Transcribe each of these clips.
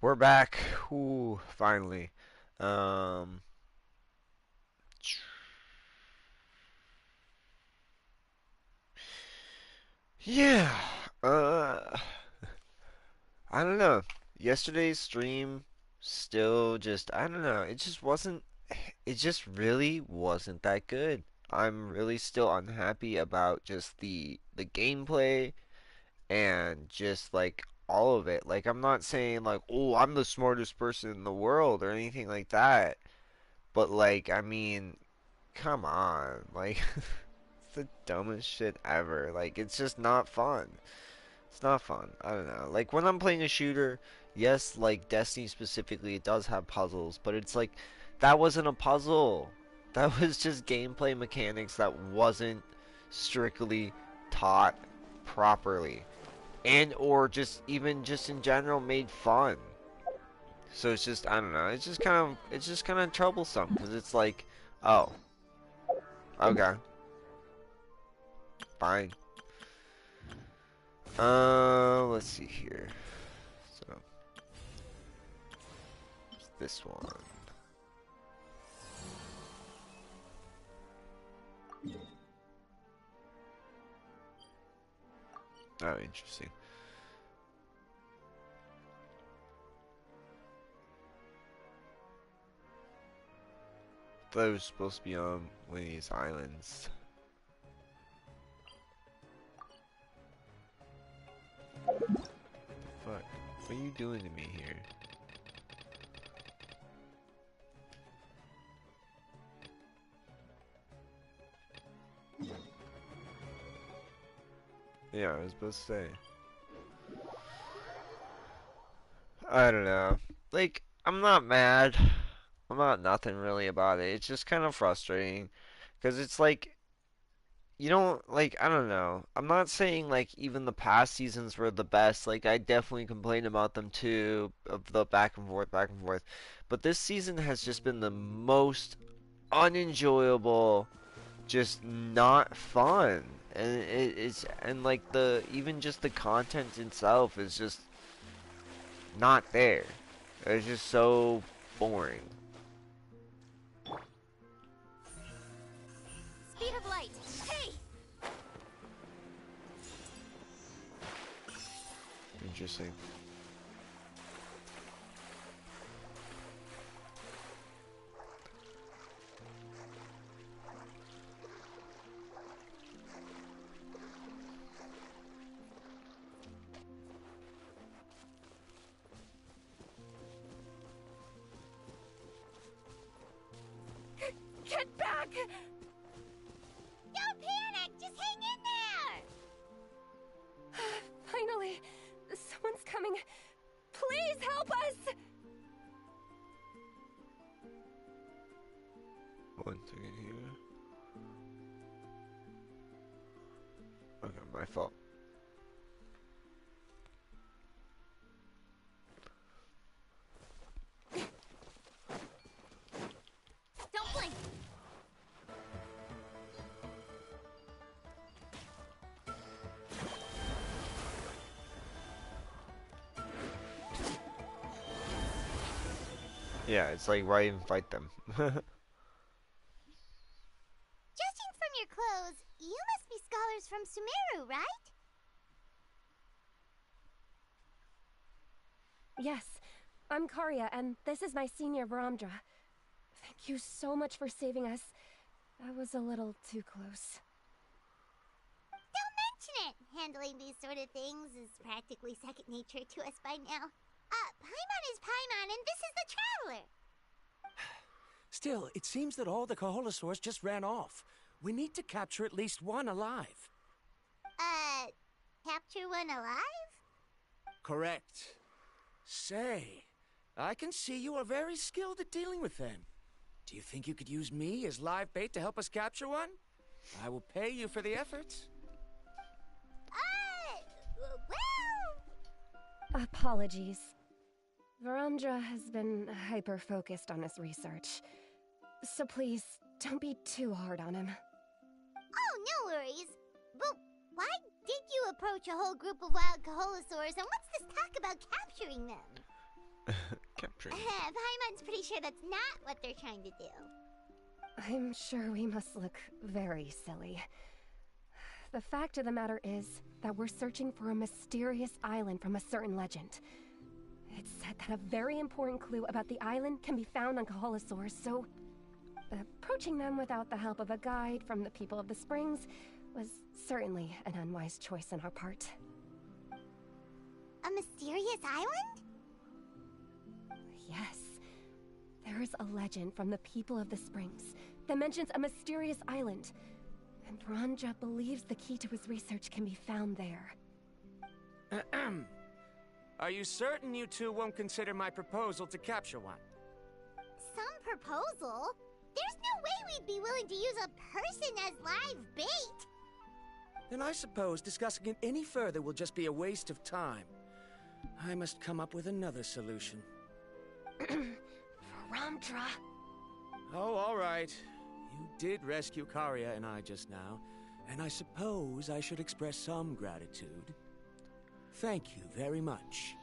We're back. Ooh, finally. Um, yeah. Uh, I don't know. Yesterday's stream still just, I don't know. It just wasn't, it just really wasn't that good. I'm really still unhappy about just the gameplay and just like all of it. Like I'm not saying like, "Oh, I'm the smartest person in the world" or anything like that. But like, I mean, come on. Like it's the dumbest shit ever. Like, it's just not fun. It's not fun. I don't know. Like, when I'm playing a shooter, yes, like Destiny specifically, it does have puzzles, but it's like, that wasn't a puzzle. That was just gameplay mechanics that wasn't strictly taught properly. And, or just, even just in general, made fun. So it's just, I don't know. It's just kind of troublesome, because it's like, oh, okay, fine. Let's see here. So, this one. Oh, interesting. Thought it was supposed to be on one of these islands. The fuck? What are you doing to me here? Yeah, I was supposed to say. I don't know. Like, I'm not mad. I'm not nothing really about it. It's just kind of frustrating. Because it's like, you don't, like, I don't know. I'm not saying, like, even the past seasons were the best. Like, I definitely complained about them too, of the back and forth, back and forth. But this season has just been the most unenjoyable, just not fun. And it's, and like, the, even just the content itself is just not there. It's just so boring. Speed of light. Hey! Interesting. Get back! Don't panic! Just hang in there! Finally! Someone's coming. Please help us! One second here. Okay, my fault. Don't blink! Yeah, it's like, why even fight them? Judging from your clothes, you must be scholars from Sumeru, right? Yes, I'm Karya, and this is my senior Varamdra. Thank you so much for saving us. That was a little too close. Don't mention it! Handling these sort of things is practically second nature to us by now. Paimon is Paimon, and this is the Traveler! Still, it seems that all the Kaholosaurs just ran off. We need to capture at least one alive. Capture one alive? Correct. Say, I can see you are very skilled at dealing with them. Do you think you could use me as live bait to help us capture one? I will pay you for the efforts. Well... Apologies. Varamdra has been hyper-focused on his research. So please, don't be too hard on him. Oh, no worries. But why did you approach a whole group of wild Kaholosaurs, and what's this talk about capturing them? Capturing. Paimon's pretty sure that's not what they're trying to do. I'm sure we must look very silly. The fact of the matter is that we're searching for a mysterious island from a certain legend. It's said that a very important clue about the island can be found on Kaholosaurs, so approaching them without the help of a guide from the people of the Springs was certainly an unwise choice on our part. A mysterious island? Yes. There is a legend from the people of the Springs that mentions a mysterious island, and Ranja believes the key to his research can be found there. Are you certain you two won't consider my proposal to capture one? Some proposal? There's no way we'd be willing to use a person as live bait! Then I suppose discussing it any further will just be a waste of time. I must come up with another solution. Ramdra. Oh, all right. You did rescue Karia and I just now, and I suppose I should express some gratitude. Thank you very much.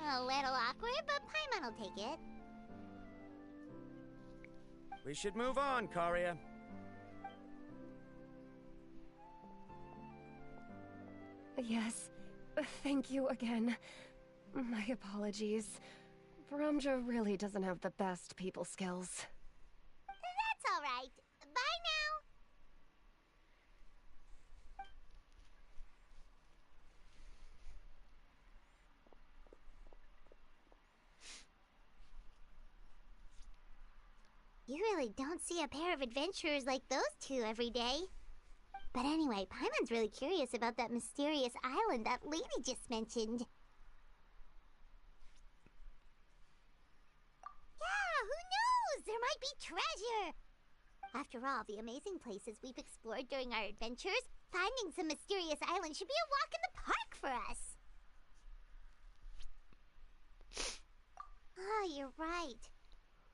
A little awkward, but Paimon will take it. We should move on, Karia. Yes, thank you again. My apologies. Ramdra really doesn't have the best people skills. That's all right. Bye now. You really don't see a pair of adventurers like those two every day. But anyway, Paimon's really curious about that mysterious island that lady just mentioned. Yeah, who knows? There might be treasure! After all the amazing places we've explored during our adventures, finding some mysterious island should be a walk in the park for us. Oh, you're right.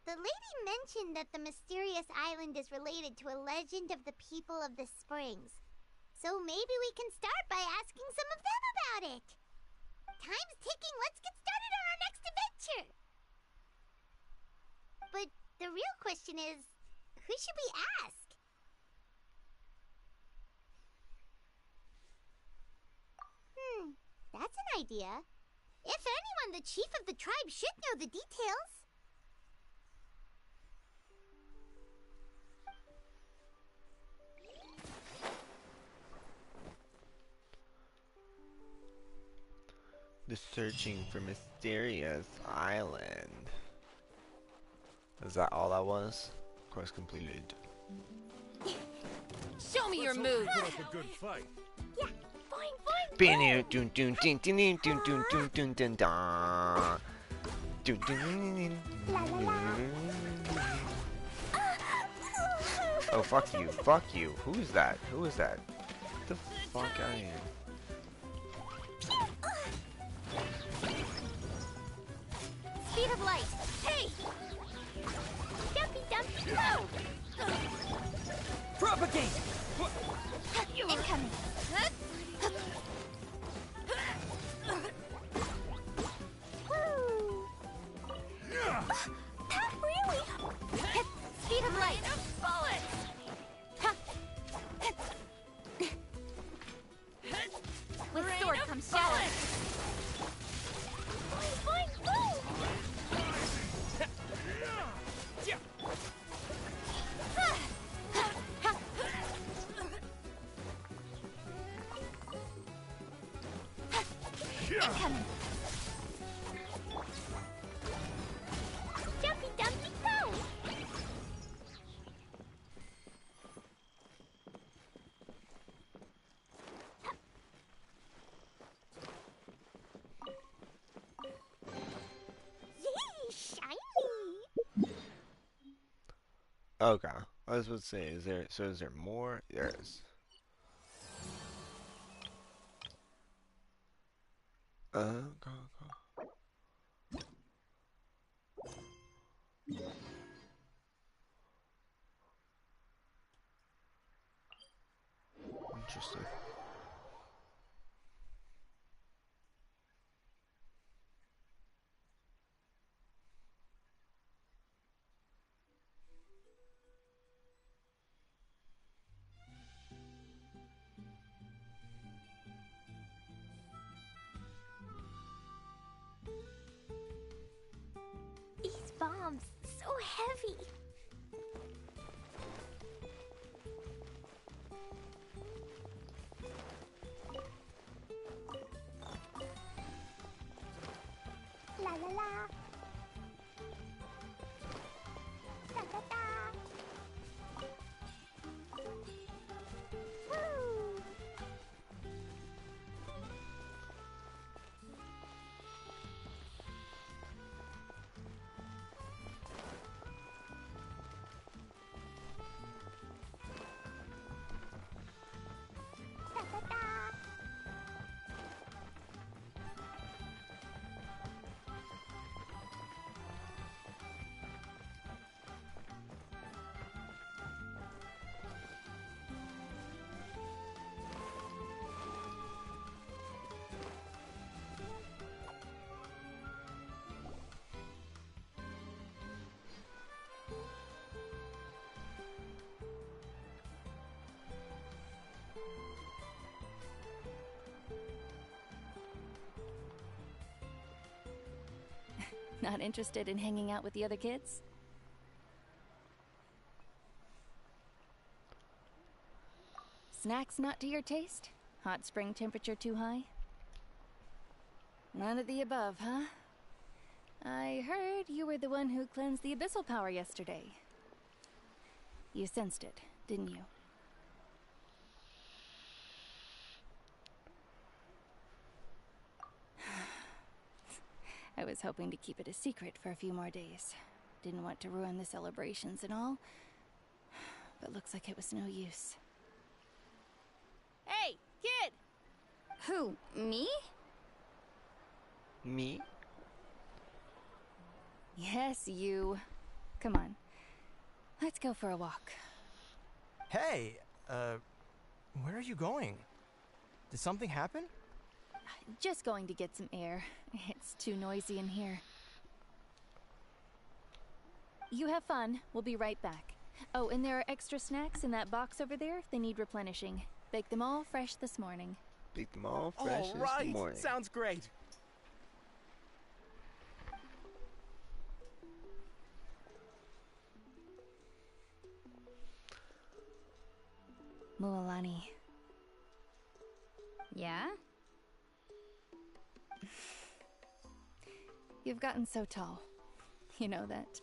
The lady mentioned that the mysterious island is related to a legend of the people of the Springs. So maybe we can start by asking some of them about it. Time's ticking. Let's get started on our next adventure. But the real question is, who should we ask? That's an idea. If anyone, the chief of the tribe should know the details. The searching for mysterious island. Is that all that was? Course completed. Show me your move. Put up a good fight. Yeah, fine, fine. Dun dun dun dun dun dun dun dun dun dun dun. Dun dun. Oh, fuck you. Fuck you. Who is that? Who is that? Get the fuck out of here. Speed of light. Hey! Dumpy dump. Go! Propagate! Incoming. Woo! Really? Speed of light. With sword comes shadow. Fine, fine, Incoming. Jumpy dumpy go! Yay, shiny! Okay. I was about to say, is there more? There is. Go. Interesting. heavy. La la la. Da da da. Woo. Da da da. Not interested in hanging out with the other kids? Snacks not to your taste? Hot spring temperature too high? None of the above, huh? I heard you were the one who cleansed the abyssal power yesterday. You sensed it, didn't you? I was hoping to keep it a secret for a few more days. Didn't want to ruin the celebrations and all, but looks like it was no use. Hey, kid! Who, me? Me? Yes, you. Come on. Let's go for a walk. Hey, where are you going? Did something happen? Just going to get some air. It's too noisy in here. You have fun. We'll be right back. Oh, and there are extra snacks in that box over there if they need replenishing. Baked them all fresh this morning. Beat them all fresh All as right, the morning. sounds great. Mualani. Yeah? You've gotten so tall. You know that.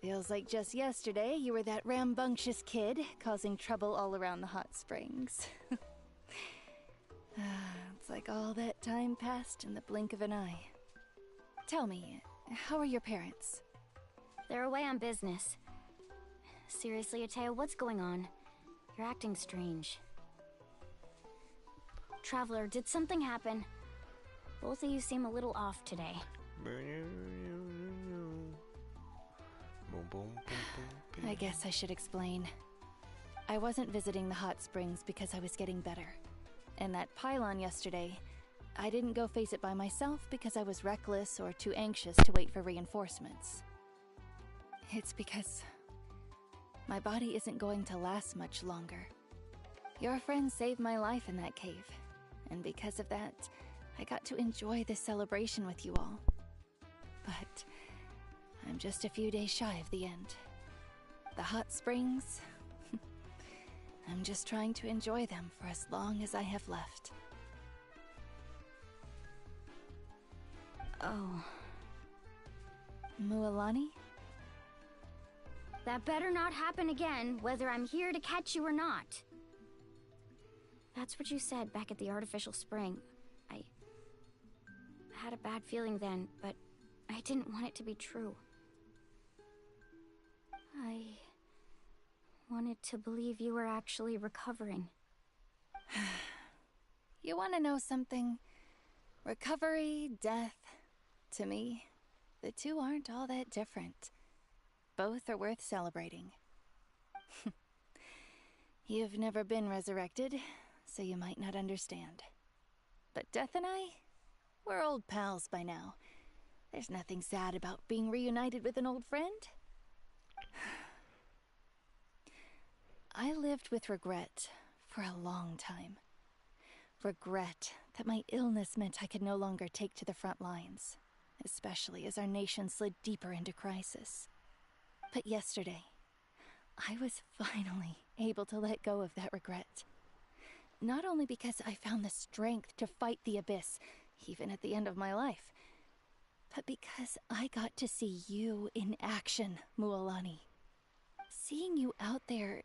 Feels like just yesterday you were that rambunctious kid causing trouble all around the hot springs. It's like all that time passed in the blink of an eye. Tell me, how are your parents? They're away on business. Seriously, Ateo, what's going on? You're acting strange. Traveler, did something happen? Both of you seem a little off today. I guess I should explain. I wasn't visiting the hot springs because I was getting better. And that pylon yesterday, I didn't go face it by myself because I was reckless or too anxious to wait for reinforcements. It's because my body isn't going to last much longer. Your friend saved my life in that cave, and because of that, I got to enjoy this celebration with you all. But I'm just a few days shy of the end. The hot springs, I'm just trying to enjoy them for as long as I have left. Oh. Mualani? That better not happen again, whether I'm here to catch you or not. That's what you said back at the artificial spring. I had a bad feeling then, but I didn't want it to be true. I wanted to believe you were actually recovering. You want to know something? Recovery, death, to me, the two aren't all that different. Both are worth celebrating. You've never been resurrected, so you might not understand. But Death and I, we're old pals by now. There's nothing sad about being reunited with an old friend. I lived with regret for a long time. Regret that my illness meant I could no longer take to the front lines, especially as our nation slid deeper into crisis. But yesterday, I was finally able to let go of that regret. Not only because I found the strength to fight the abyss, even at the end of my life, but because I got to see you in action, Mualani. Seeing you out there,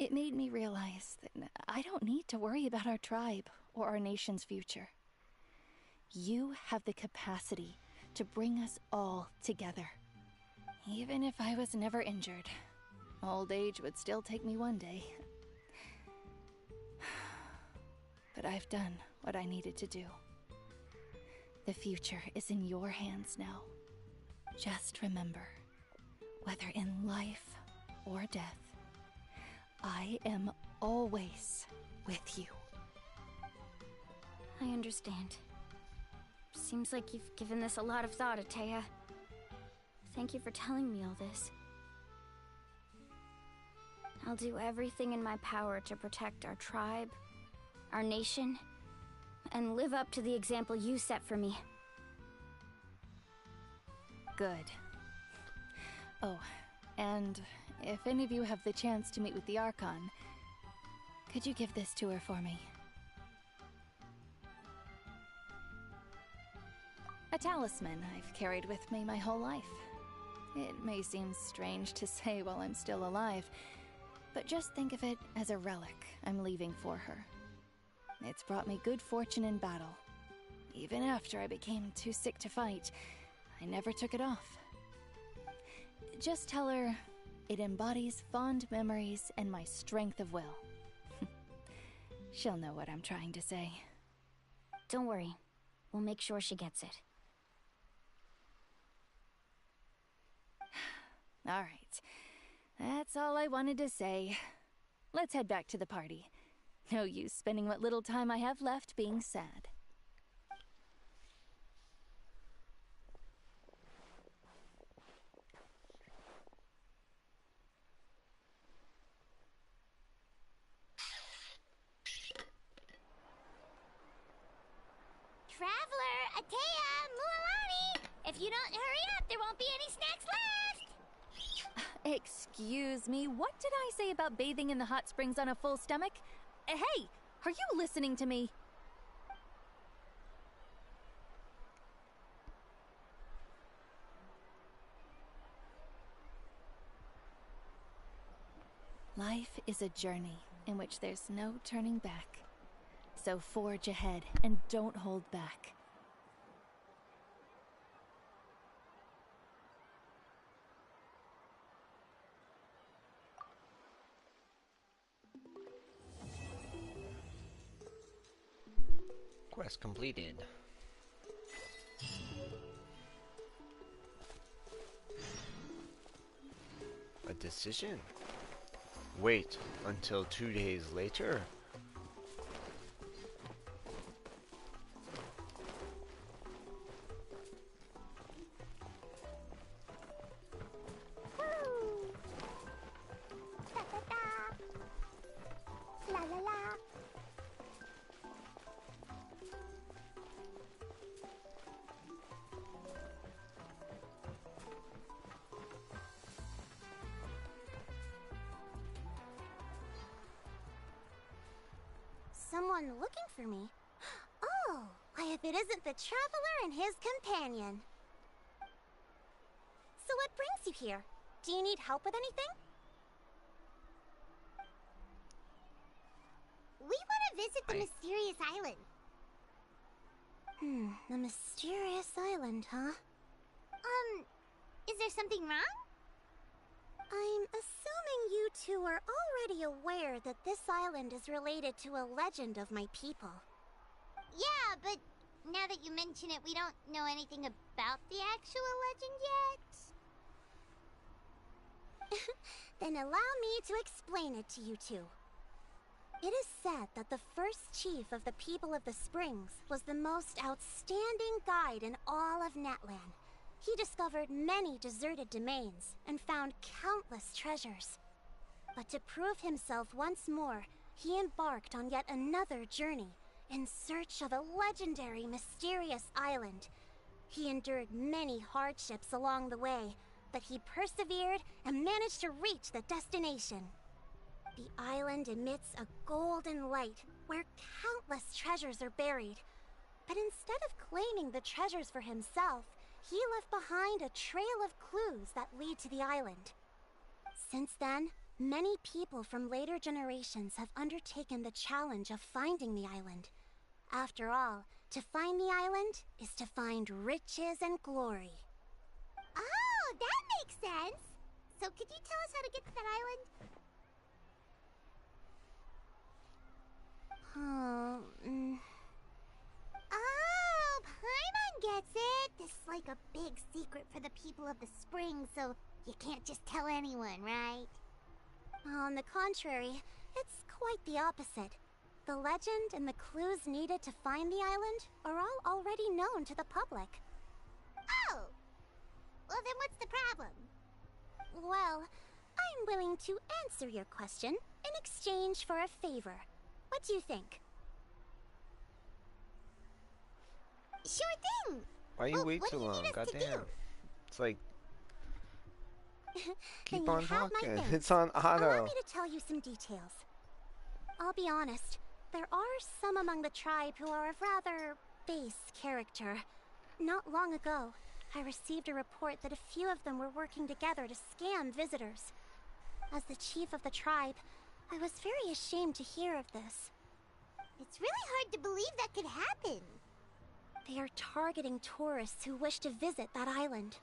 it made me realize that I don't need to worry about our tribe or our nation's future. You have the capacity to bring us all together. Even if I was never injured, old age would still take me one day. But I've done what I needed to do. The future is in your hands now. Just remember, whether in life or death, I am always with you. I understand. Seems like you've given this a lot of thought, Atea. Thank you for telling me all this. I'll do everything in my power to protect our tribe, our nation, and live up to the example you set for me. Good. Oh, and if any of you have the chance to meet with the Archon, could you give this to her for me? A talisman I've carried with me my whole life. It may seem strange to say while I'm still alive, but just think of it as a relic I'm leaving for her. It's brought me good fortune in battle. Even after I became too sick to fight, I never took it off. Just tell her it embodies fond memories and my strength of will. She'll know what I'm trying to say. Don't worry. We'll make sure she gets it. All right. That's all I wanted to say. Let's head back to the party. No use spending what little time I have left being sad. Traveler, Atea, Mualani! If you don't hurry up, there won't be any snacks left! Excuse me, what did I say about bathing in the hot springs on a full stomach? Hey, are you listening to me? Life is a journey in which there's no turning back. So forge ahead and don't hold back. Quest completed. A decision? Wait until 2 days later? La la la. Someone looking for me? Oh, why if it isn't the traveler and his companion. So what brings you here? Do you need help with anything? We want to visit the mysterious island. The mysterious island, huh? Is there something wrong? I'm assuming you two are already aware that this island is related to a legend of my people. Yeah, but now that you mention it, we don't know anything about the actual legend yet. Then allow me to explain it to you two. It is said that the first chief of the people of the Springs was the most outstanding guide in all of Natlan. He discovered many deserted domains and found countless treasures. But to prove himself once more, he embarked on yet another journey in search of a legendary, mysterious island. He endured many hardships along the way, but he persevered and managed to reach the destination. The island emits a golden light where countless treasures are buried. But instead of claiming the treasures for himself, he left behind a trail of clues that lead to the island. Since then, many people from later generations have undertaken the challenge of finding the island. After all, to find the island is to find riches and glory. Oh, that makes sense. So could you tell us how to get to that island? Oh, Paimon gets it! This is like a big secret for the people of the spring, so you can't just tell anyone, right? On the contrary, it's quite the opposite. The legend and the clues needed to find the island are all already known to the public. Oh! Well, then what's the problem? Well, I'm willing to answer your question in exchange for a favor. What do you think? Sure thing! Why you Well, wait what too do you long? need us to Goddamn. do? It's like, keep Then on you have my talking. thanks. It's on Allow auto. me to tell you some details. I'll be honest, there are some among the tribe who are of rather base character. Not long ago, I received a report that a few of them were working together to scam visitors. As the chief of the tribe, I was very ashamed to hear of this. It's really hard to believe that could happen. They are targeting tourists who wish to visit that island.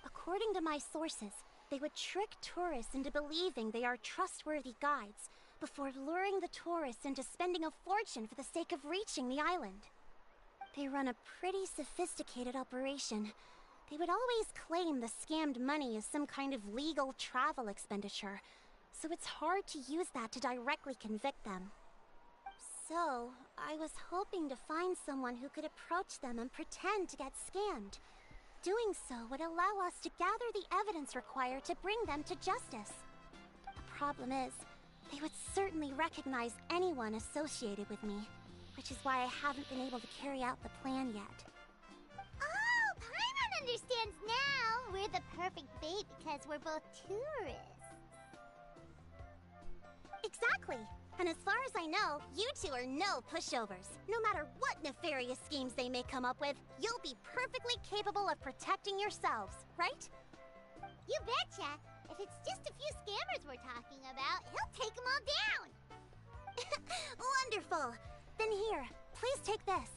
According to my sources, they would trick tourists into believing they are trustworthy guides before luring the tourists into spending a fortune for the sake of reaching the island. They run a pretty sophisticated operation. They would always claim the scammed money is some kind of legal travel expenditure, so it's hard to use that to directly convict them. So, I was hoping to find someone who could approach them and pretend to get scammed. Doing so would allow us to gather the evidence required to bring them to justice. The problem is, they would certainly recognize anyone associated with me, which is why I haven't been able to carry out the plan yet. Oh, Paimon understands now! We're the perfect bait because we're both tourists. Exactly! And as far as I know, you two are no pushovers. No matter what nefarious schemes they may come up with, you'll be perfectly capable of protecting yourselves, right? You betcha! If it's just a few scammers we're talking about, he'll take them all down! Wonderful! Then here, please take this.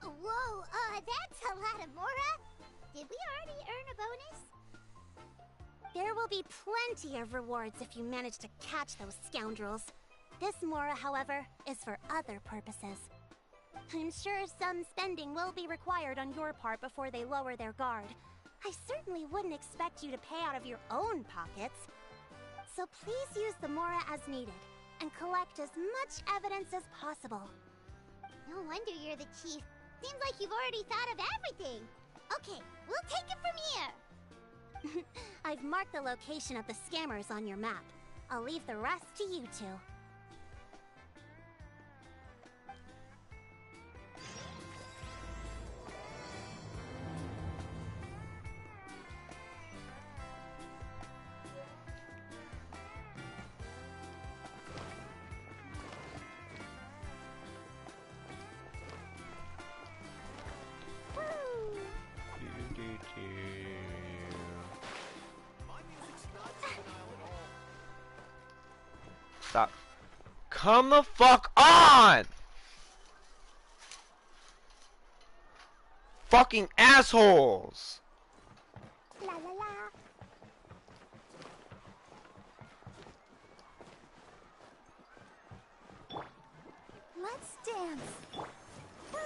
Whoa, that's a lot of Mora! Did we already earn a bonus? There will be plenty of rewards if you manage to catch those scoundrels. This Mora, however, is for other purposes. I'm sure some spending will be required on your part before they lower their guard. I certainly wouldn't expect you to pay out of your own pockets. So please use the Mora as needed, and collect as much evidence as possible. No wonder you're the chief. Seems like you've already thought of everything. Okay, we'll take it from here. I've marked the location of the scammers on your map. I'll leave the rest to you two. Stop. Come the fuck on! Fucking assholes! La la la. Let's dance! Woo!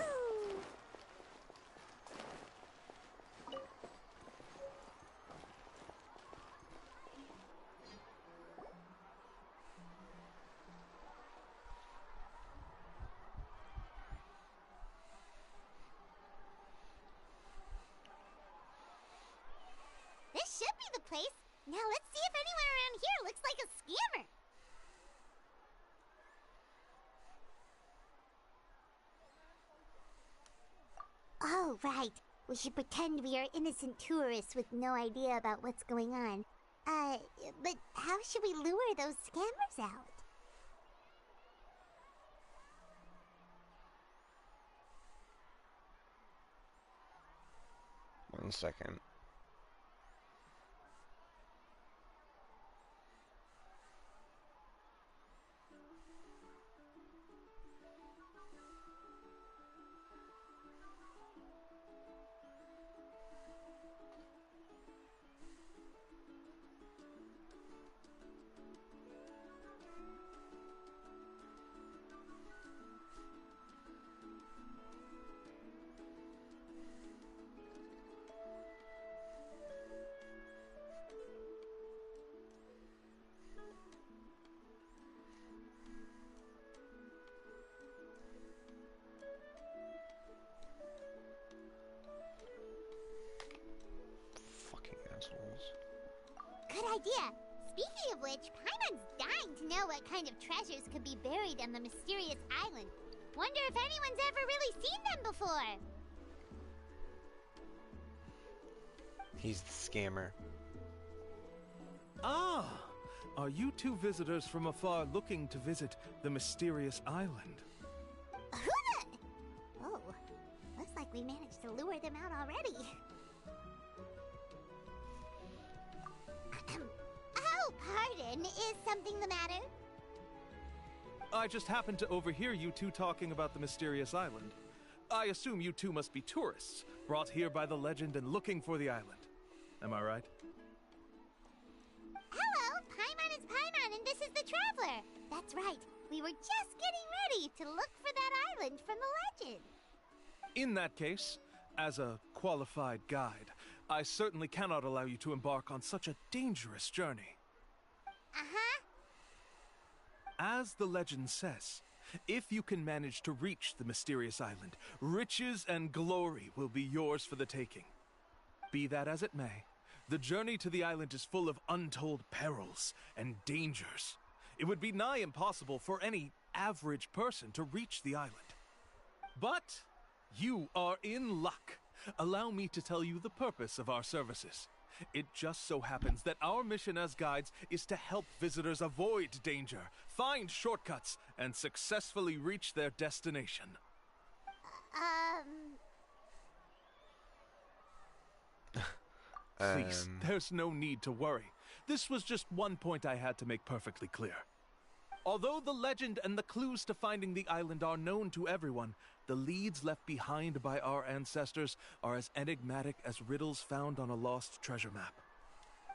This should be the place. Now let's see if anyone around here looks like a scammer. Oh, Oh, right. We should pretend we are innocent tourists with no idea about what's going on. But how should we lure those scammers out? 1 second. Fucking assholes. Good idea. Speaking of which, Paimon's dying to know what kind of treasures could be buried on the mysterious island. Wonder if anyone's ever really seen them before. He's the scammer. Ah! Are you two visitors from afar looking to visit the mysterious island? Oh, looks like we managed to lure them out already. Oh, pardon. Is something the matter? I just happened to overhear you two talking about the mysterious island. I assume you two must be tourists, brought here by the legend and looking for the island. Am I right? Hello, Paimon is Paimon, and this is the Traveler. That's right. We were just getting ready to look for that island from the legend. In that case, as a qualified guide, I certainly cannot allow you to embark on such a dangerous journey. Uh-huh. As the legend says, if you can manage to reach the mysterious island, riches and glory will be yours for the taking. Be that as it may, the journey to the island is full of untold perils and dangers. It would be nigh impossible for any average person to reach the island. But you are in luck. Allow me to tell you the purpose of our services. It just so happens that our mission as guides is to help visitors avoid danger, find shortcuts, and successfully reach their destination. Please, there's no need to worry. This was just one point I had to make perfectly clear. Although the legend and the clues to finding the island are known to everyone, the leads left behind by our ancestors are as enigmatic as riddles found on a lost treasure map.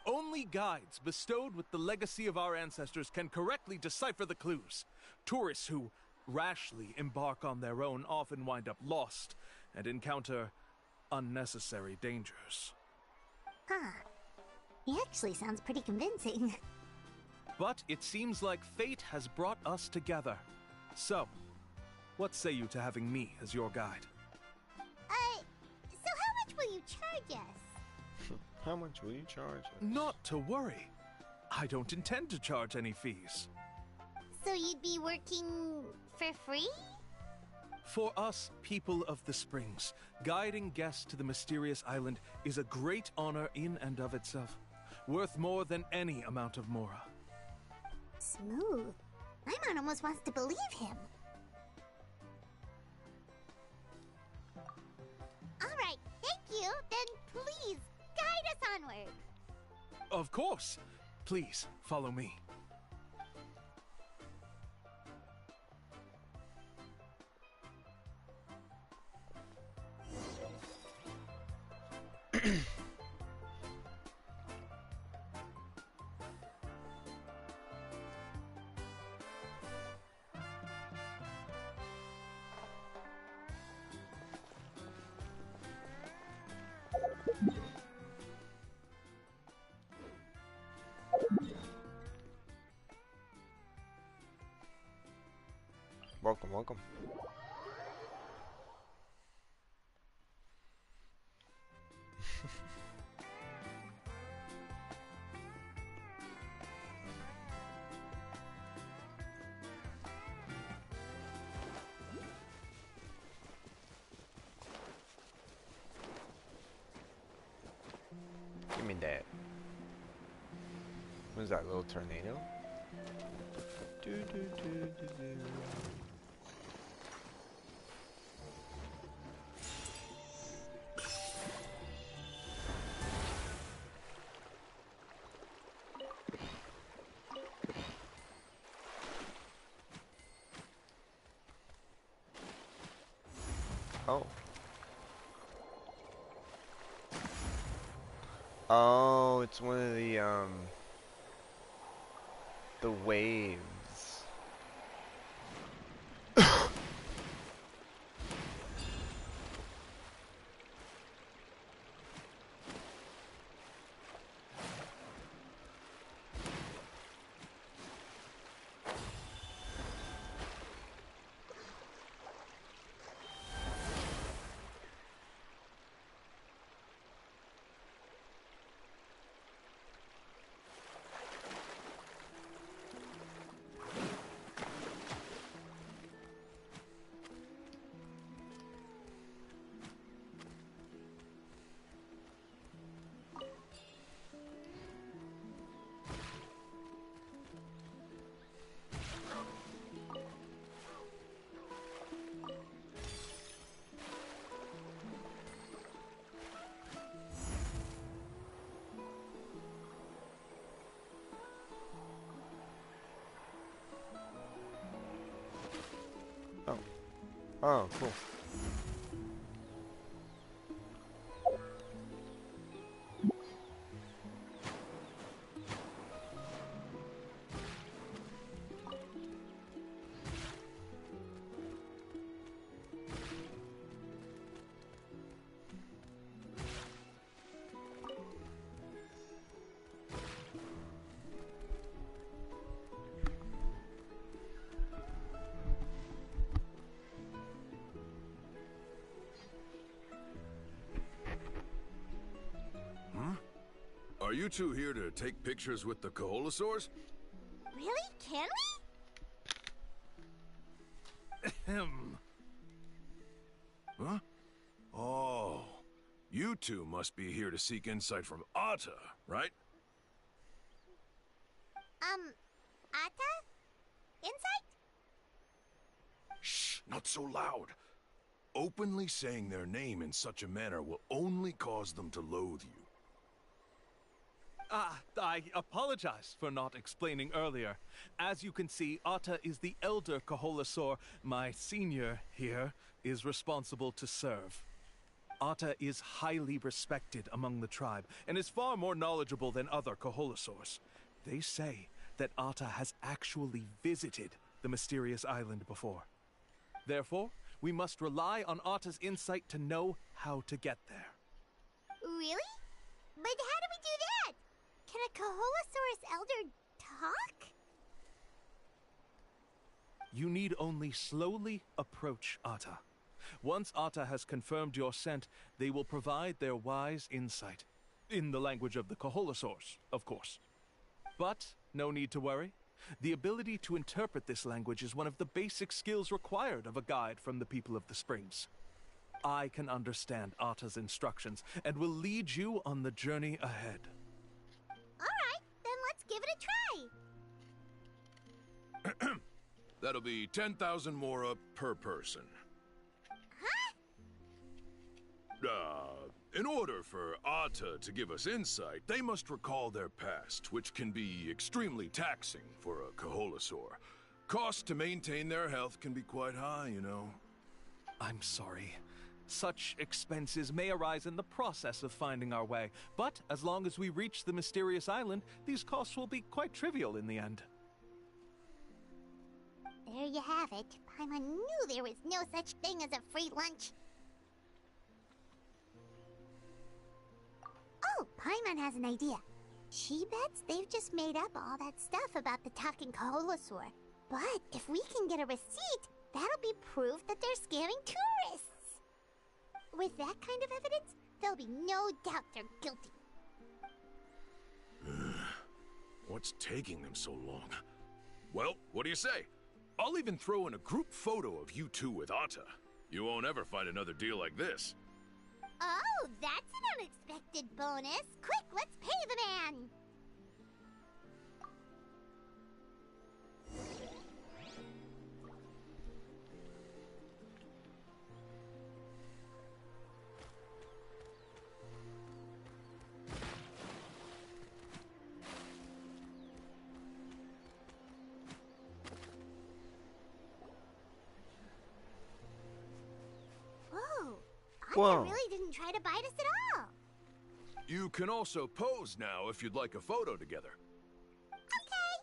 Only guides bestowed with the legacy of our ancestors can correctly decipher the clues. Tourists who rashly embark on their own often wind up lost and encounter unnecessary dangers. Huh. He actually sounds pretty convincing. But it seems like fate has brought us together. So, what say you to having me as your guide? So how much will you charge us? How much will you charge us? Not to worry. I don't intend to charge any fees. So you'd be working for free? For us, people of the Springs, guiding guests to the mysterious island is a great honor in and of itself, worth more than any amount of mora. Smooth. Paimon almost wants to believe him. Alright, thank you. Then please, guide us onward. Of course. Please, follow me. Welcome, welcome. me that. What is that, little tornado? Do, do, do, do, do. Oh. Oh, it's one of the waves. Oh. Oh, cool. Are you two here to take pictures with the Koholosaurs? Really? Can we? Ahem. Huh? Oh, you two must be here to seek insight from Atta, right? Atta? Insight? Shh, not so loud. Openly saying their name in such a manner will only cause them to loathe you. I apologize for not explaining earlier. As you can see, Atta is the elder Koholosaur. My senior here is responsible to serve. Atta is highly respected among the tribe and is far more knowledgeable than other Koholosaurs. They say that Atta has actually visited the mysterious island before. Therefore, we must rely on Atta's insight to know how to get there. Really? But how do we do that? Can a Koholosaurus elder talk? You need only slowly approach Atta. Once Atta has confirmed your scent, they will provide their wise insight. In the language of the Koholosaurs, of course. But no need to worry. The ability to interpret this language is one of the basic skills required of a guide from the people of the Springs. I can understand Atta's instructions and will lead you on the journey ahead. Alright, then let's give it a try. That'll be 10,000 mora per person. Huh? In order for Atta to give us insight, they must recall their past, which can be extremely taxing for a Koholosaur. Cost to maintain their health can be quite high, you know. I'm sorry. Such expenses may arise in the process of finding our way, but as long as we reach the mysterious island, these costs will be quite trivial in the end. There you have it. Paimon knew there was no such thing as a free lunch. Oh, Paimon has an idea. She bets they've just made up all that stuff about the talking Koholosaur. But if we can get a receipt, that'll be proof that they're scamming tourists. With that kind of evidence, there'll be no doubt they're guilty. What's taking them so long? Well, what do you say? I'll even throw in a group photo of you two with Atta. You won't ever find another deal like this. Oh, that's an unexpected bonus. Quick, let's pay the man. Whoa, Anya Whoa. really didn't try to bite us at all. You can also pose now if you'd like a photo together. Okay.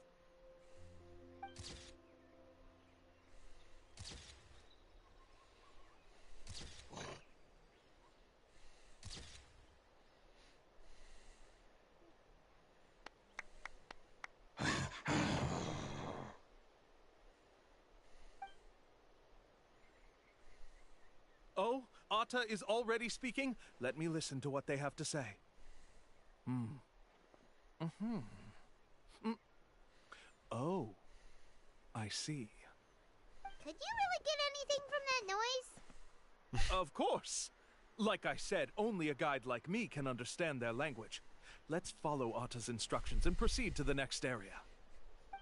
Oh, Atta is already speaking? Let me listen to what they have to say. Oh, I see. Could you really get anything from that noise? Of course! Like I said, only a guide like me can understand their language. Let's follow Atta's instructions and proceed to the next area.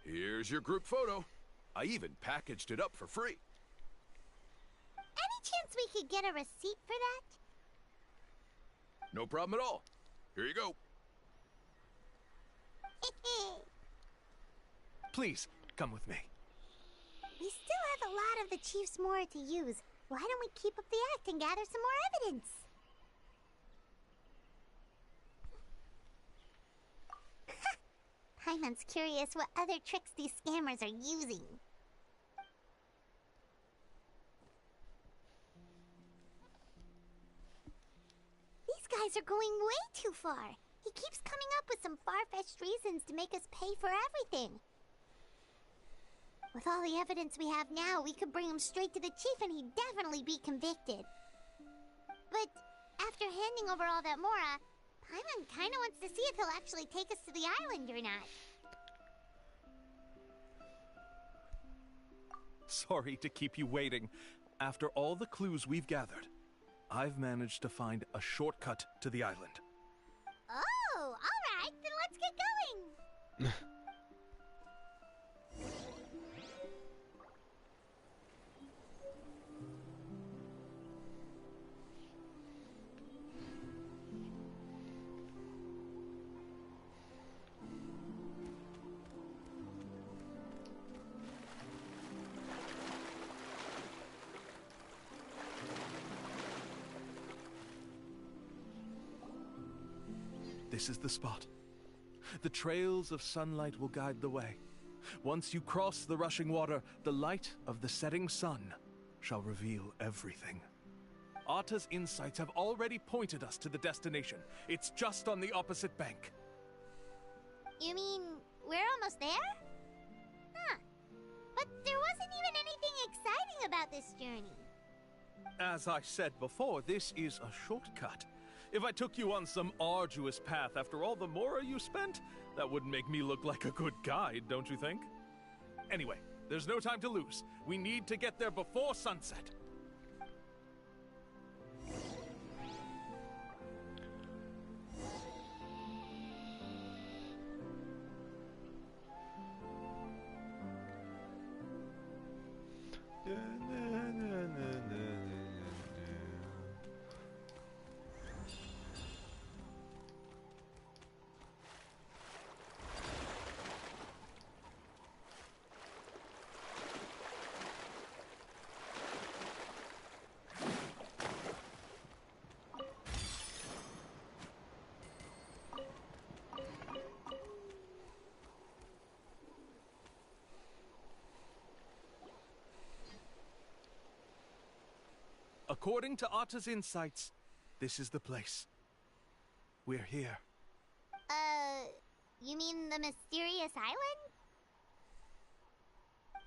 Here's your group photo. I even packaged it up for free. Any chance we could get a receipt for that? No problem at all. Here you go. Please, come with me. We still have a lot of the Chief's Mora to use. Why don't we keep up the act and gather some more evidence? Paimon's curious what other tricks these scammers are using. These guys are going way too far. He keeps coming up with some far-fetched reasons to make us pay for everything. With all the evidence we have now, we could bring him straight to the chief and he'd definitely be convicted. But after handing over all that Mora, Paimon kinda wants to see if he'll actually take us to the island or not. Sorry to keep you waiting. After all the clues we've gathered, I've managed to find a shortcut to the island. Oh, alright, then let's get going! This is the spot. The trails of sunlight will guide the way. Once you cross the rushing water, the light of the setting sun shall reveal everything. Atta's insights have already pointed us to the destination. It's just on the opposite bank. You mean, we're almost there? Huh. But there wasn't even anything exciting about this journey. As I said before, this is a shortcut. If I took you on some arduous path after all the Mora you spent, that wouldn't make me look like a good guide, don't you think? Anyway, there's no time to lose. We need to get there before sunset. According to Atta's insights, this is the place. We're here. You mean the mysterious island?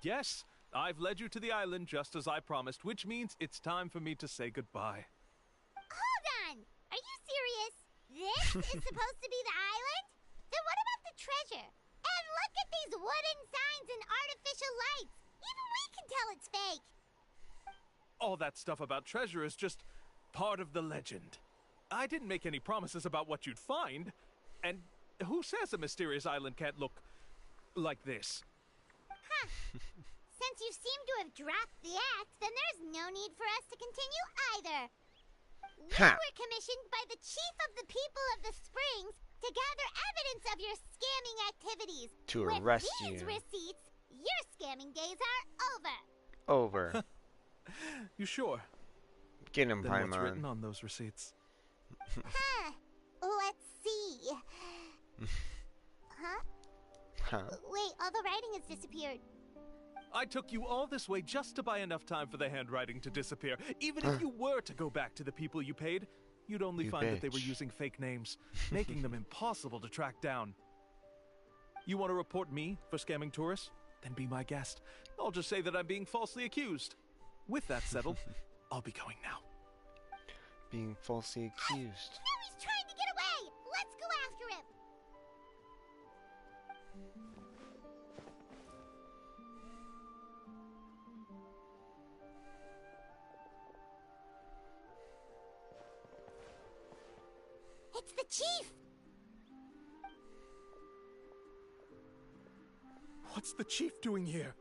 Yes, I've led you to the island just as I promised, which means it's time for me to say goodbye. Hold on! Are you serious? This is supposed to be the island? Then what about the treasure? And look at these wooden signs and artificial lights! Even we can tell it's fake! All that stuff about treasure is just part of the legend. I didn't make any promises about what you'd find. And who says a mysterious island can't look like this? Huh. Since you seem to have dropped the act, then there's no need for us to continue either. We were commissioned by the chief of the people of the Springs to gather evidence of your scamming activities. To arrest you. With these receipts, your scamming days are over. Over. You sure? Get him, Then what's Paimon. written on those receipts? Huh. Let's see. Huh? Huh? Wait, all the writing has disappeared. I took you all this way just to buy enough time for the handwriting to disappear. Even if you were to go back to the people you paid, you'd only You find that they were bitch. using fake names, making them impossible to track down. You want to report me for scamming tourists? Then be my guest. I'll just say that I'm being falsely accused. With that settled, I'll be going now. Being falsely accused. Now he's trying to get away! Let's go after him! It's the chief! What's the chief doing here?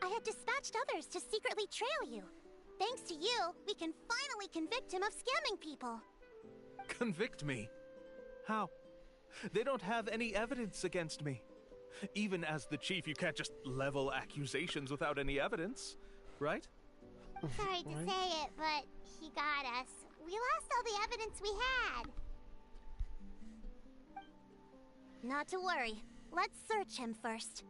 I had dispatched others to secretly trail you. Thanks to you, we can finally convict him of scamming people. Convict me? How? They don't have any evidence against me. Even as the chief, you can't just level accusations without any evidence, right? Sorry to say it, but he got us. We lost all the evidence we had. Not to worry. Let's search him first.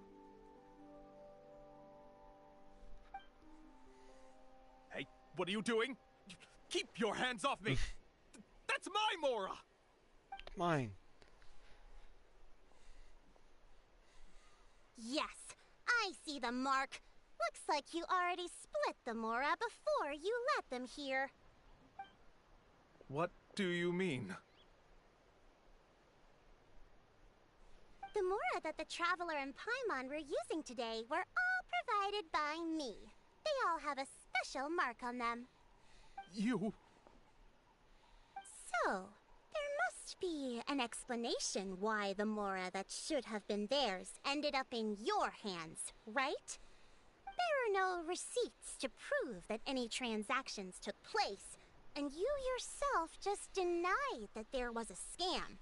Hey, what are you doing? Keep your hands off me! That's my Mora! Mine. Yes, I see the mark. Looks like you already split the Mora before you let them here. What do you mean? The Mora that the Traveler and Paimon were using today were all provided by me. They all have a special mark on them. You... So, there must be an explanation why the Mora that should have been theirs ended up in your hands, right? There are no receipts to prove that any transactions took place, and you yourself just denied that there was a scam.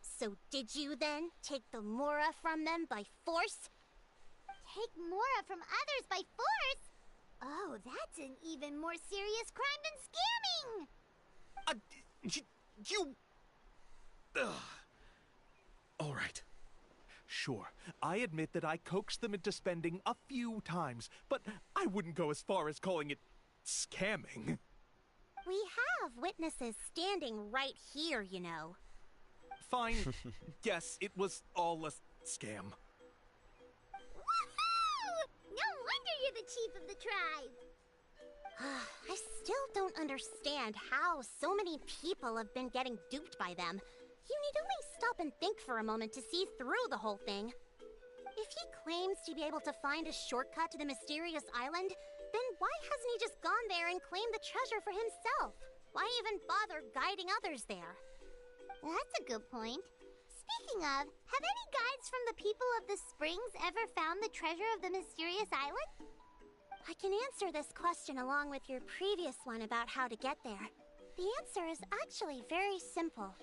So did you then take the Mora from them by force? Take Mora from others by force? Oh, that's an even more serious crime than scamming! You... Ugh. All right. Sure, I admit that I coaxed them into spending a few times, but I wouldn't go as far as calling it scamming. We have witnesses standing right here, you know. Fine. Yes, it was all a scam. Woohoo! No wonder you're the chief of the tribe! I still don't understand how so many people have been getting duped by them. You need only stop and think for a moment to see through the whole thing. If he claims to be able to find a shortcut to the mysterious island, then why hasn't he just gone there and claimed the treasure for himself? Why even bother guiding others there? That's a good point. Speaking of, have any guides from the people of the Springs ever found the treasure of the mysterious island? I can answer this question along with your previous one about how to get there. The answer is actually very simple.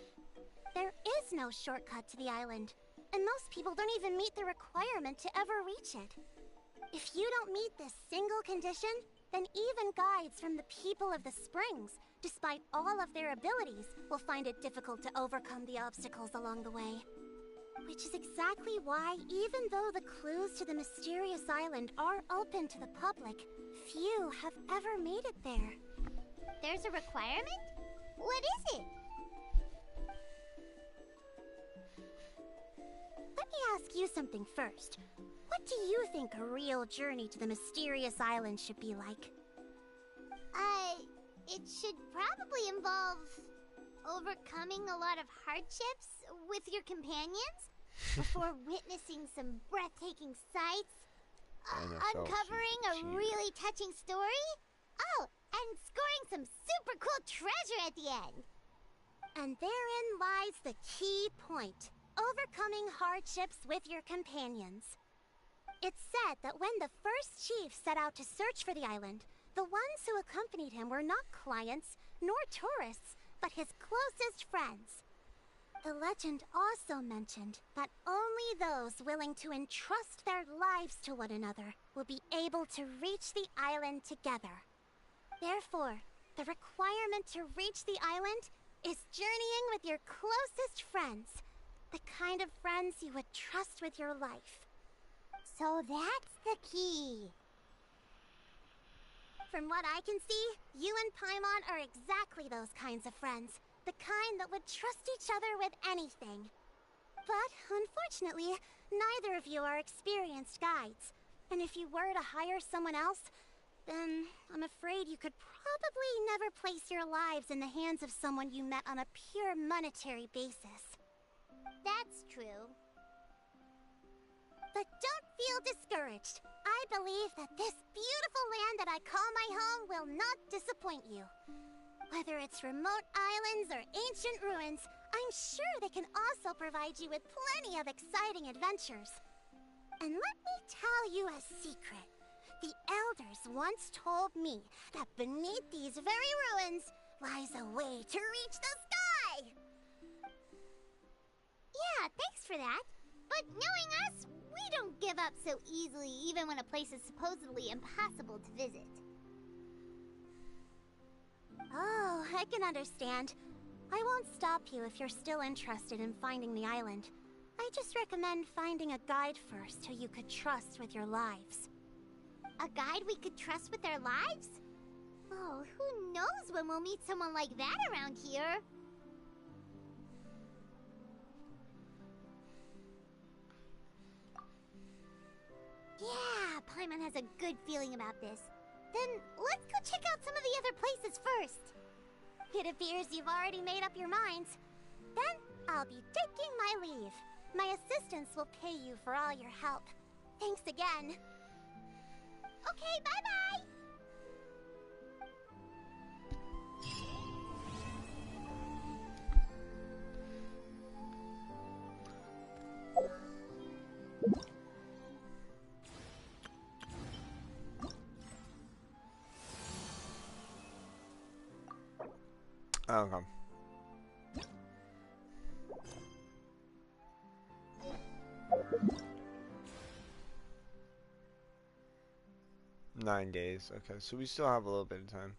There is no shortcut to the island, and most people don't even meet the requirement to ever reach it. If you don't meet this single condition, then even guides from the people of the Springs, despite all of their abilities, will find it difficult to overcome the obstacles along the way. Which is exactly why, even though the clues to the mysterious island are open to the public, few have ever made it there. There's a requirement? What is it? Let me ask you something first. What do you think a real journey to the mysterious island should be like? It should probably involve overcoming a lot of hardships with your companions before witnessing some breathtaking sights, uncovering a really touching story, oh, and scoring some super cool treasure at the end. And therein lies the key point: overcoming hardships with your companions. It's said that when the first chief set out to search for the island, the ones who accompanied him were not clients nor tourists, but his closest friends. The legend also mentioned that only those willing to entrust their lives to one another will be able to reach the island together. Therefore, the requirement to reach the island is journeying with your closest friends, the kind of friends you would trust with your life. So that's the key. From what I can see, you and Paimon are exactly those kinds of friends. The kind that would trust each other with anything. But, unfortunately, neither of you are experienced guides. And if you were to hire someone else, then I'm afraid you could probably never place your lives in the hands of someone you met on a pure monetary basis. That's true. But don't feel discouraged. I believe that this beautiful land that I call my home will not disappoint you. Whether it's remote islands or ancient ruins, I'm sure they can also provide you with plenty of exciting adventures. And let me tell you a secret. The elders once told me that beneath these very ruins lies a way to reach the sky! Yeah, thanks for that. But knowing us, we don't give up so easily even when a place is supposedly impossible to visit. Oh, I can understand. I won't stop you if you're still interested in finding the island. I just recommend finding a guide first who you could trust with your lives. A guide we could trust with our lives? Oh, who knows when we'll meet someone like that around here? Yeah, Paimon has a good feeling about this. Then let's go check out some of the other places first. It appears you've already made up your minds. Then I'll be taking my leave. My assistants will pay you for all your help. Thanks again. Okay, bye-bye! Okay. $9 days. Okay, so we still have a little bit of time.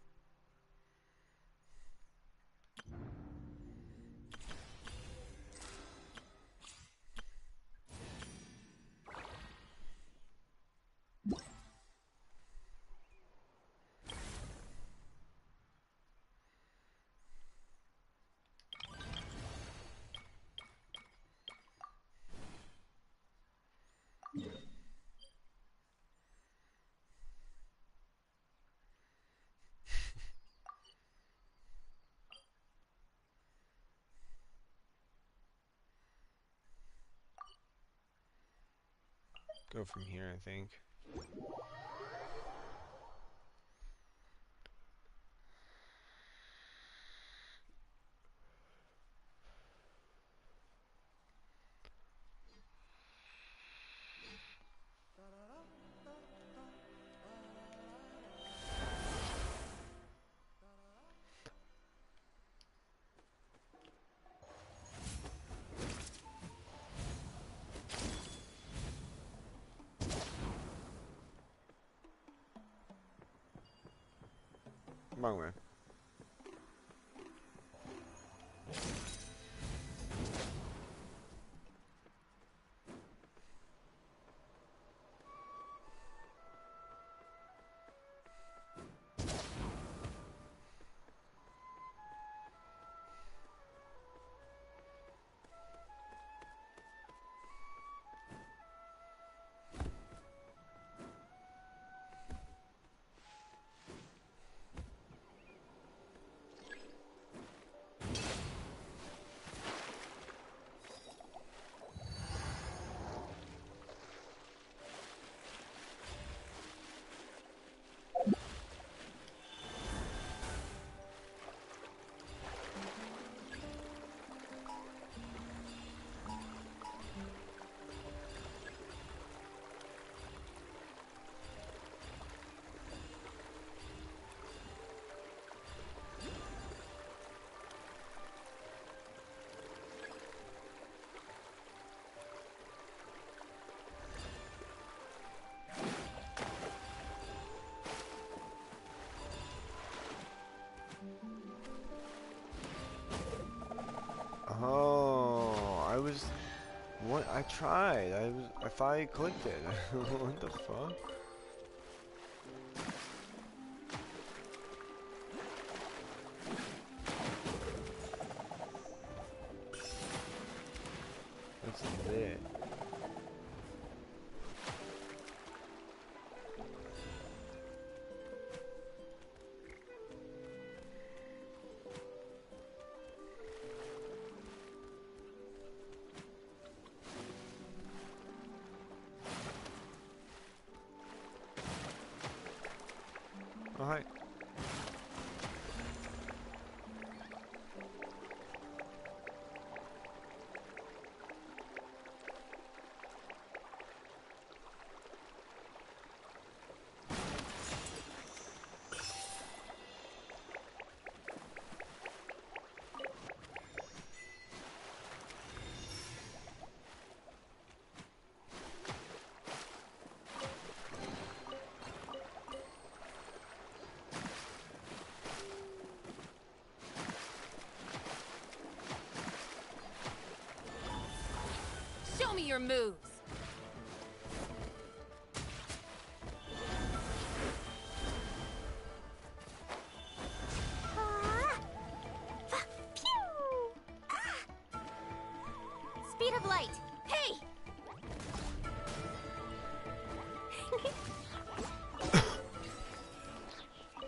Go from here, I think. Wrong way. What? I tried. I thought I clicked it. What the fuck? What's lit? Oh, hi. Show me your moves. Speed of light. Hey!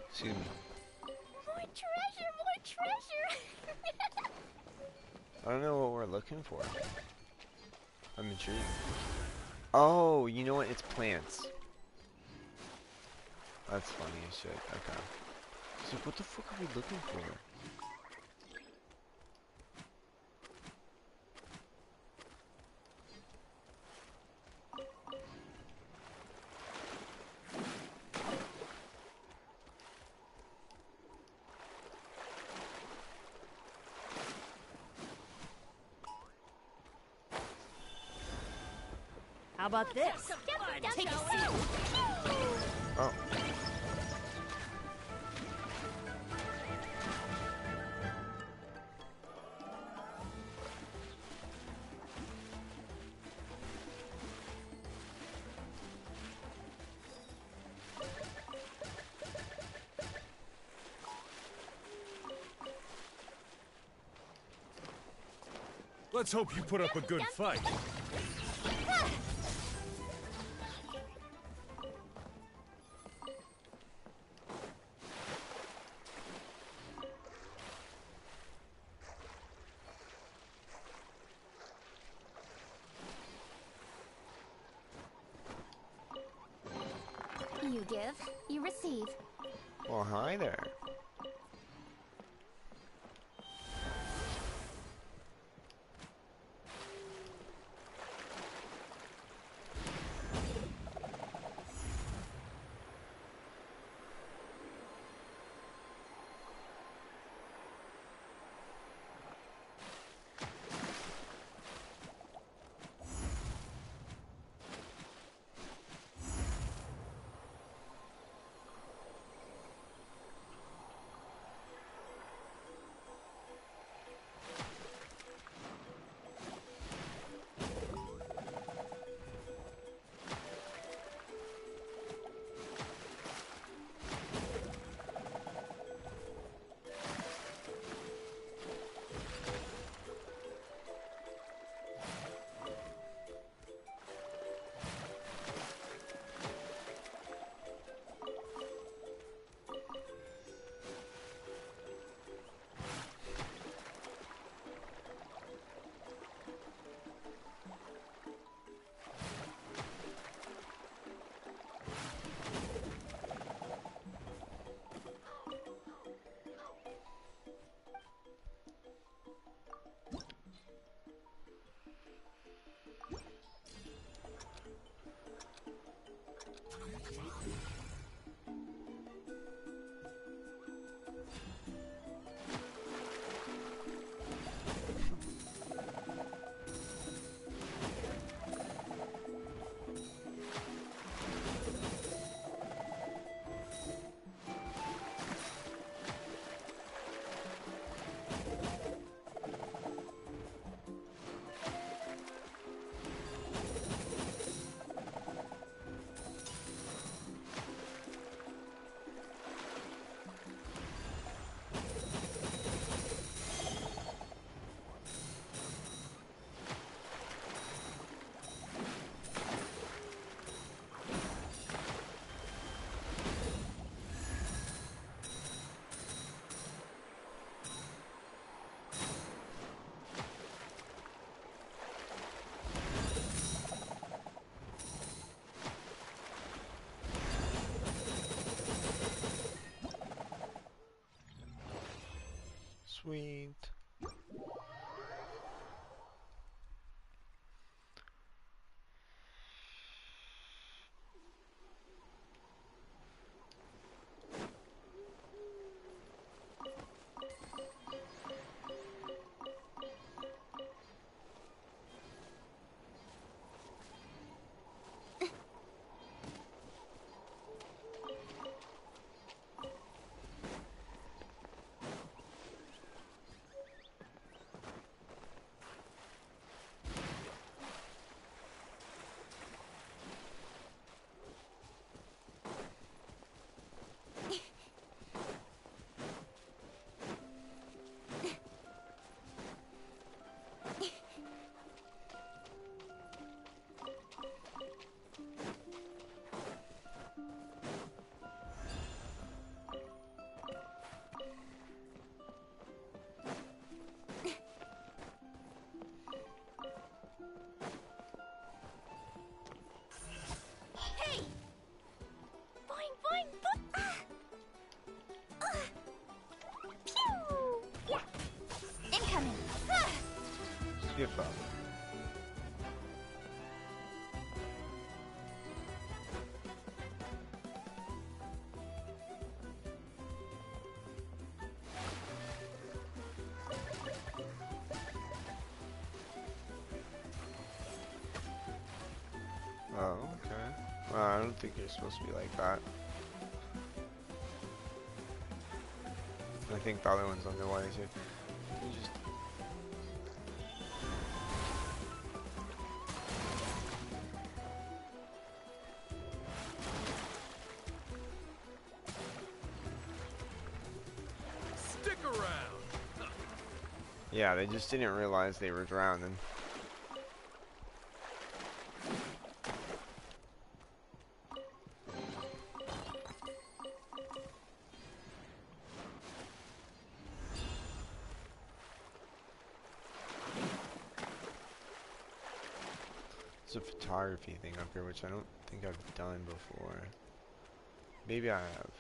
Excuse me. More treasure, more treasure! I don't know what we're looking for. I'm intrigued. Oh, you know what? It's plants. That's funny as shit. Okay. So what the fuck are we looking for? How about this? Take a seat. Oh. Let's hope you put up a good fight. You give, you receive. Well, hi there. Sweet. Boing, boing, boop. Pew! Yeah. Incoming. Skip up. Oh, okay. Well, I don't think you're supposed to be like that. I think the other one's underwater too. You just... Stick around. Yeah, they just didn't realize they were drowning. There's a photography thing up here, which I don't think I've done before. Maybe I have.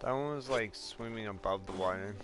That one was like swimming above the water.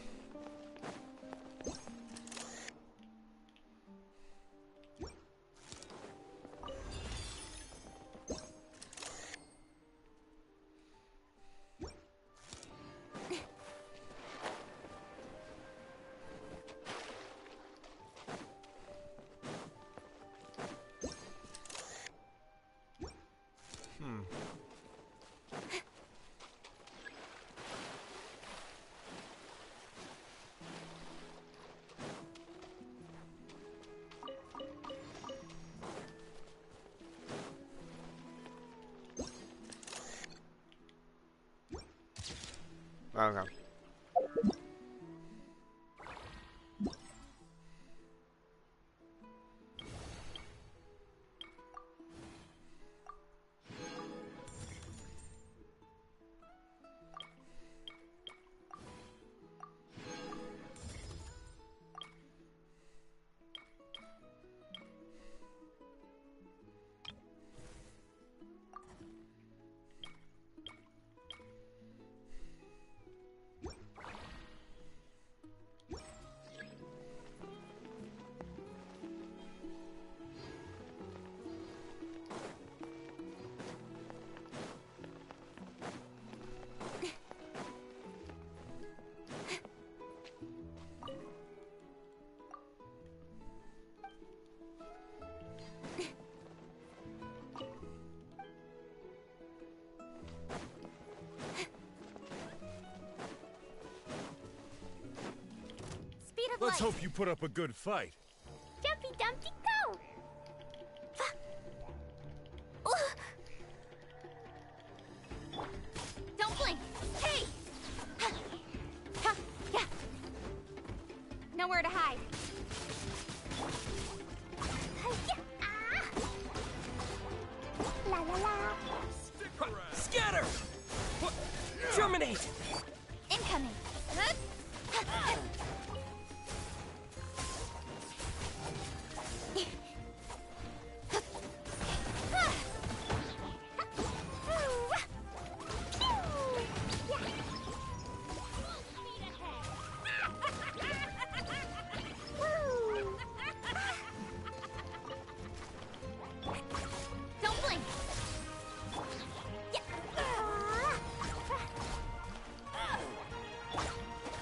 Okay. Speed of Let's light. hope you put up a good fight. Jumpy Dumpty go! Illuminate! Incoming. Don't blink.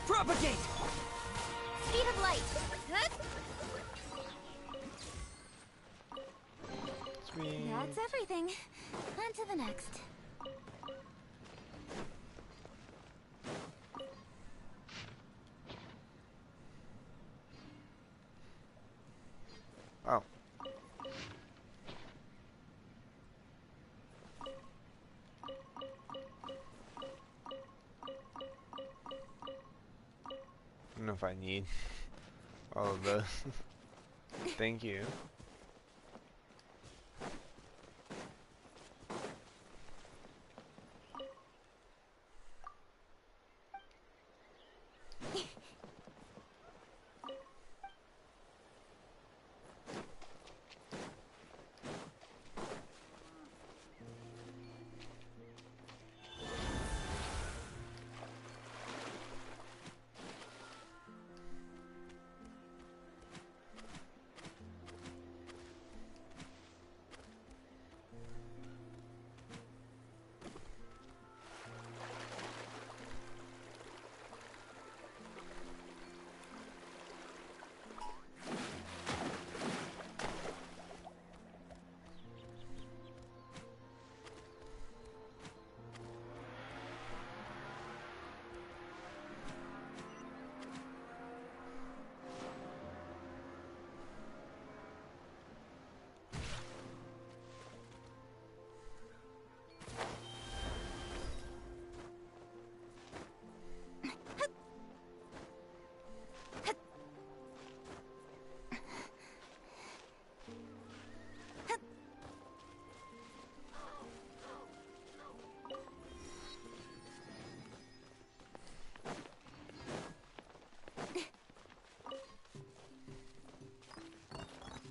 Propagate! Speed of light. Sweet. That's everything. On to the next. Oh. I don't know if I need all of those. Thank you.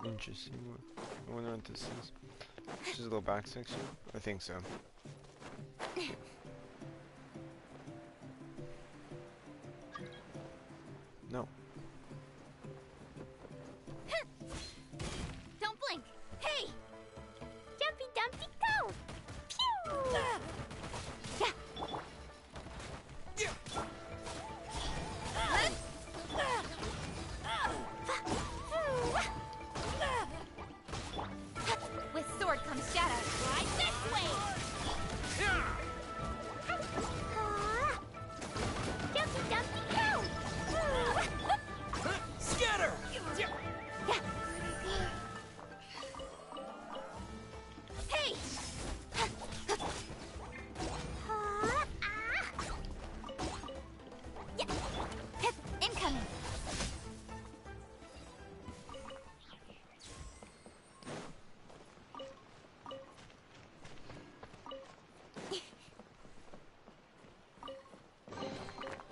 Interesting. I wonder what this is. Just a little back section? I think so. No. Don't blink. Hey! Jumpy Dumpty go! Pew! Yeah. With sword comes shadow. Right this way! Jumpy Dumpty go! Scatter! Yeah. Hey! Yeah. Incoming.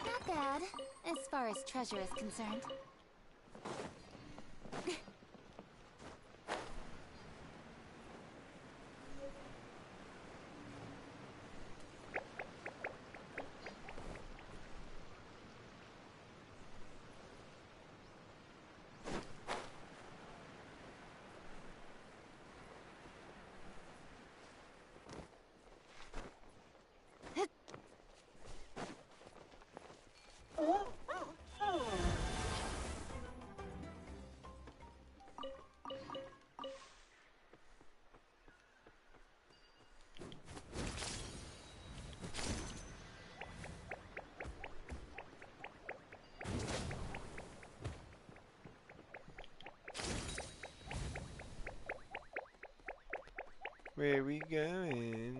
Not bad, as far as treasure is concerned. Where we going?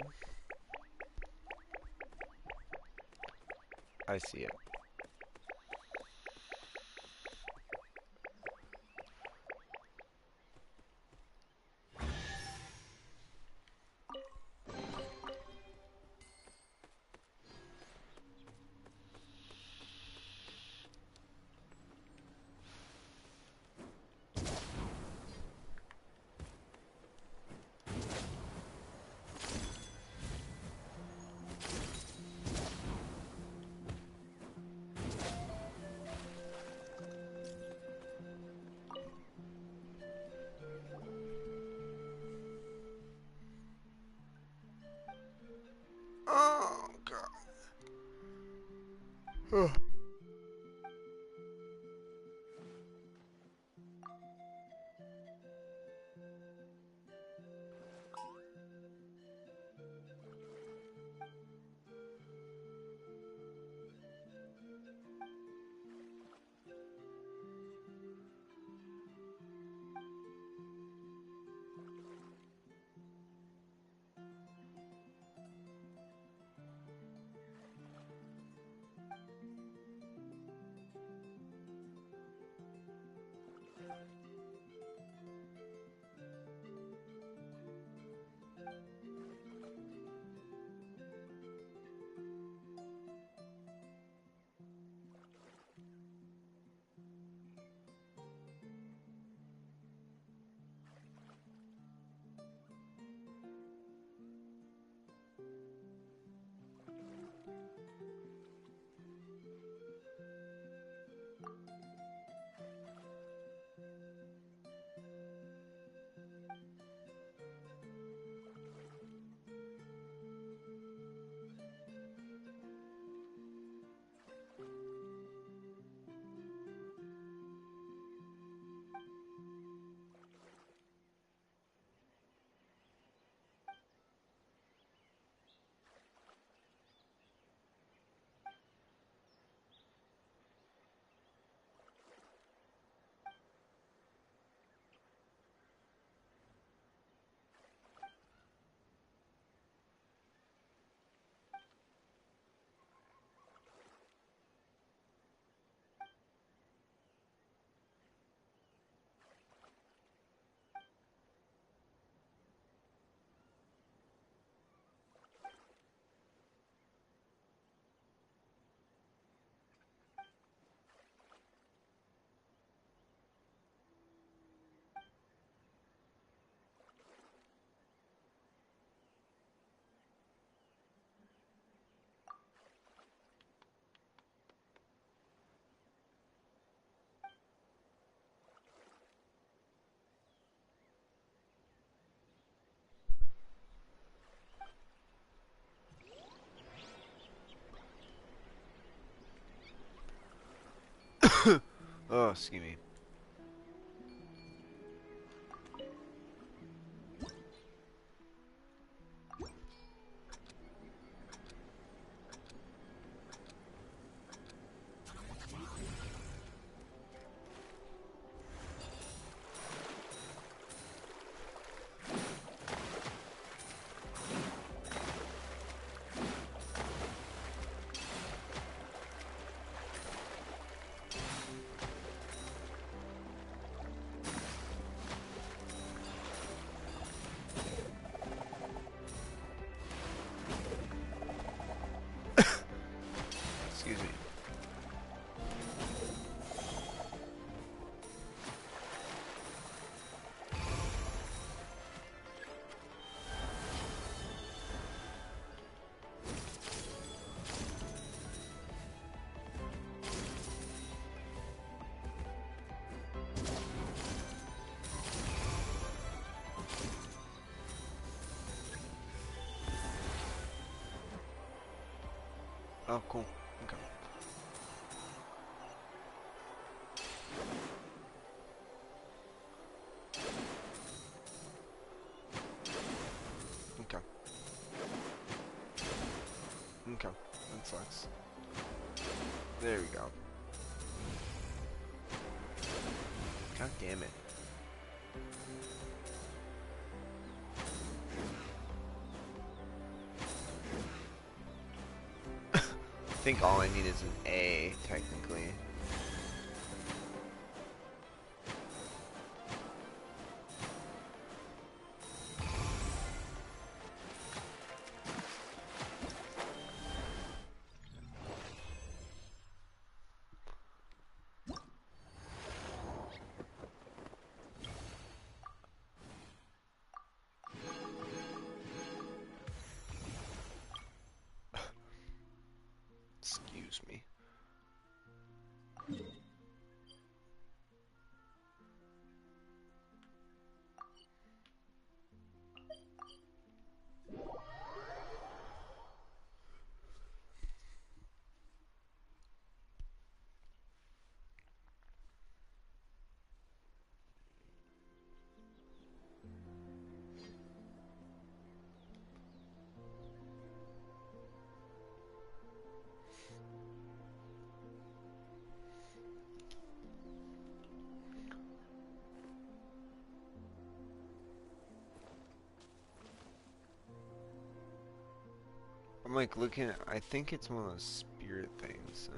I see it. Oh, excuse me. Excuse me. Oh, cool. Okay. Okay. Okay. That sucks. There we go. God damn it. I think all I need is an A, technically. Excuse me. I'm like looking. I think it's one of those spirit things.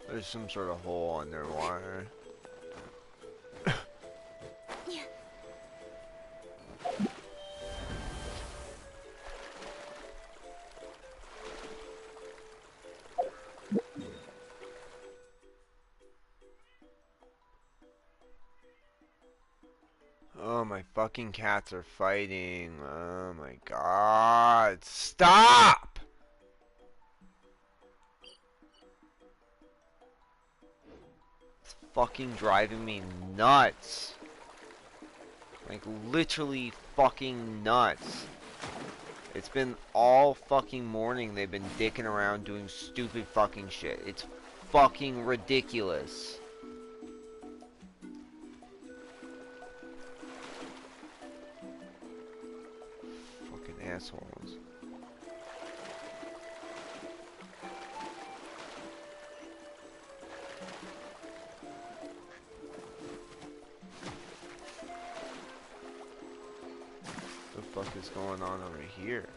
There's some sort of hole underwater. Oh, my fucking cats are fighting. Oh my god. Stop! It's fucking driving me nuts. Like, literally fucking nuts. It's been all fucking morning they've been dicking around doing stupid fucking shit. It's fucking ridiculous. Fucking assholes. What the fuck is going on over here?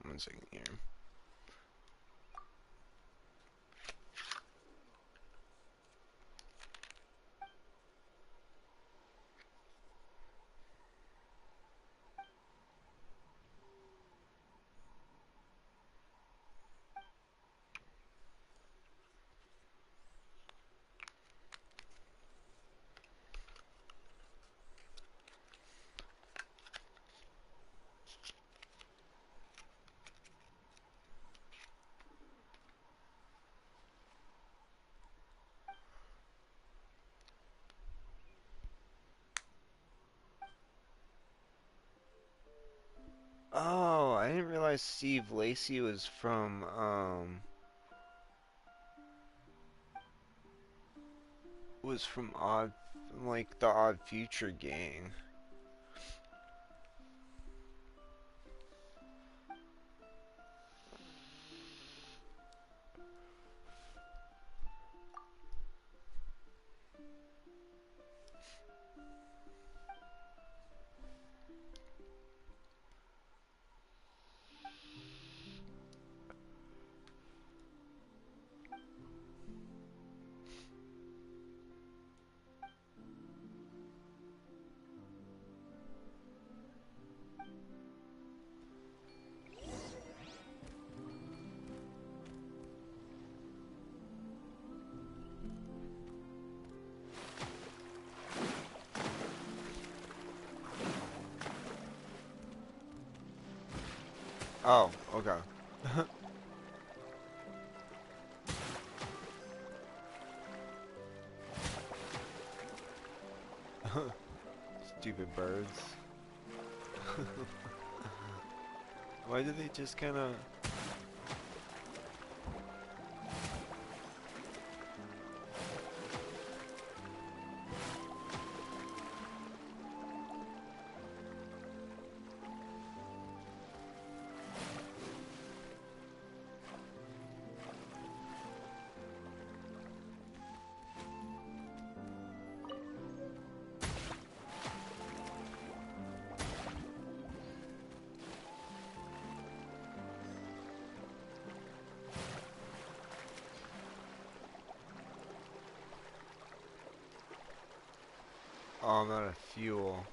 One second here. Oh, I didn't realize Steve Lacy was from Odd, like the Odd Future gang. Oh, okay. Stupid birds. Why did they just kind of... Oh, I'm out of fuel.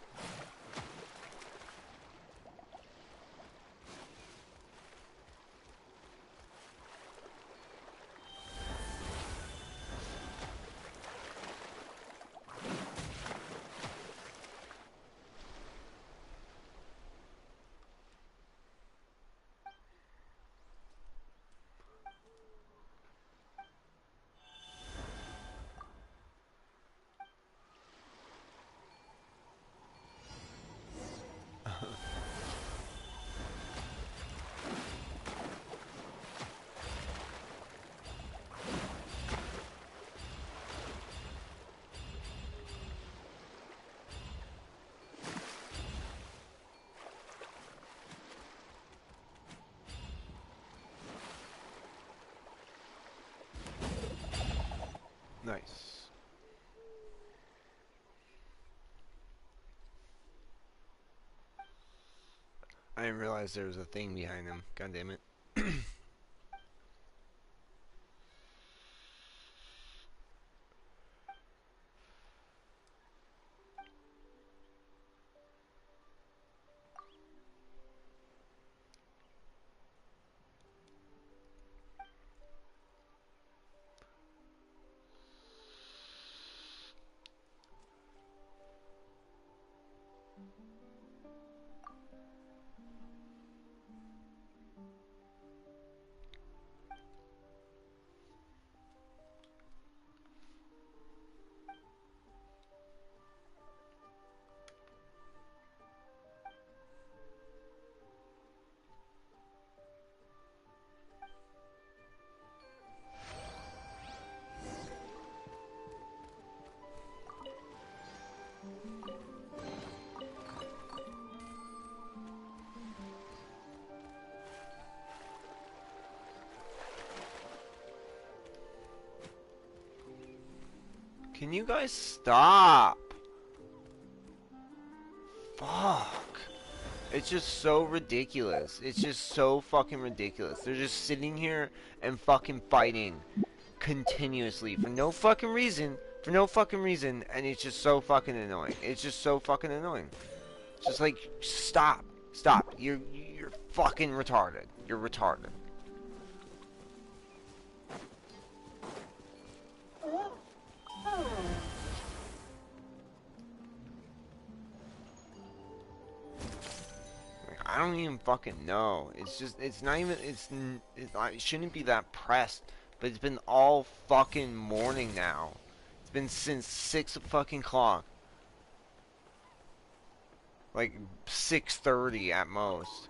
Nice. I didn't realize there was a thing behind him. God damn it. Can you guys stop? Fuck. It's just so ridiculous. It's just so fucking ridiculous. They're just sitting here and fucking fighting continuously for no fucking reason. For no fucking reason. And it's just so fucking annoying. It's just so fucking annoying. It's just like, stop. Stop. You're fucking retarded. You're retarded. I don't even fucking know. It's just, it's not even, it shouldn't be that pressed. But it's been all fucking morning now. It's been since 6 fucking o'clock. Like 6:30 at most.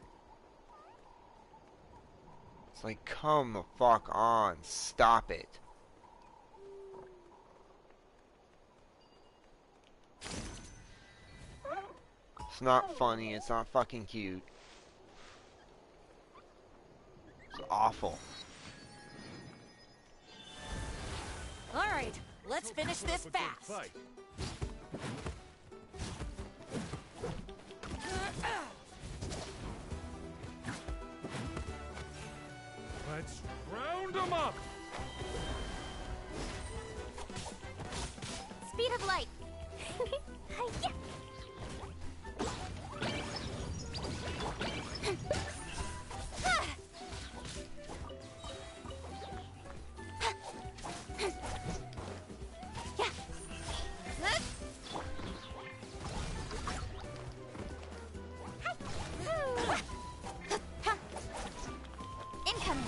It's like, come the fuck on. Stop it. It's not funny. It's not fucking cute. It's awful. All right, let's finish this fast. Let's round them up. Speed of light. Hi-ya. Incoming.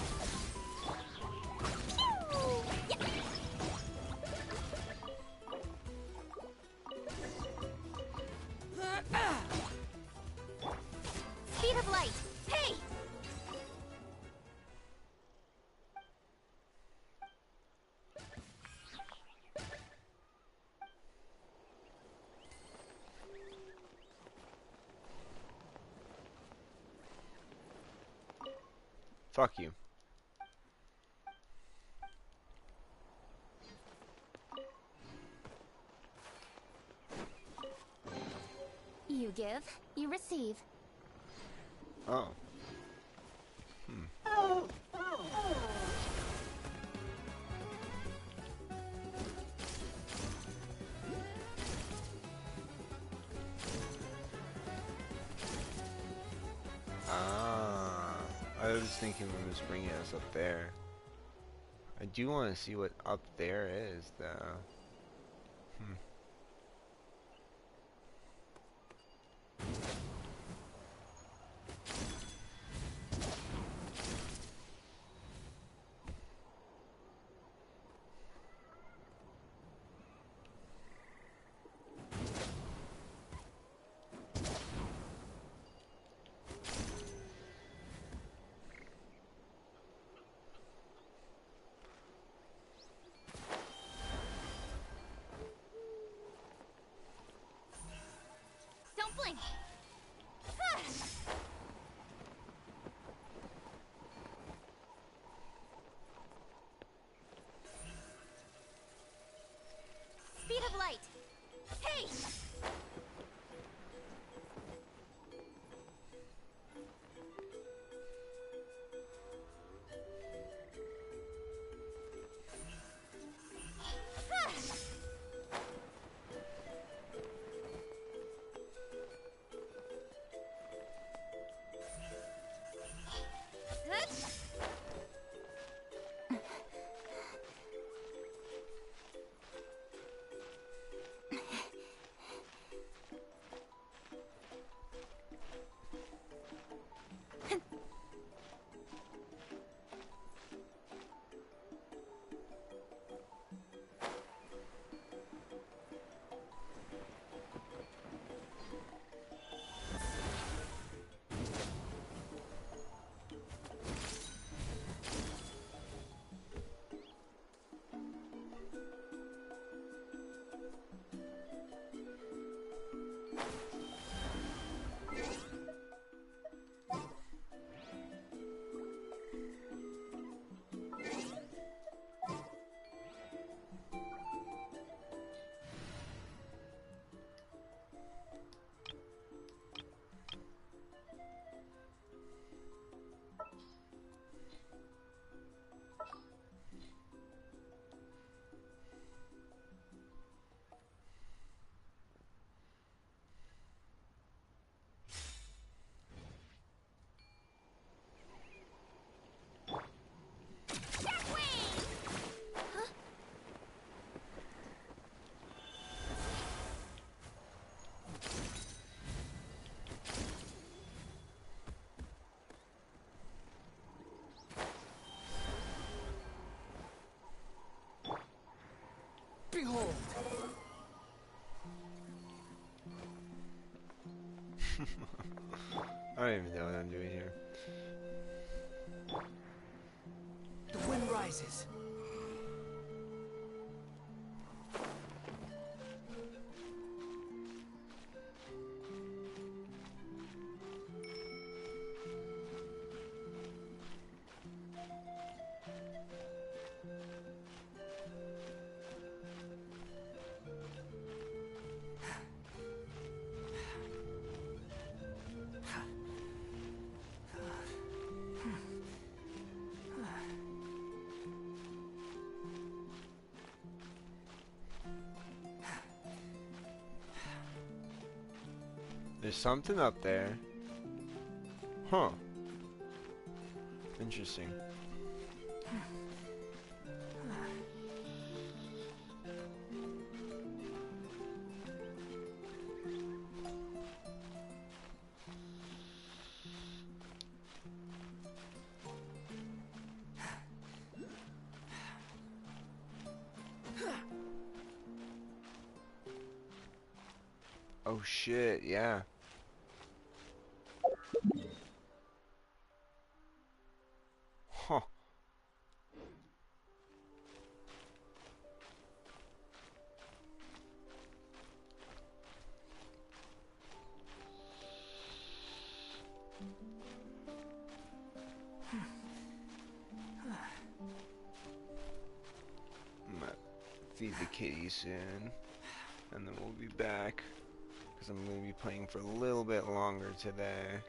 Speed of light. Hey! Fuck you. You give, you receive. Oh. was thinking we was bringing us up there. I do want to see what up there is, though. Don't blink. Speed of light. Hey! Behold! I don't even know what I'm doing here. The wind rises. There's something up there. Huh. Interesting. Oh shit, yeah. Huh. I'm gonna feed the kitty soon, and then we'll be back, because I'm gonna be playing for a little bit longer today.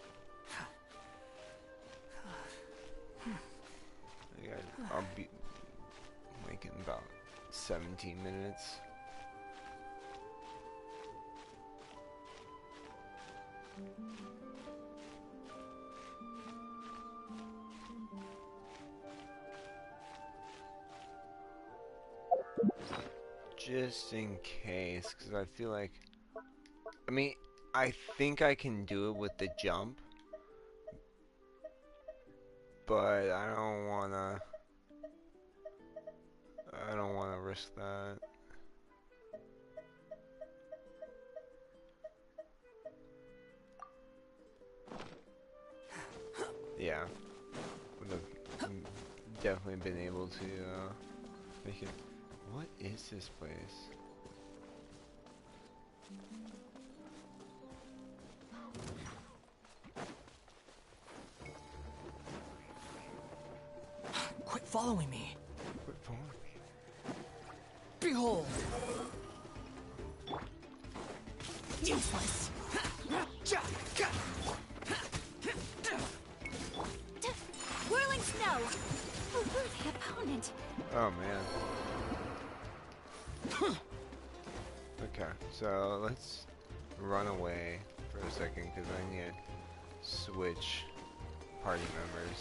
I'll be like in about 17 minutes. Just in case, because I feel like, I mean, I think I can do it with the jump, but I don't wanna risk that. Yeah, would have definitely been able to make it. What is this place? Quit following me. Quit following me. Behold! Useless. Whirling snow! A worthy opponent. Oh man. Okay, so let's run away for a second because I need to switch party members.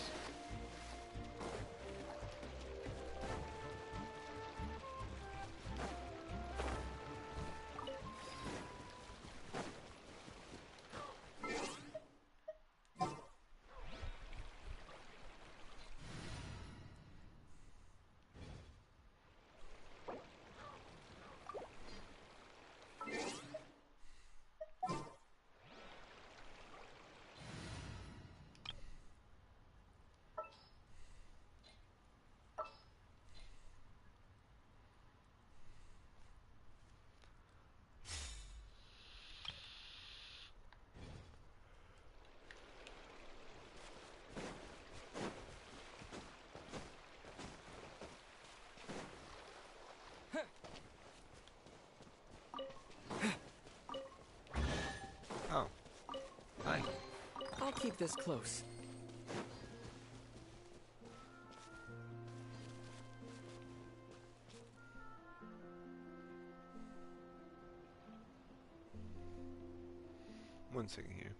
Oh, hi. I'll keep this close. One second here.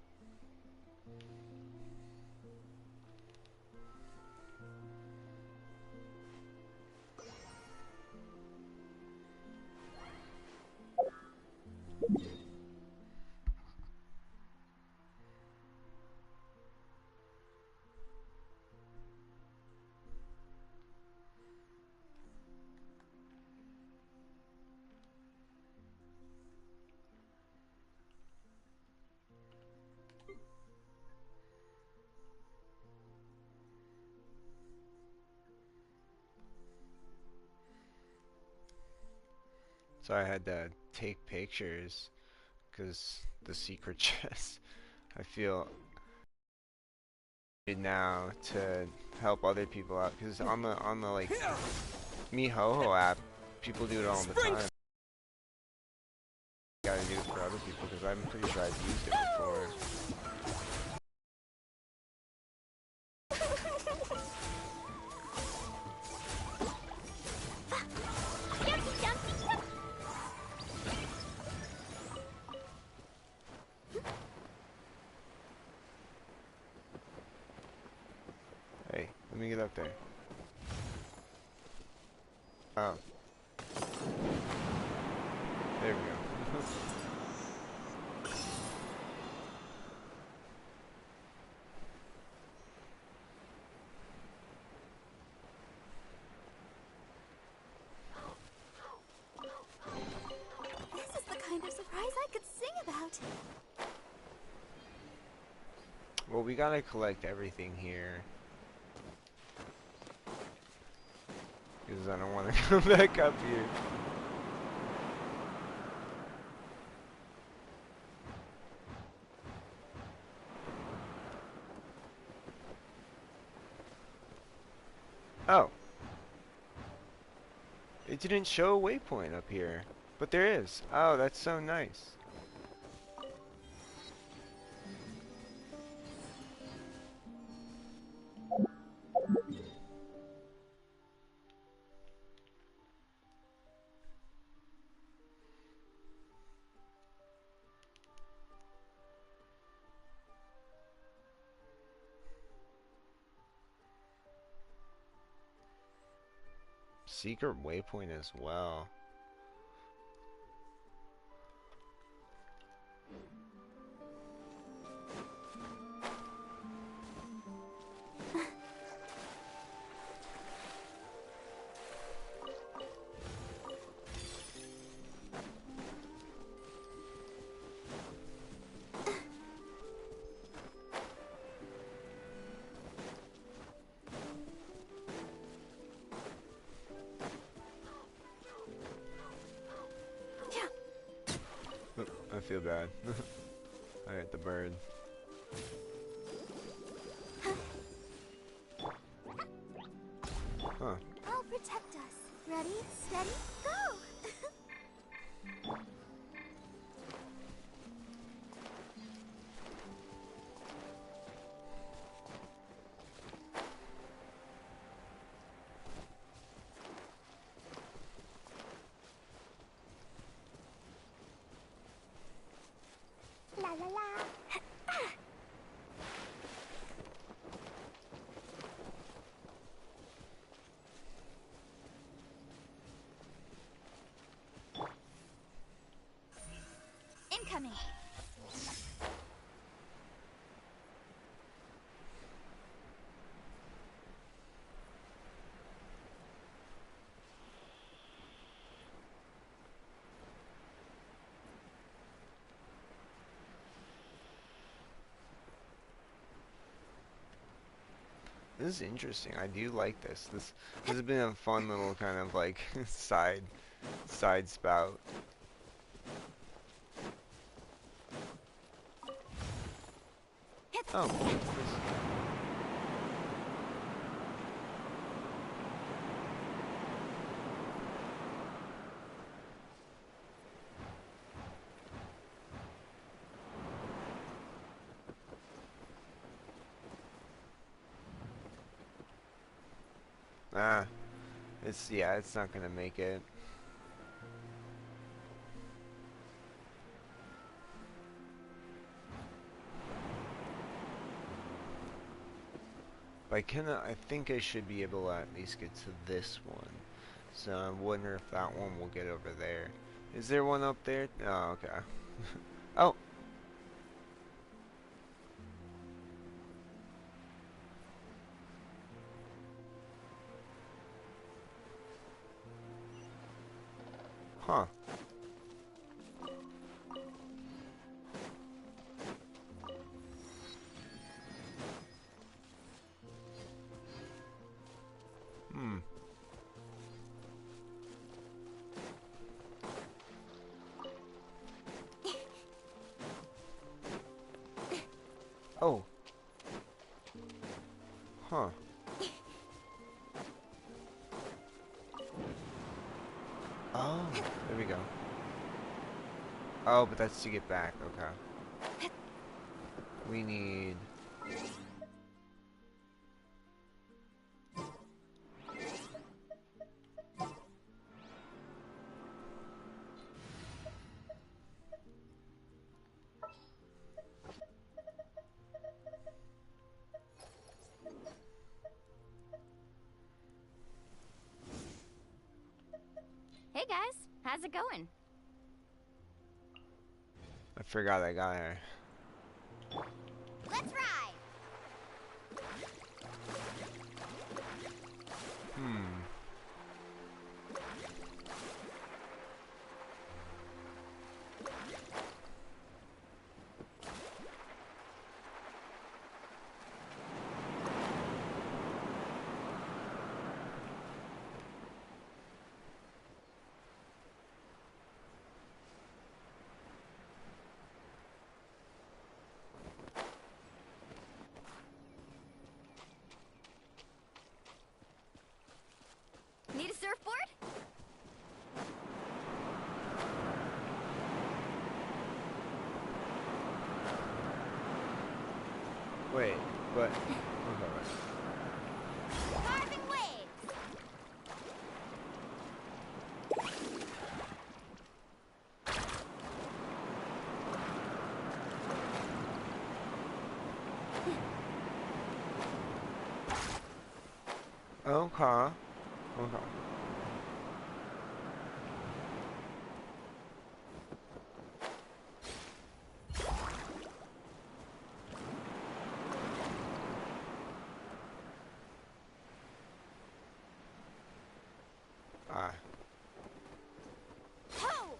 So I had to take pictures because the secret chest. I feel now to help other people out because on the like MiHoHo app, people do it all the time. Gotta do it for other people because I'm pretty sure I've used it before. Hey, let me get up there. Oh. There we go. This is the kind of surprise I could sing about. Well, we gotta collect everything here. Because I don't want to come back up here. Oh. It didn't show a waypoint up here. But there is. Oh, that's so nice. Secret waypoint as well. feel bad. I hit the bird. Huh. I'll protect us. Ready, steady, go! La la la. Incoming. This is interesting. I do like this. This has been a fun little kind of like side spout. Oh. Ah, it's not gonna make it. But I think I should be able to at least get to this one. So I wonder if that one will get over there. Is there one up there? Oh, okay. Oh. Huh. Hmm. Oh. Huh. Oh, there we go. Oh, but that's to get back. Okay. We need... Hey guys, how's it going? I forgot I got her. Let's ride! Hmm. Need a surfboard? Wait, but... Okay. Carving waves! Okay. Okay. Ah. Ho!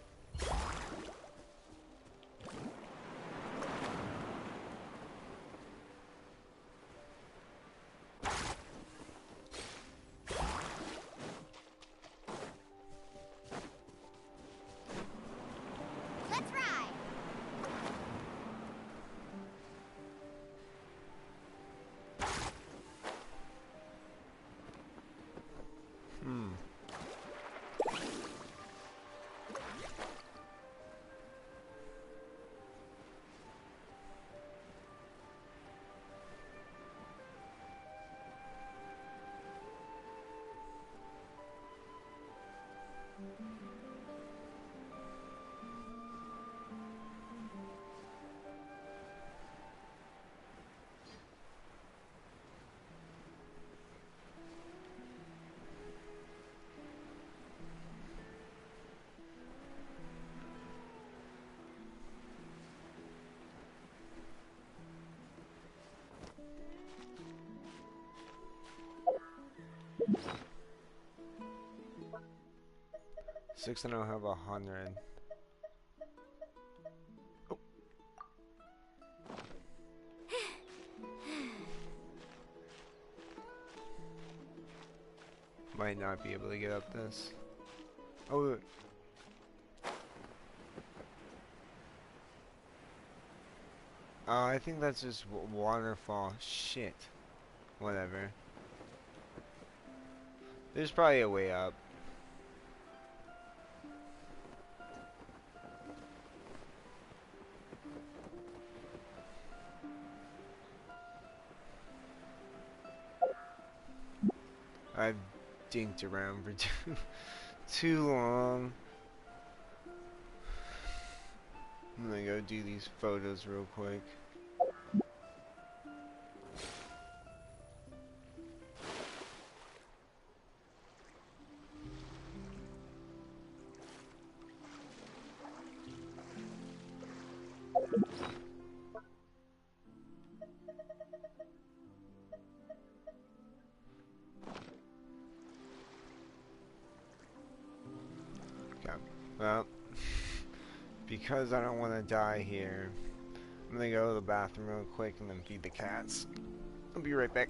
6 and I have 100. Oh. Might not be able to get up this. Oh. I think that's just waterfall. Shit. Whatever. There's probably a way up. I've dinked around for too long. I'm gonna go do these photos real quick. Okay. Well, because I don't want to die here, I'm gonna go to the bathroom real quick and then feed the cats. I'll be right back.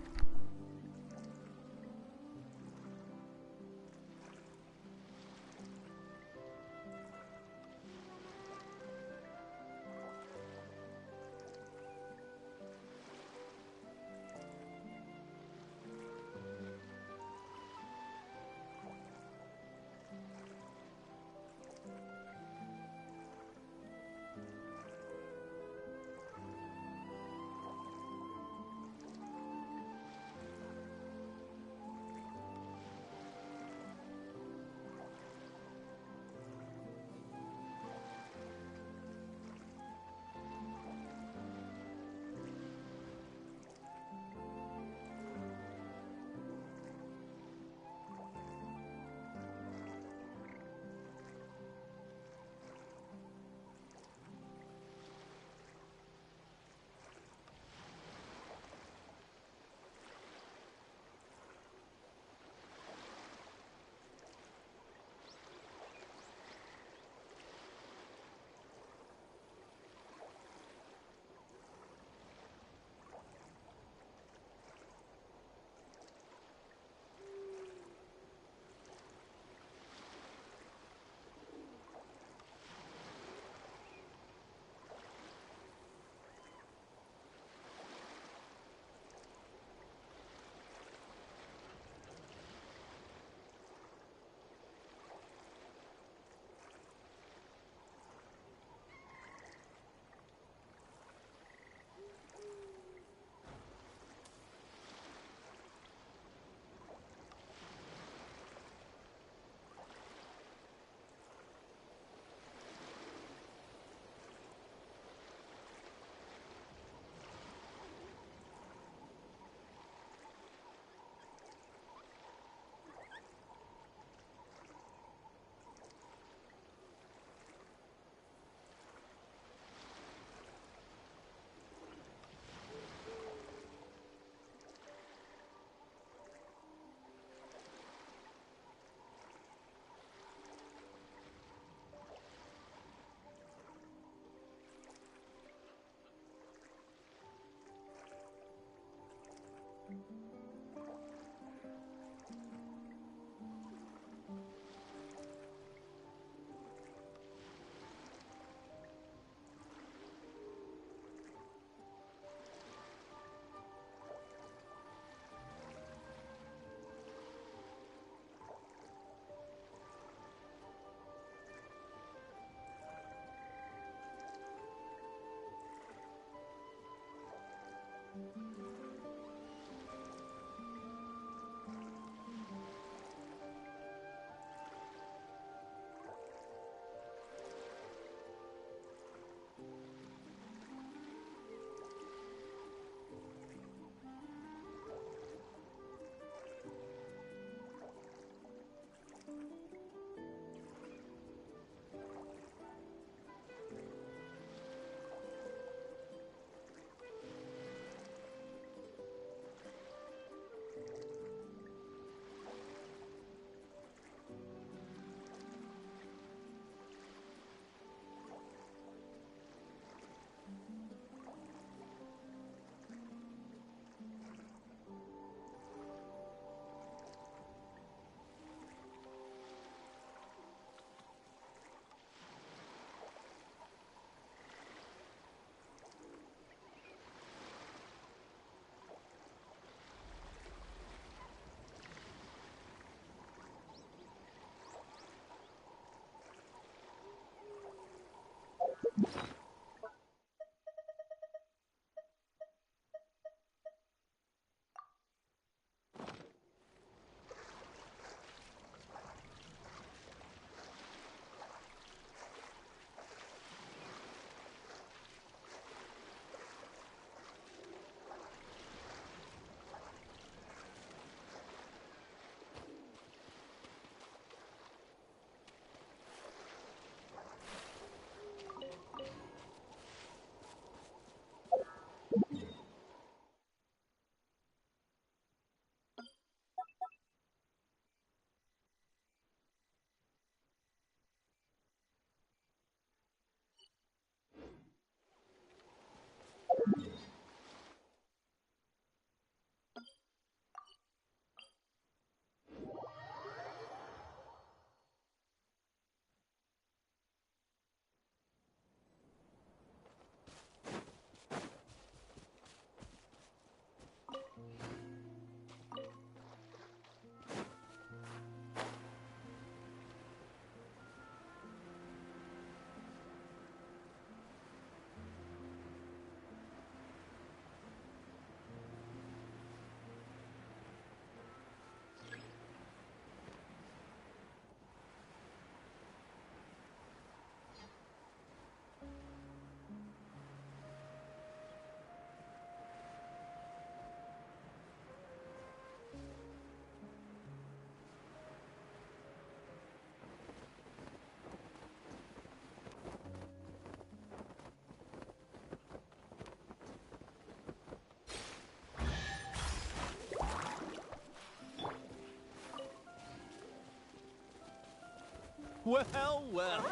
Well, well.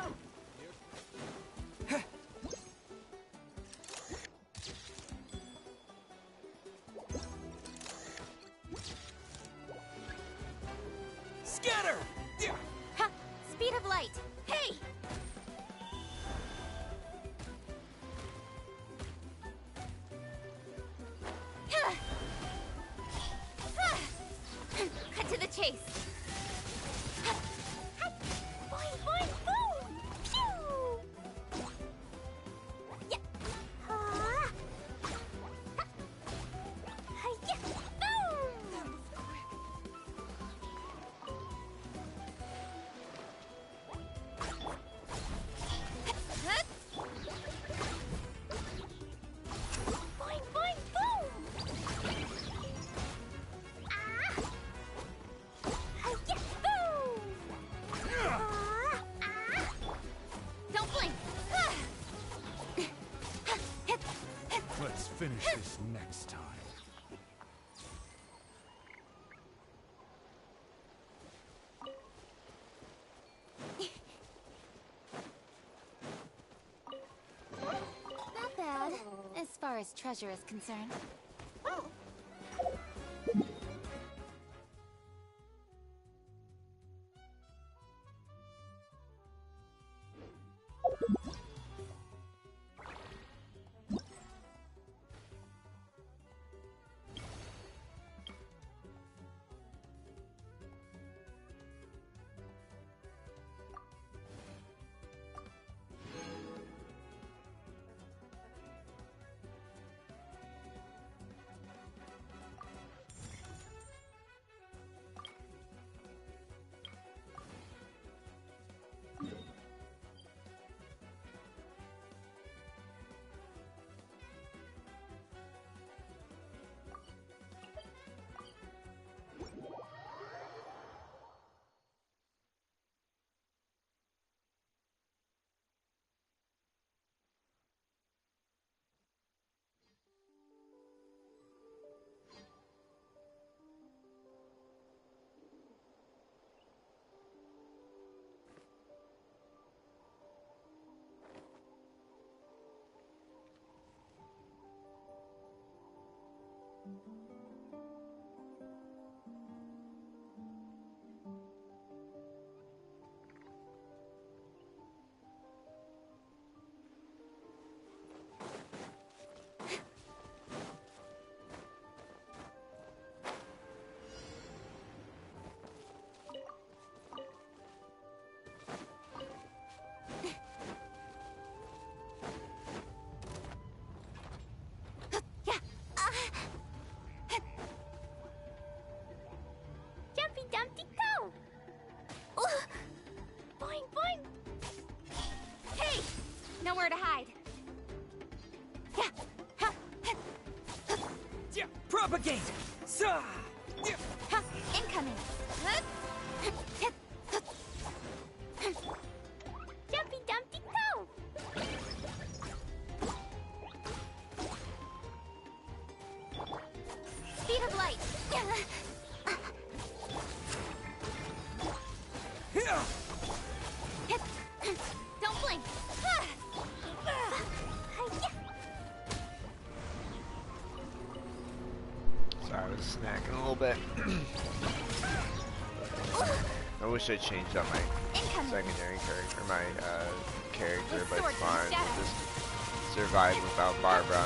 Scatter! Ha! Speed of light! Hey! Cut to the chase! Boing, boing, boom! Pew! Yeah. Yeah. Boom! Boing, boing, boom! Yeah, boom! Don't blink! Let's finish this next time. Not bad, as far as treasure is concerned. Nowhere to hide. Propagate! Incoming. Jumpy Dumpty go! Speed of light. Don't blink. Sorry, I was snacking a little bit. I wish I changed up my secondary character, my character, but it's fine. We'll just survive without Barbara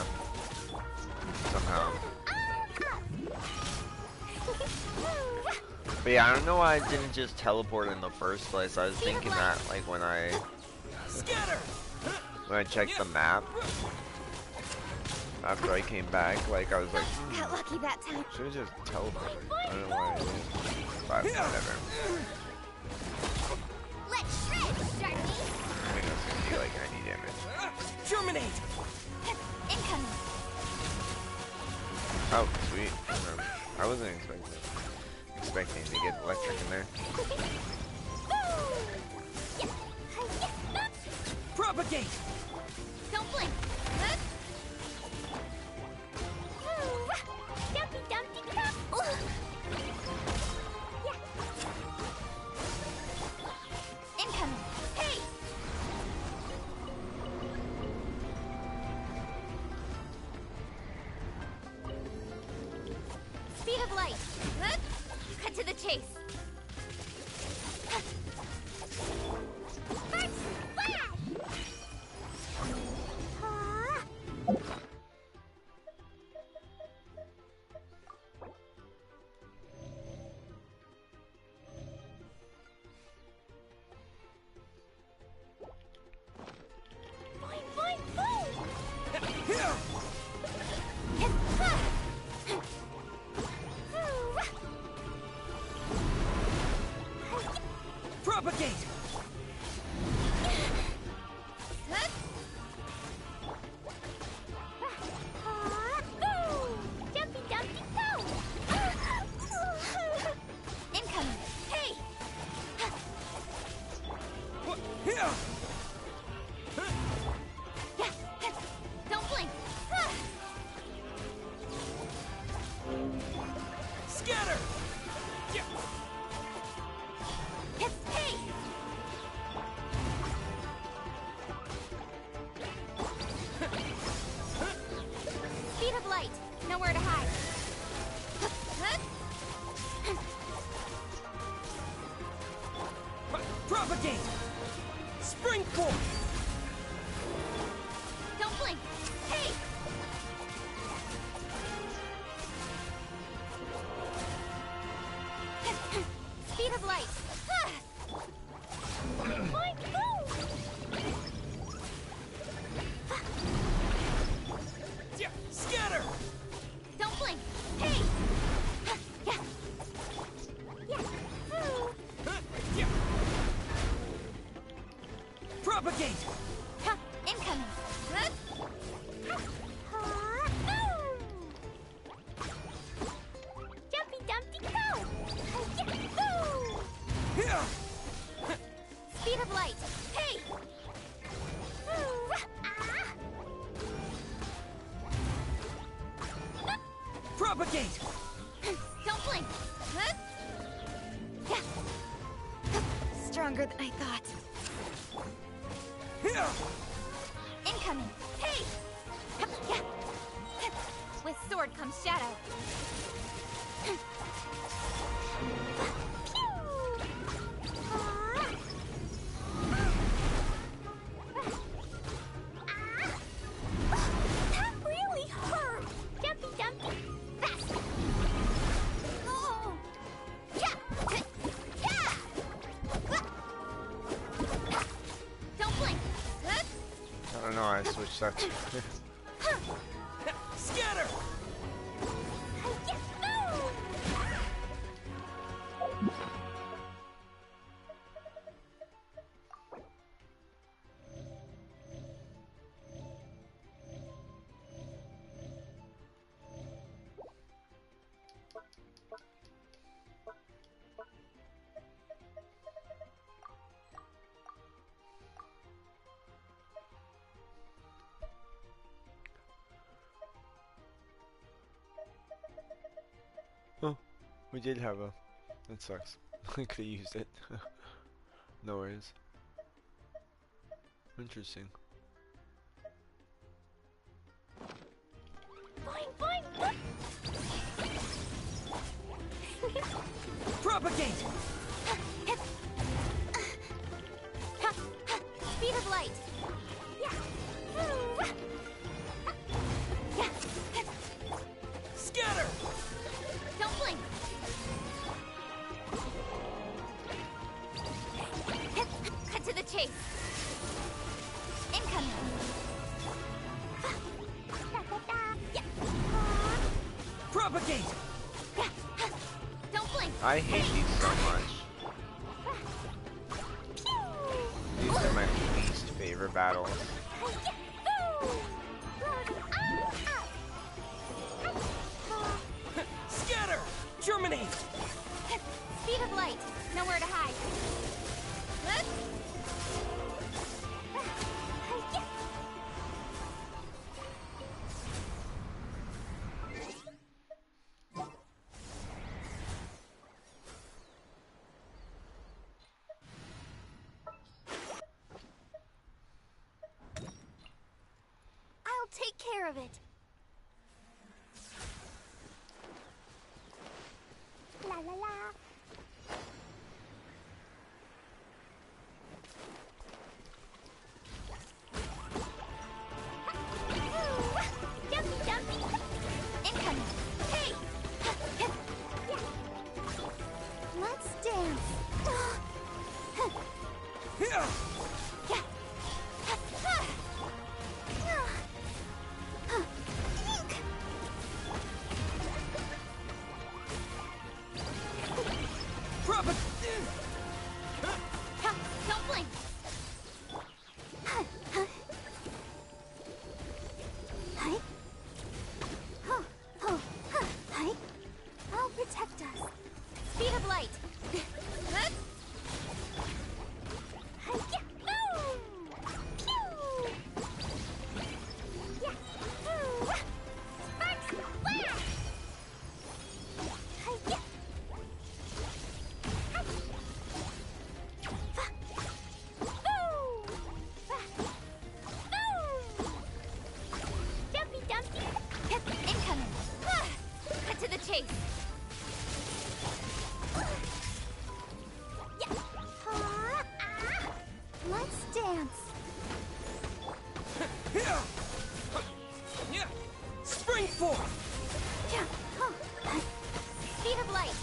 somehow. But yeah, I don't know why I didn't just teleport in the first place. I was thinking that like when I checked the map after I came back, like I was like, Got lucky that time. should have just teleported. I don't know why I didn't. But whatever. Let's shred, start me. I think that's gonna be like 90 damage. Germinate! Incoming. Oh, sweet. I wasn't expecting to get electric in there. Propagate! Don't blink. Dumpy Dumpty go! Incoming. Hey! Speed of light. Cut to the chase. First flash! Boing, boing, boing! Propagate! Jumpy Dumpty go! Incoming! Hey! Don't blink! Scatter! Hey! Speed of light. Nowhere to hide. Propagate! Spring forth! Don't blink. Hey! Speed of light. Boink, boom! Scatter! Don't blink. Hey! Yeah. Yeah. Propagate! Incoming. Jumpy Dumpty go! Speed of light. Hey! Propagate! Don't blink. Yeah. Stronger than I thought. Incoming. Hey! Yeah. With sword comes shadow. That really hurt. Jumpy Dumpty. Fast. Oh. Yeah. Yeah. Don't blink. I don't know, I switched that to Scatter! We did have a. That sucks. I could have used it. No worries. Interesting. Fine, fine, fine. Propagate! Speed of light. Scatter! Don't blink. Cut to the chase. Incoming. Propagate! Don't blink. I hate these so much. These are my least favorite battles. Scatter! Germinate! Speed of light. Nowhere to hide. I'll take care of it. La la la. Jumpy, jumpy. Incoming. Hey. Let's dance. Yeah. Don't blink. I'll protect us. Speed of light. Jumpy dumpy. Incoming. Cut to the chase. Let's dance. Yeah. Spring forth! Speed of light.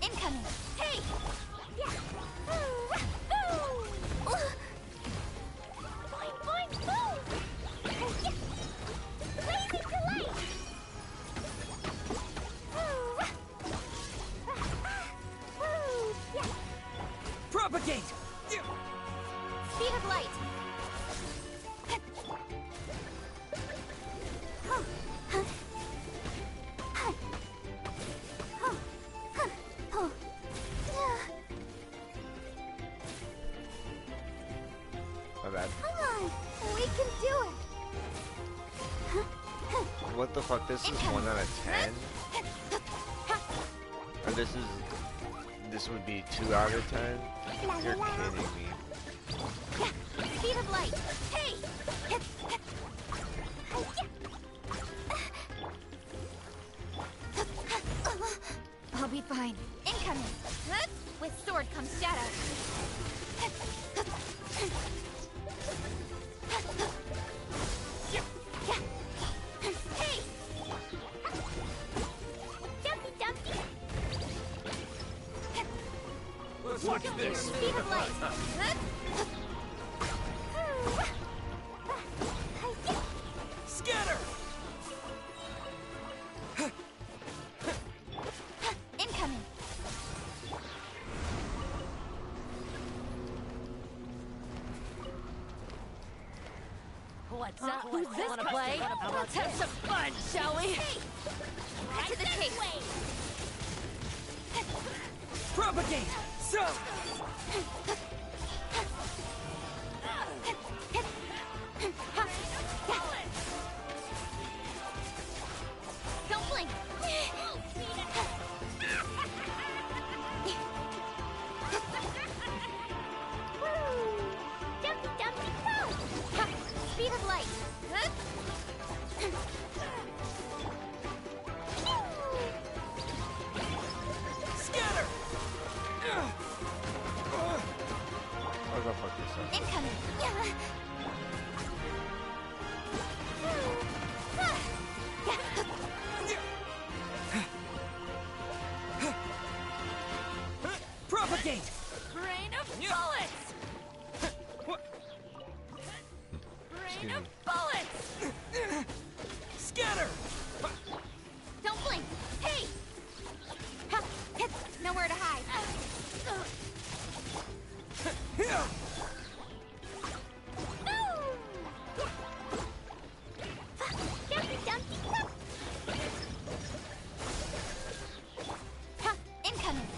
Incoming. Hey. Boing, boing, boom. Blaze into light. Propagate! Speed of light. My bad. Come on, we can do it. What the fuck? This is 1 out of 10? Or this would be 2 out of 10? You're kidding me. Speed of light. Hey. I'll be fine. Incoming. With sword comes shadow. Hey. Jumpy dumpy. Let's look at this! Speed of light. Scatter! Incoming. What's up? Who's this Wanna play? customer? Let's have some fun, shall we? Cut to the chase. Propagate! So! Don't blink! Jumpy, jumpy, go! Speed of light! Scatter! I'll go fuck yourself. Incoming! Propagate! Rain of bullets! Rain of bullets! Scatter! Don't blink! Hey! Nowhere to hide. Jumpy, jumpy, go! Incoming!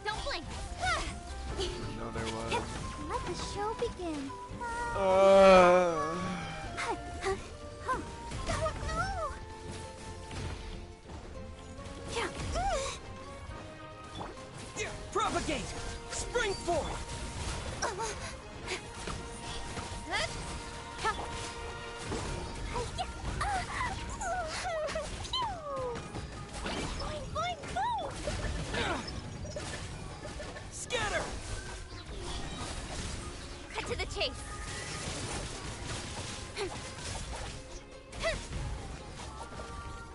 Don't blink! No, there was. Let the show begin. Propagate! Spring forward! Scatter! Cut to the chase!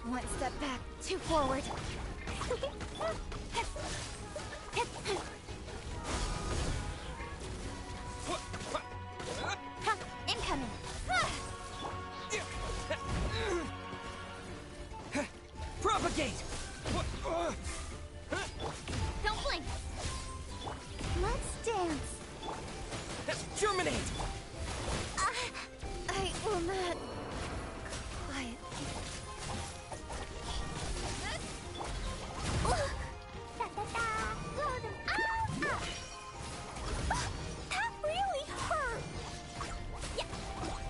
One step back, two forward. Incoming! Propagate! Don't blink! Let's dance. Germinate! I will not. Quiet. Da, da, da. Blow them up. That really hurt. Yeah.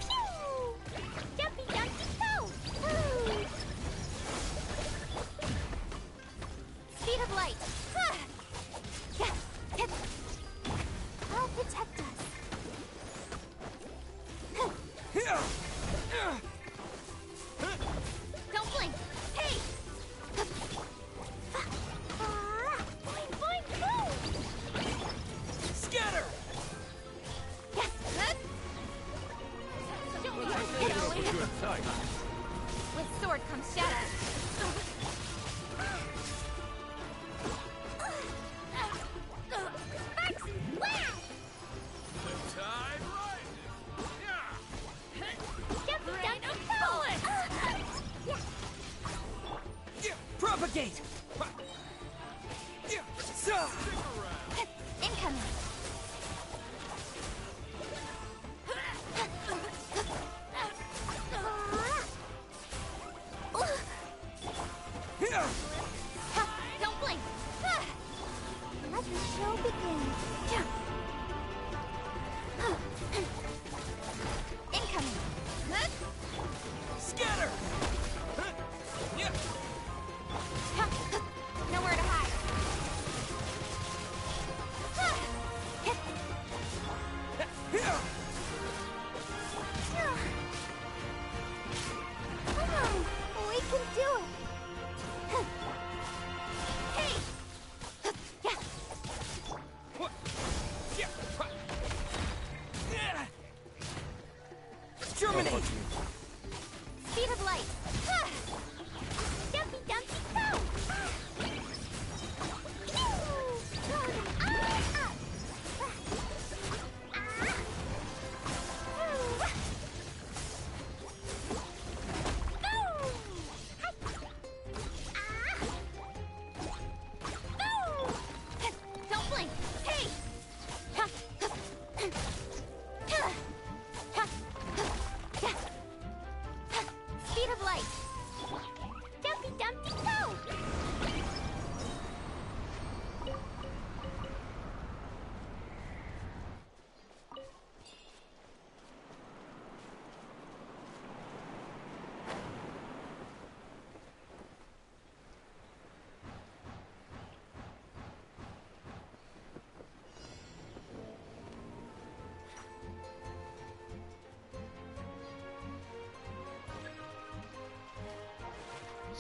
Pew. Jumpy, jumpy, go. Woo. Speed of light! I'll protect us. Don't blink! Hey! Boing, boing, boom. Scatter! With sword comes shadow. Max, wow. The tide rises. Yeah. Jumpy, Rain jumpy, of go. bullets! Yeah. Propagate! Incoming! Don't blink! Let the show begin. Incoming! Scatter! Nowhere to hide. Come on, we can do it. Hey! Germinate! Speed of light! Jumpy,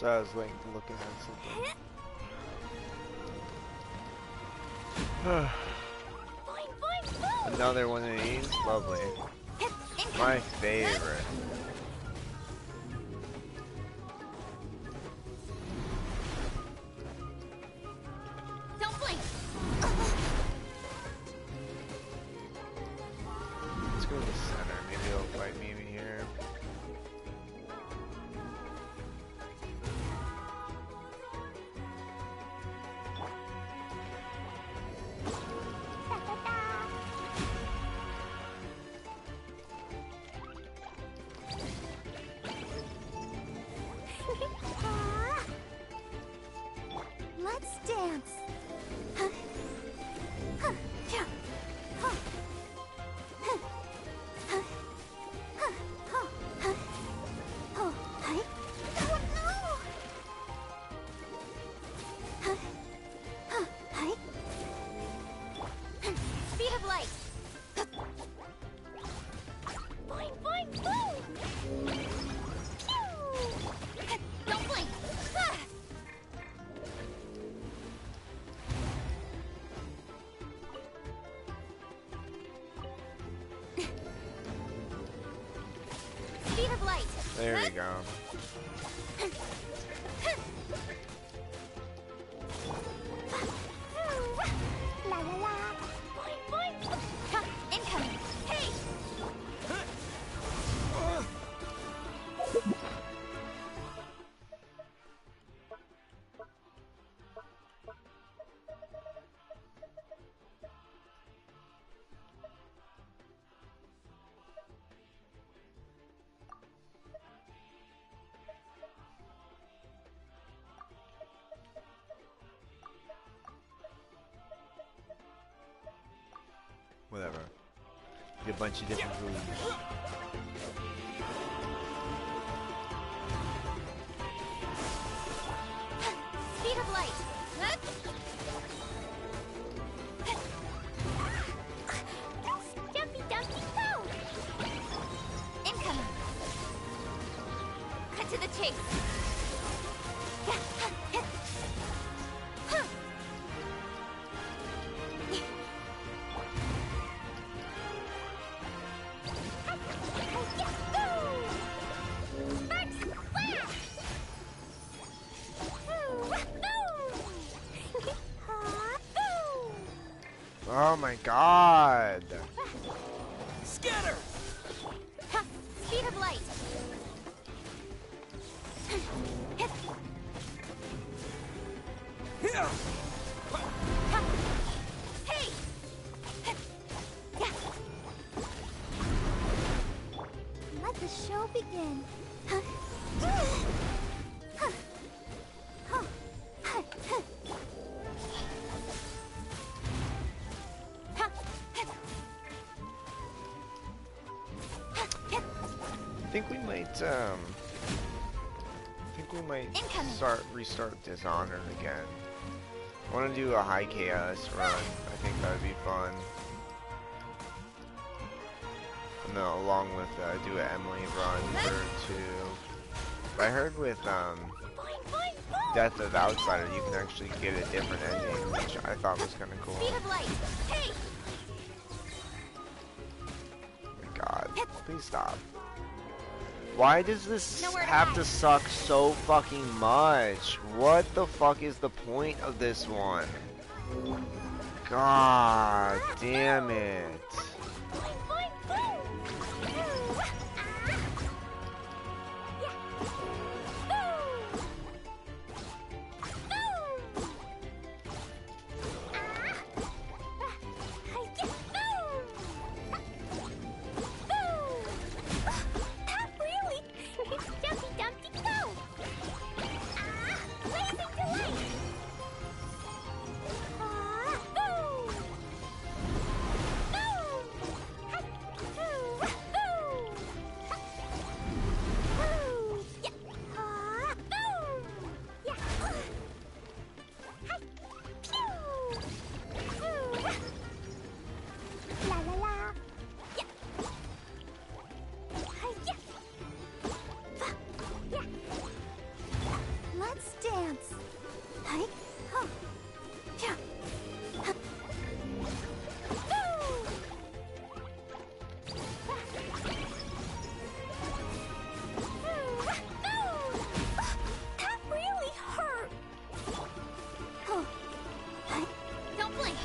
So I was like looking at something. Another one of these, lovely. My favorite. Don't blink. Let's go to the center. Maybe he'll fight me here. Let's dance. Speed of light. Boing, boing, boom. Pew. Don't blink. Ah. Speed of light. There we go. La la la. Boing, boing. Ha, incoming. Hey. Whatever. Get a bunch of different foods. Speed of light. Huh? Jumpy dumpy go. Incoming. Cut to the chase. Oh my god! Scatter! Ha, speed of light. Here! Hey! Let the show begin. I think we might Incoming. restart Dishonored again. I want to do a high chaos run. I think that would be fun. And then along with do an Emily run for 2. But I heard with Death of Outsider you can actually get a different ending, which I thought was kind of cool. Speed of light. Hey! Oh my god. Please stop. Why does this Nowhere to have hide. to suck so fucking much? What the fuck is the point of this one? God damn it. Boing, boing, boom. dance. Hi. Huh. Yeah. Huh. That really hurt. Oh. Hi. Don't blink.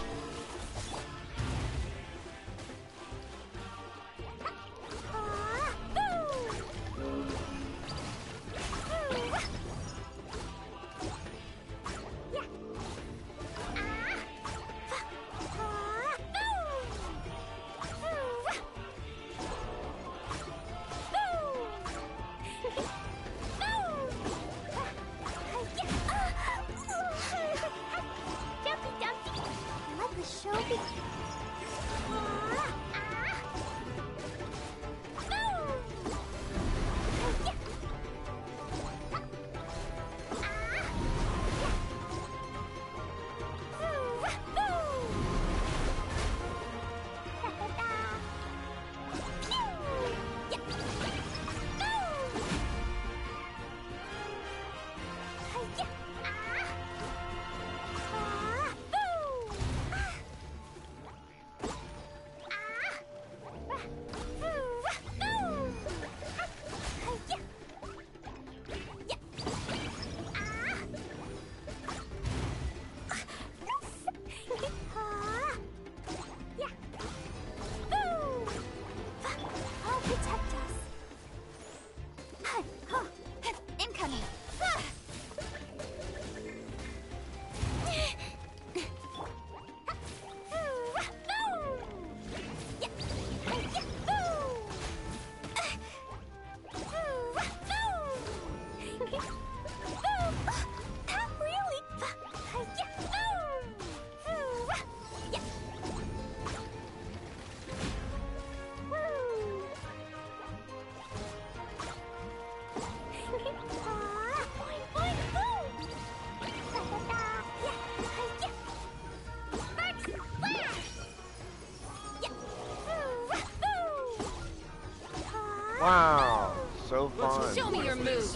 Wow, so fun. Show me your moves.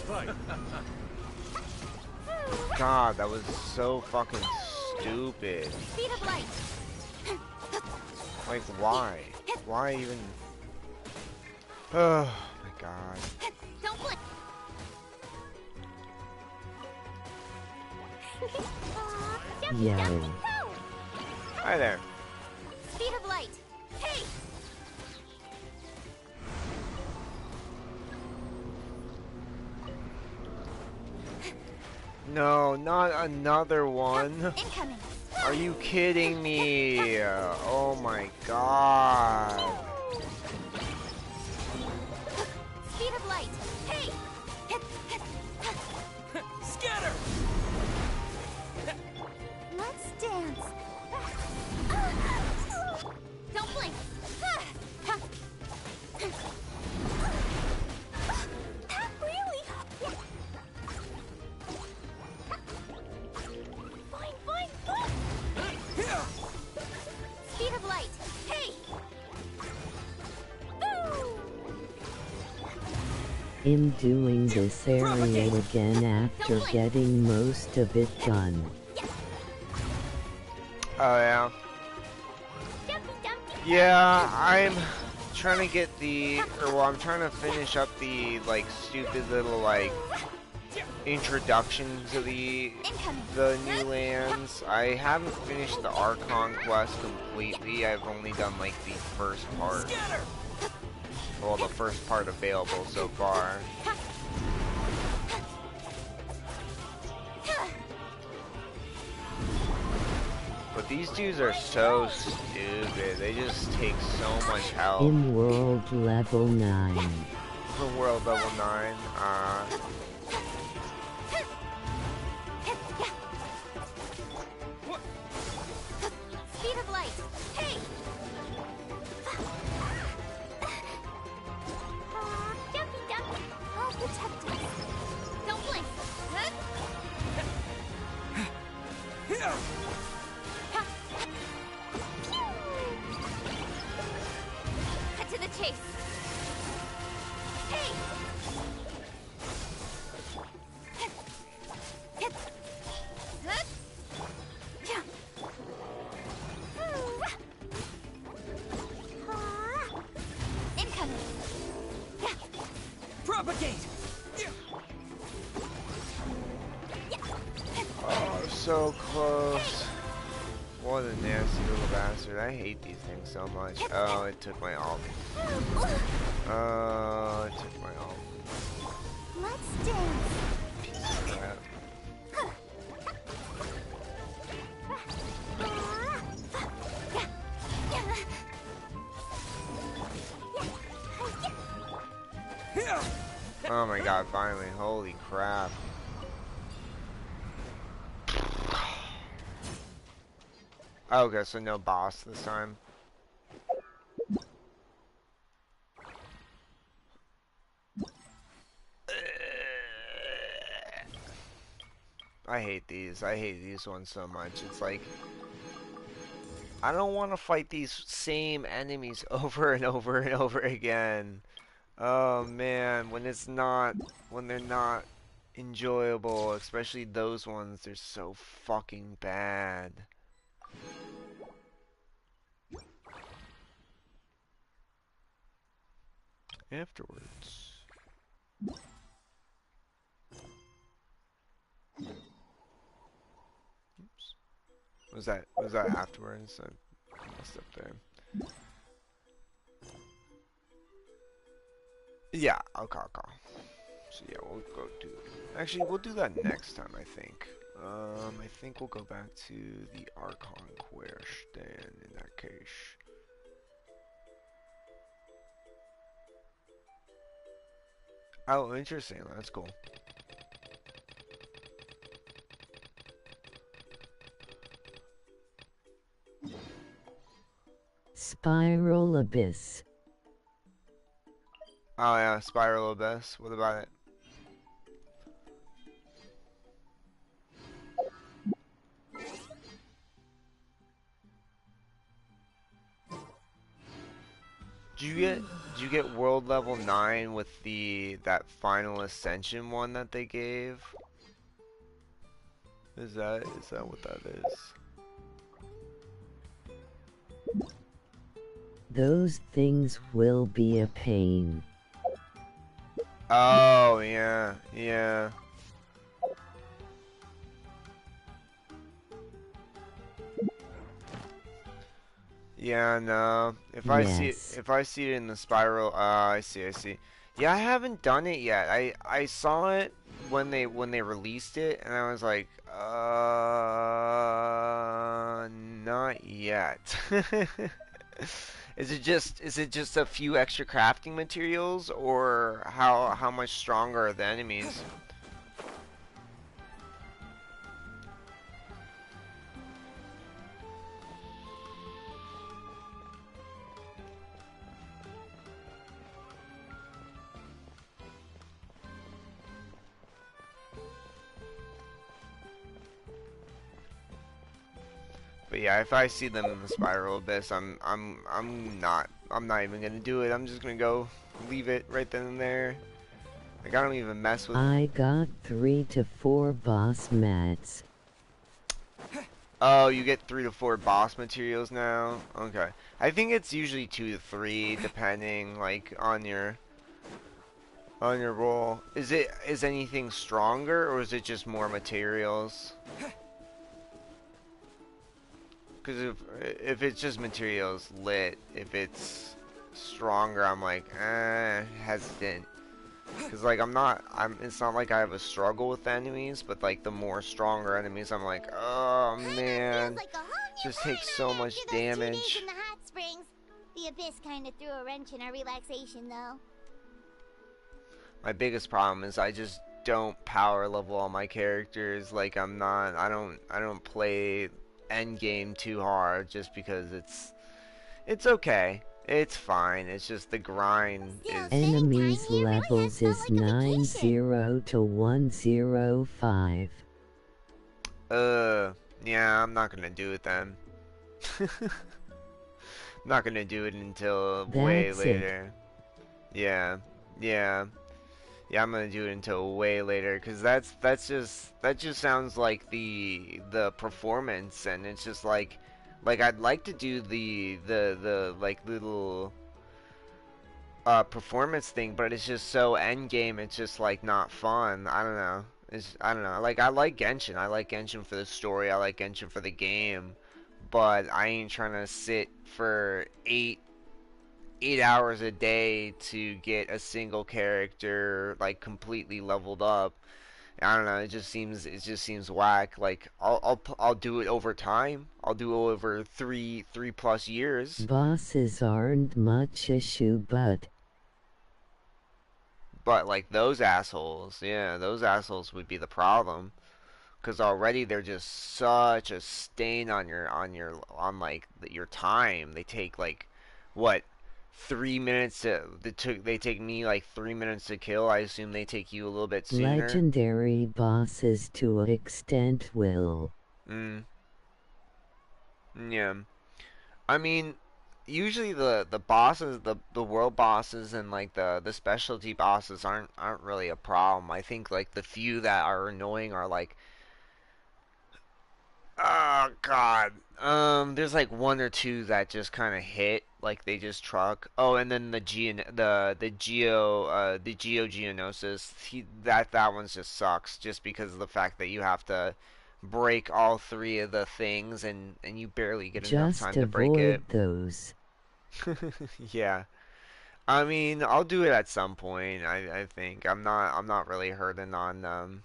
God, that was so fucking stupid. Speed of light. Like, why? Why even? Oh my god. Don't blink. Yo. Hi there. Speed of light. Hey. No, not another one. Incoming. Are you kidding me? Oh my god. Speed of light. Hey. Scatter! Let's dance. Don't blink. That really. Fine, fine, fine. Speed of light. Hey. In doing this area again after getting most of it done. Oh yeah. Yeah, I'm trying to get I'm trying to finish up the like stupid little like introduction to the new lands. I haven't finished the Archon quest completely. I've only done like the first part. Well, the first part available so far. But these dudes are so stupid. They just take so much health. In world level 9. The world level 9. Speed of light. Hey. Dumpy, dumpy. I'll protect us. Don't blink. Cut to the chase. Hey. so close. What a nasty little bastard. I hate these things so much. Oh, it took my ult. Oh, it took my ult. Let's dance. Piece of crap. Oh my god, finally. Holy crap. Okay, so no boss this time. I hate these. I hate these ones so much. It's like, I don't want to fight these same enemies over and over and over again. Oh man, when they're not enjoyable, especially those ones, they're so fucking bad. Afterwards. Oops. Was that afterwards? I messed up there. Yeah, okay. So yeah, we'll go do. Actually, we'll do that next time. I think. I think we'll go back to the Archon quest then. In that case. Oh, interesting. That's cool. Spiral Abyss. Oh yeah, Spiral Abyss. What about it? Did you get world level 9 with that final ascension one that they gave? Is that what that is? Those things will be a pain. Oh yeah, yeah. Yeah, no. If I see it in the spiral, I see. Yeah, I haven't done it yet. I saw it when they released it, and I was like, not yet. Is it just a few extra crafting materials, or how much stronger are the enemies? But yeah, if I see them in the Spiral Abyss, I'm not even gonna do it. I'm just gonna go leave it right then and there. Like, I don't even mess with. I got 3 to 4 boss mats. Oh, you get 3 to 4 boss materials now. Okay, I think it's usually 2 to 3, depending like on your roll. Is anything stronger, or is it just more materials? Because if it's just materials, lit. If it's stronger, I'm like, hesitant. Because like it's not like I have a struggle with enemies, but like the more stronger enemies, I'm like, oh man, just takes so much damage. In the hot springs. The Abyss kind of threw a wrench in our relaxation, though. My biggest problem is I just don't power level all my characters. Like I don't play end game too hard just because it's okay. It's fine. It's just the grind is. Enemies levels is 90 to 105. Yeah, I'm not gonna do it then. I'm not gonna do it until way later. Yeah. I'm gonna do it until way later, cause that just sounds like the performance, and it's just like I'd like to do the like little performance thing, but it's just so end game. It's just like not fun. I don't know. I don't know. Like I like Genshin. I like Genshin for the story. I like Genshin for the game. But I ain't trying to sit for 8 hours a day to get a single character like completely leveled up. I don't know. It just seems whack. Like I'll do it over time. I'll do it over three plus years. Bosses aren't much issue, but Like those assholes, yeah, those assholes would be the problem. Because already they're just such a stain on your time. They take like what 3 minutes to they take me like 3 minutes to kill. I assume they take you a little bit sooner. legendary bosses to an extent will. Mm, yeah. I mean, usually the bosses, the world bosses and like the specialty bosses aren't really a problem. I think like the few that are annoying are like, oh God. There's like one or two that just kind of hit, like they just truck. Oh, and then the Geogenosis. That one's just sucks, just because of the fact that you have to break all three of the things, and you barely get enough Just time to break it. avoid those. Yeah. I mean, I'll do it at some point. I think I'm not really hurting on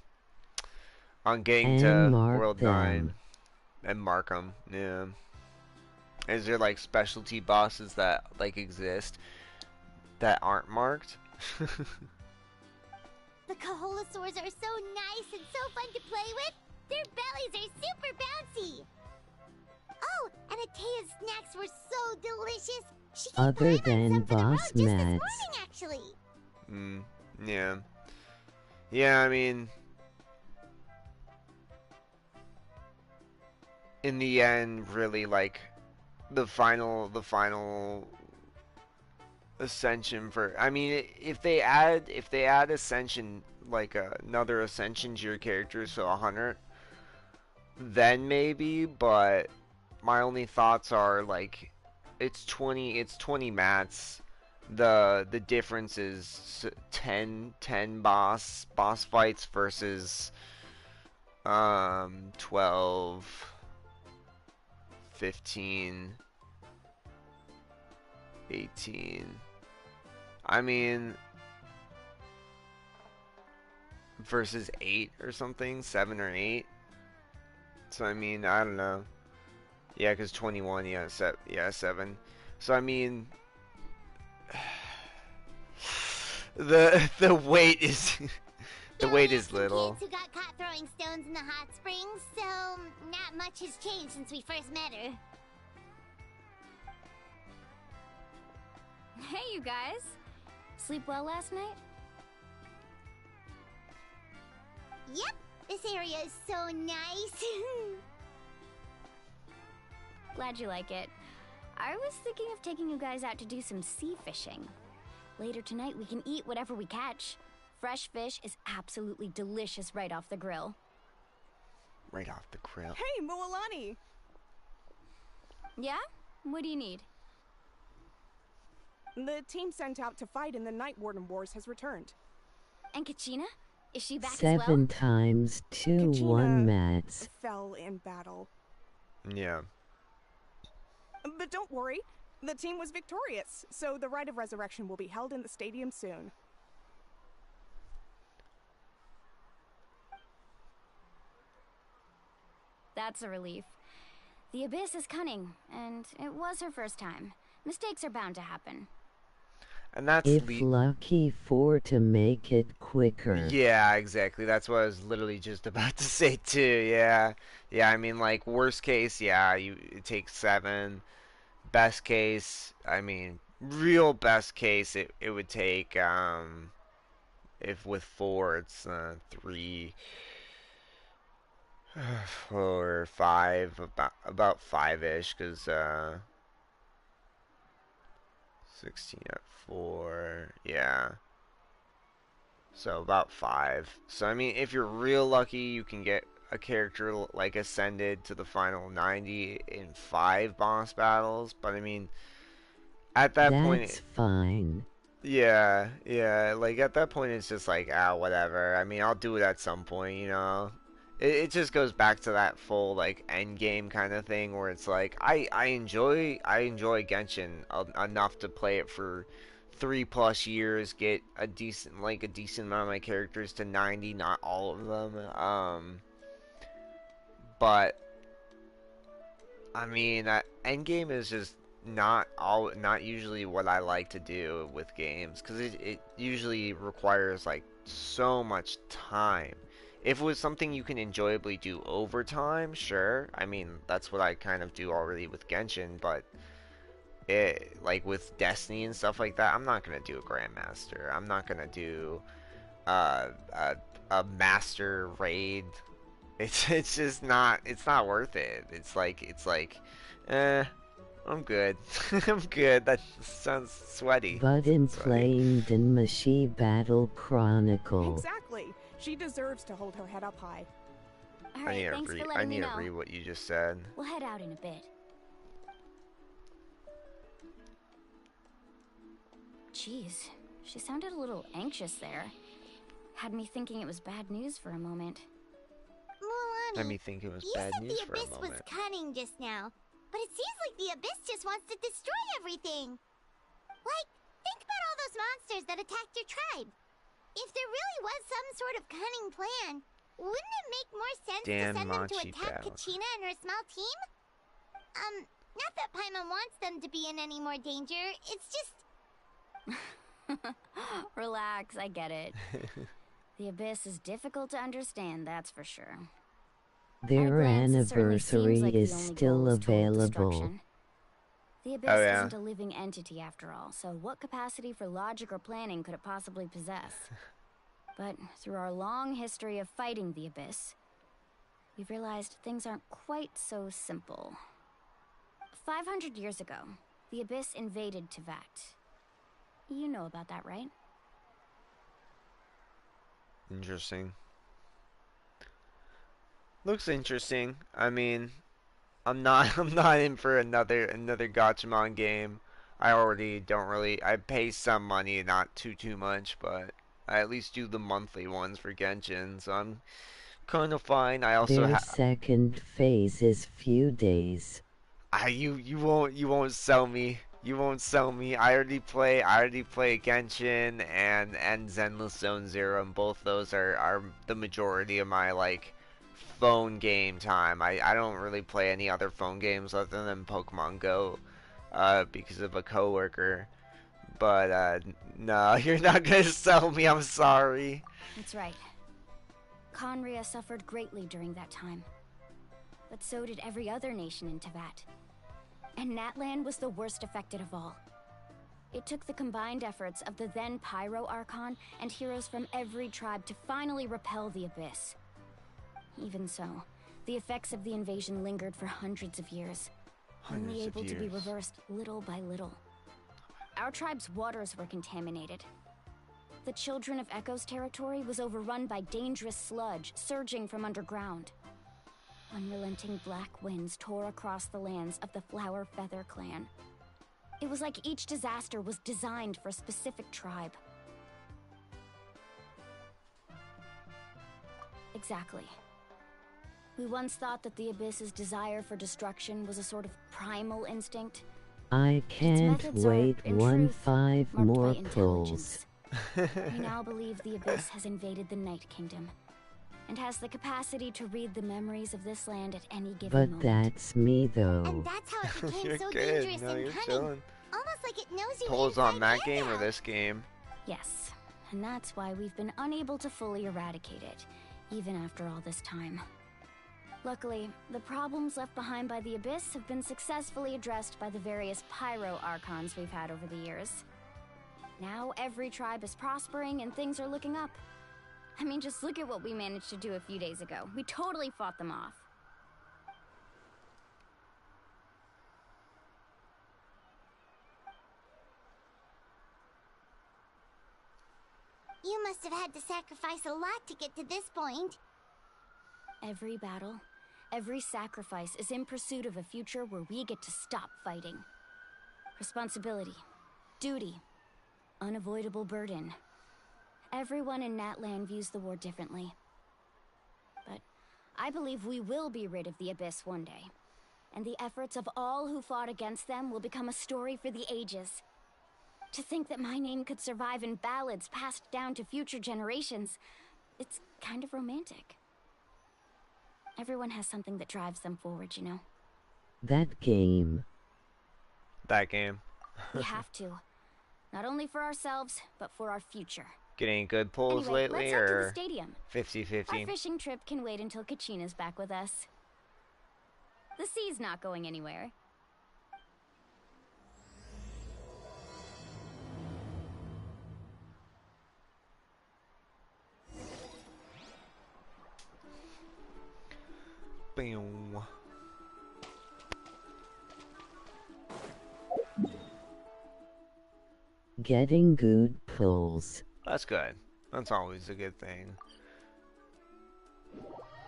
getting And to mark World them. 9 and mark 'em. Yeah. Is there like specialty bosses that like exist that aren't marked? The Kaholosaurs are so nice and so fun to play with. Their bellies are super bouncy. Oh, and Atea's snacks were so delicious. She gave Other Paimon than some for the road boss just this mats. morning, actually. Yeah. Yeah, I mean, in the end, really like the final ascension for. I mean, if they add ascension, like another ascension to your character, so 100, then maybe. But my only thoughts are like, it's 20 mats. The difference is 10 boss fights versus 12, 15, 18. I mean, versus 8 or something, 7 or 8. So I mean, I don't know. Yeah, because 21, yeah, 7. So I mean, the weight is the weight is little. Kids who got caught throwing stones in the hot springs, so not much has changed since we first met her. Hey, you guys. Sleep well last night? Yep, this area is so nice. Glad you like it. I was thinking of taking you guys out to do some sea fishing. Later tonight, we can eat whatever we catch. Fresh fish is absolutely delicious right off the grill. Right off the grill. Hey, Mualani! Yeah? What do you need? The team sent out to fight in the Night Warden Wars has returned. And Kachina? Is she back as 7 well? times 2 Kachina 1 mats. fell in battle. Yeah. But don't worry, the team was victorious, so the Rite of Resurrection will be held in the stadium soon. That's a relief. The Abyss is cunning, and it was her first time. Mistakes are bound to happen. And that's If lucky for to make it quicker. Yeah, exactly. That's what I was literally just about to say too. Yeah. Yeah, I mean like worst case, yeah, it takes 7. Best case, I mean real best case it would take if with 4 it's 3 or 5, about 5ish, cuz 16 at 4, yeah. So about 5. So I mean, if you're real lucky, you can get a character like ascended to the final 90 in 5 boss battles. But I mean, at that point, That's fine. Yeah, yeah. Like at that point, it's just like, ah, whatever. I mean, I'll do it at some point, you know. It just goes back to that full like end game kind of thing where it's like I enjoy Genshin enough to play it for 3+ years, get a decent amount of my characters to 90, not all of them. But I mean, endgame is just not usually what I like to do with games because it usually requires like so much time. If it was something you can enjoyably do over time, sure. I mean, that's what I kind of do already with Genshin, but like with Destiny and stuff like that, I'm not gonna do a Grandmaster. I'm not gonna do uh, a a Master raid. It's just not worth it. It's like eh, I'm good. I'm good. That sounds sweaty. But in Sweaty. playing Denmashi Battle Chronicle. Exactly. She deserves to hold her head up high. Alright, thanks for I letting me need to know. read what you just said. We'll head out in a bit. Jeez, she sounded a little anxious there. Had me thinking it was bad news for a moment. Mulan, Let me think it was you bad said news the for a Abyss was moment. cunning just now, but it seems like the Abyss just wants to destroy everything. Like, think about all those monsters that attacked your tribe. If there really was some sort of cunning plan, wouldn't it make more sense to Dan send them to Machi attack Battle. Kachina and her small team? Not that Paimon wants them to be in any more danger, it's just... Relax, I get it. The Abyss is difficult to understand, that's for sure. Their glance, it certainly seems anniversary like the is only still goal is total available. destruction. The Abyss Oh yeah. isn't a living entity after all, so what capacity for logic or planning could it possibly possess? But through our long history of fighting the Abyss, we've realized things aren't quite so simple. 500 years ago, the Abyss invaded Teyvat. You know about that, right? Interesting. Looks interesting. I mean, I'm not I'm not in for another Gachamon game. I already don't really I pay some money, not too much, but I at least do the monthly ones for Genshin, so I'm kind of fine. I also Their second phase is few days. you won't sell me. You won't sell me. I already play Genshin and Zenless Zone Zero, and both those are the majority of my like phone game time. I don't really play any other phone games other than Pokemon Go, because of a coworker. But no, you're not gonna sell me. I'm sorry. That's right. Conria suffered greatly during that time. But so did every other nation in Teyvat. And Natlan was the worst affected of all. It took the combined efforts of the then Pyro Archon and heroes from every tribe to finally repel the Abyss. Even so, the effects of the invasion lingered for hundreds of years, only able to be reversed little by little. Our tribe's waters were contaminated. The Children of Echo's territory was overrun by dangerous sludge surging from underground. Unrelenting black winds tore across the lands of the Flower Feather clan. It was like each disaster was designed for a specific tribe. Exactly. We once thought that the Abyss's desire for destruction was a sort of primal instinct. I can't wait 5 more pulls. We now believe the Abyss has invaded the Night Kingdom, and has the capacity to read the memories of this land at any given But moment. that's me though. And that's how it became You're so good. dangerous No, and you're cunning. chilling. Almost like it knows you Pulls on inside that and game or out. this game? Yes, and that's why we've been unable to fully eradicate it, even after all this time. Luckily, the problems left behind by the Abyss have been successfully addressed by the various Pyro Archons we've had over the years. Now every tribe is prospering and things are looking up. I mean, just look at what we managed to do a few days ago. We totally fought them off. You must have had to sacrifice a lot to get to this point. Every battle, every sacrifice is in pursuit of a future where we get to stop fighting. Responsibility, duty, unavoidable burden. Everyone in Natlan views the war differently. But I believe we will be rid of the Abyss one day. And the efforts of all who fought against them will become a story for the ages. To think that my name could survive in ballads passed down to future generations, it's kind of romantic. Everyone has something that drives them forward, you know? That game. That game. We have to. Not only for ourselves, but for our future. Getting good pulls Anyway, lately, let's head to the or stadium. 50-50? Our fishing trip can wait until Kachina's back with us. The sea's not going anywhere. Boom. Getting good pulls. That's good. That's always a good thing.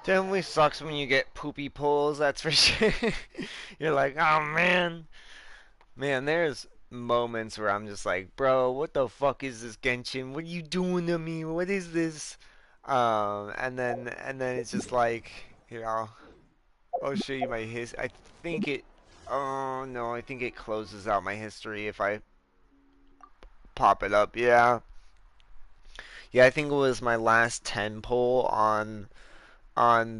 Definitely sucks when you get poopy pulls, that's for sure. You're like, oh man. Man, there's moments where I'm just like, bro, what the fuck is this Genshin? What are you doing to me? What is this? And then it's just like, here, I'll show you my I think it, oh no, I think it closes out my history if I pop it up. Yeah. Yeah, I think it was my last 10 pull on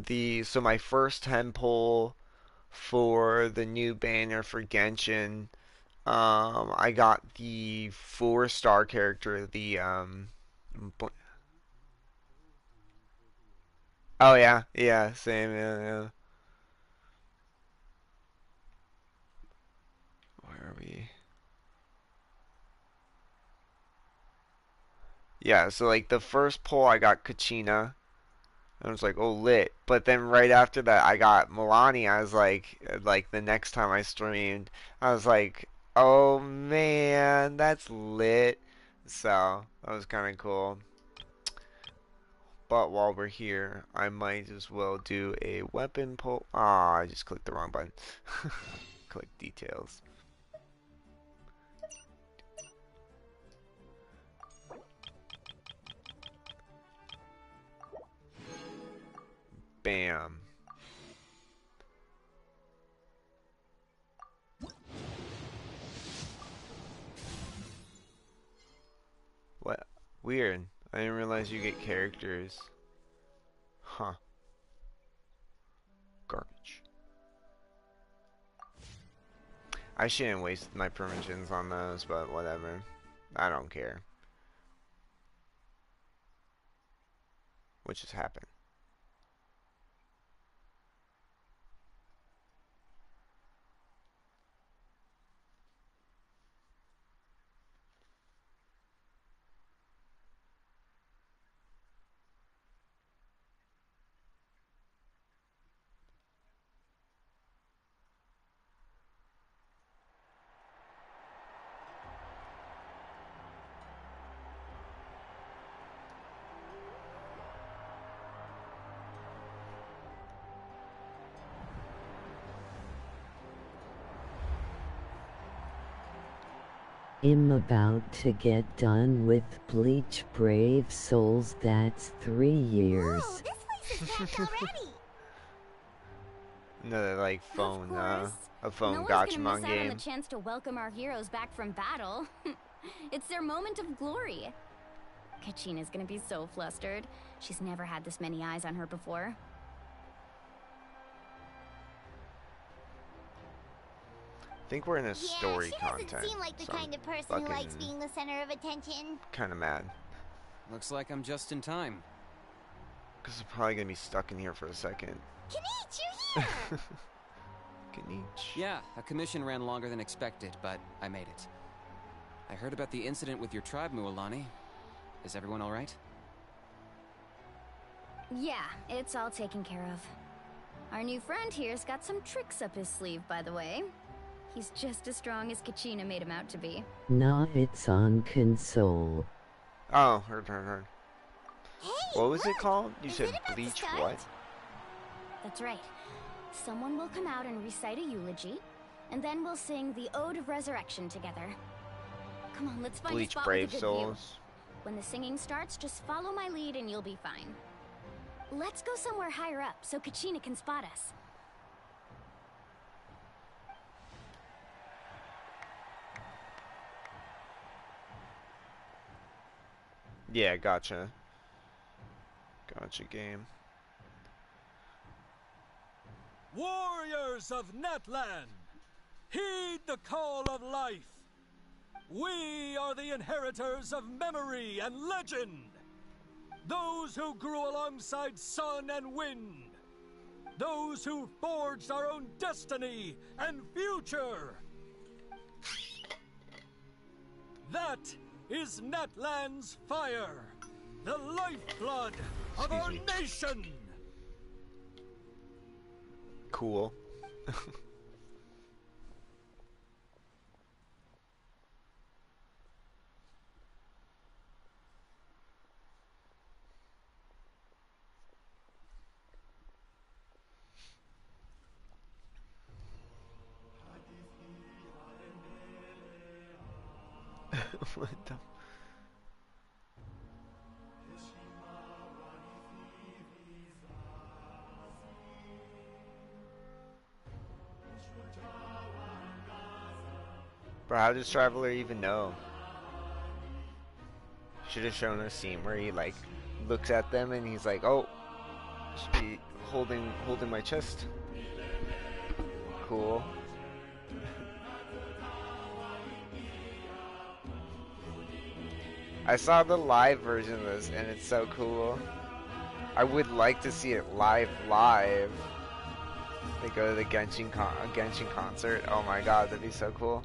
the, so my first 10 pull for the new banner for Genshin. I got the 4-star character, the oh yeah, yeah, same, yeah, yeah. Where are we? Yeah, so like the first pull I got Kachina. I was like, oh, lit. But then right after that, I got Milani. I was like the next time I streamed, I was like, oh man, that's lit. So that was kind of cool. But while we're here, I might as well do a weapon pull. Ah, I just clicked the wrong button. Click details. Bam. What? Weird. I didn't realize you get characters. Huh. Garbage. I shouldn't waste my permissions on those, but whatever. I don't care. What just happened? I'm about to get done with Bleach Brave Souls. That's 3 years. Whoa, this place is packed already. Another like phone, a phone no one's gotcha gonna miss out on game. the chance to welcome our heroes back from battle. It's their moment of glory. Kachina's gonna be so flustered. She's never had this many eyes on her before. I think we're in a story she content. doesn't seem like the so kind of person who likes being the center of attention. Kind of mad. Looks like I'm just in time. Because we're probably going to be stuck in here for a second. Kinich, you're here! Kinich. Yeah, a commission ran longer than expected, but I made it. I heard about the incident with your tribe, Mualani. Is everyone alright? Yeah, it's all taken care of. Our new friend here's got some tricks up his sleeve, by the way. He's just as strong as Kachina made him out to be. Nah, it's on console. Oh, heard. Hey, What was it called? You Is said it about to Bleach start? what? That's right. Someone will come out and recite a eulogy, and then we'll sing the Ode of Resurrection together. Come on, let's find a Bleach spot Brave with a good view. Souls. When the singing starts, just follow my lead and you'll be fine. Let's go somewhere higher up so Kachina can spot us. Yeah, gotcha. Gotcha, game. Warriors of Natlan, heed the call of life. We are the inheritors of memory and legend. Those who grew alongside sun and wind. Those who forged our own destiny and future. That is Natlan's fire, the lifeblood of our nation. Cool. What the? Bro, how does Traveler even know? Should have shown a scene where he like looks at them and he's like, "Oh, should be holding my chest." Cool. I saw the live version of this and it's so cool. I would like to see it live. They go to the Genshin concert. Oh my god, that'd be so cool.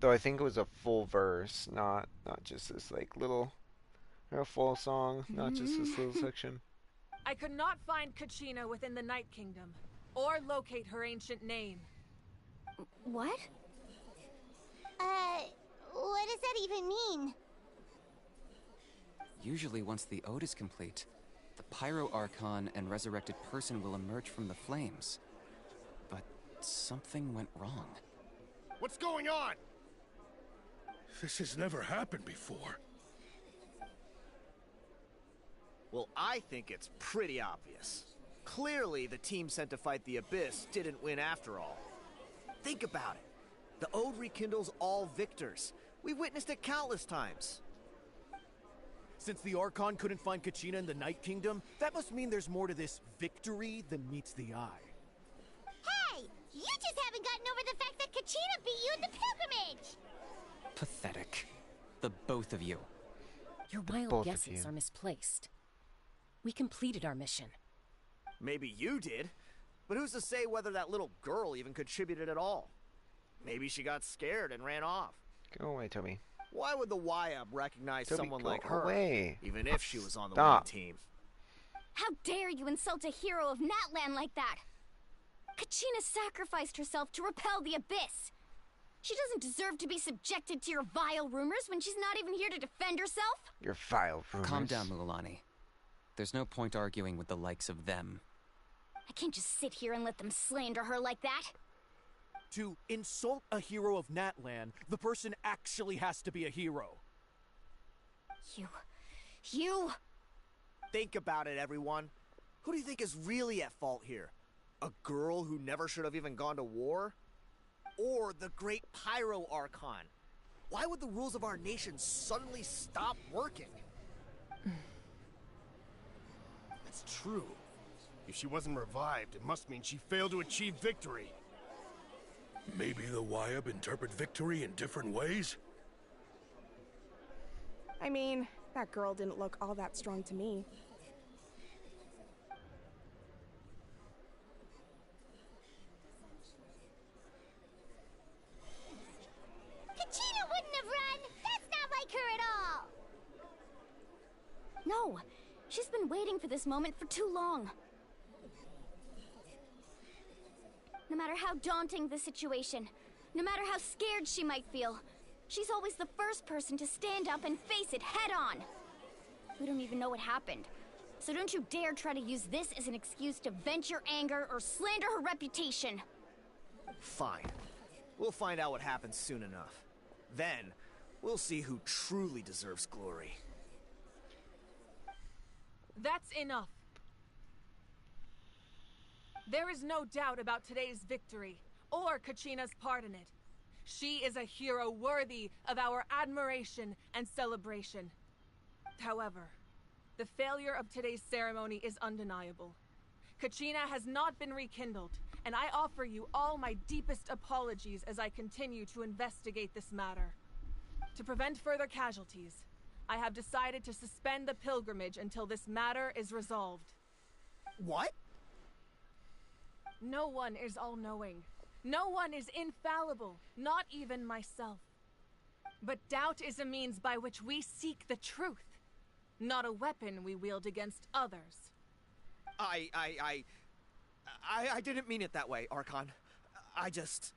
Though I think it was a full verse, not just this like little, a full song, not just this little section. I could not find Kachina within the Night Kingdom, or locate her ancient name. What? What does that even mean? Usually once the ode is complete, the Pyro Archon and resurrected person will emerge from the flames. But something went wrong. What's going on? This has never happened before. Well, I think it's pretty obvious. Clearly, the team sent to fight the Abyss didn't win after all. Think about it. The Ode rekindles all victors. We've witnessed it countless times. Since the Archon couldn't find Kachina in the Night Kingdom, that must mean there's more to this victory than meets the eye. Hey! You just haven't gotten over the fact that Kachina beat you in the pilgrimage! Pathetic. The both of you. Your wild guesses are misplaced. We completed our mission. Maybe you did, but who's to say whether that little girl even contributed at all? Maybe she got scared and ran off. Go away, Toby. Why would the YUB recognize Toby, someone go like her, away. even if she was on the Stop. winning team? How dare you insult a hero of Natlan like that? Kachina sacrificed herself to repel the Abyss. She doesn't deserve to be subjected to your vile rumors when she's not even here to defend herself. Your vile rumors. Calm down, Mualani. There's no point arguing with the likes of them. I can't just sit here and let them slander her like that. To insult a hero of Natlan, the person actually has to be a hero. You... Think about it, everyone. Who do you think is really at fault here? A girl who never should have even gone to war? Or the great Pyro Archon? Why would the rules of our nation suddenly stop working? It's true. If she wasn't revived, it must mean she failed to achieve victory. Maybe the YUB interpret victory in different ways? I mean, that girl didn't look all that strong to me. Kachina wouldn't have run! That's not like her at all! No, she's been waiting for this moment for too long. No matter how daunting the situation, no matter how scared she might feel, she's always the first person to stand up and face it head on. We don't even know what happened. So don't you dare try to use this as an excuse to vent your anger or slander her reputation. Fine. We'll find out what happens soon enough. Then, we'll see who truly deserves glory. That's enough. There is no doubt about today's victory, or Kachina's part in it. She is a hero worthy of our admiration and celebration. However, the failure of today's ceremony is undeniable. Kachina has not been rekindled, and I offer you all my deepest apologies as I continue to investigate this matter. To prevent further casualties, I have decided to suspend the pilgrimage until this matter is resolved. What? No one is all-knowing. No one is infallible, not even myself. But doubt is a means by which we seek the truth, not a weapon we wield against others. I didn't mean it that way, Archon. I just...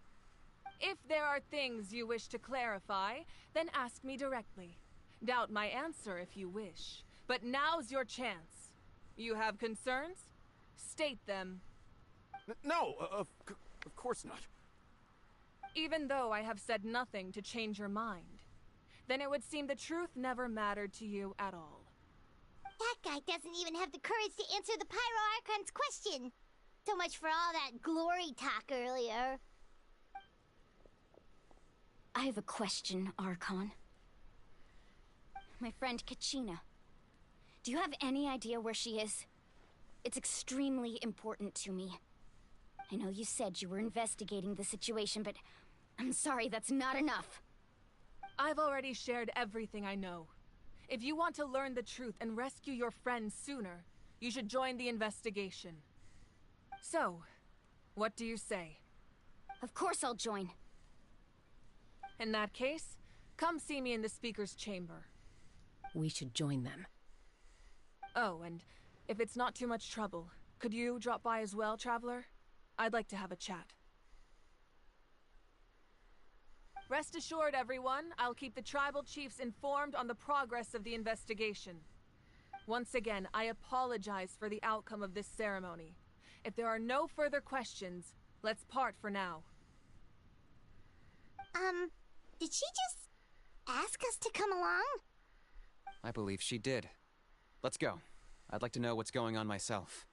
If there are things you wish to clarify, then ask me directly. Doubt my answer if you wish. But now's your chance. You have concerns? State them. No, of course not. Even though I have said nothing to change your mind, then it would seem the truth never mattered to you at all. That guy doesn't even have the courage to answer the Pyro Archon's question. So much for all that glory talk earlier. I have a question, Archon. My friend Kachina. Do you have any idea where she is? It's extremely important to me. I know you said you were investigating the situation, but I'm sorry, that's not enough. I've already shared everything I know. If you want to learn the truth and rescue your friends sooner, you should join the investigation. So, what do you say? Of course I'll join. In that case, come see me in the speaker's chamber. We should join them. Oh, and if it's not too much trouble, could you drop by as well, Traveler? I'd like to have a chat. Rest assured, everyone, I'll keep the tribal chiefs informed on the progress of the investigation. Once again, I apologize for the outcome of this ceremony. If there are no further questions, let's part for now. Did she just ask us to come along? I believe she did. Let's go. I'd like to know what's going on myself.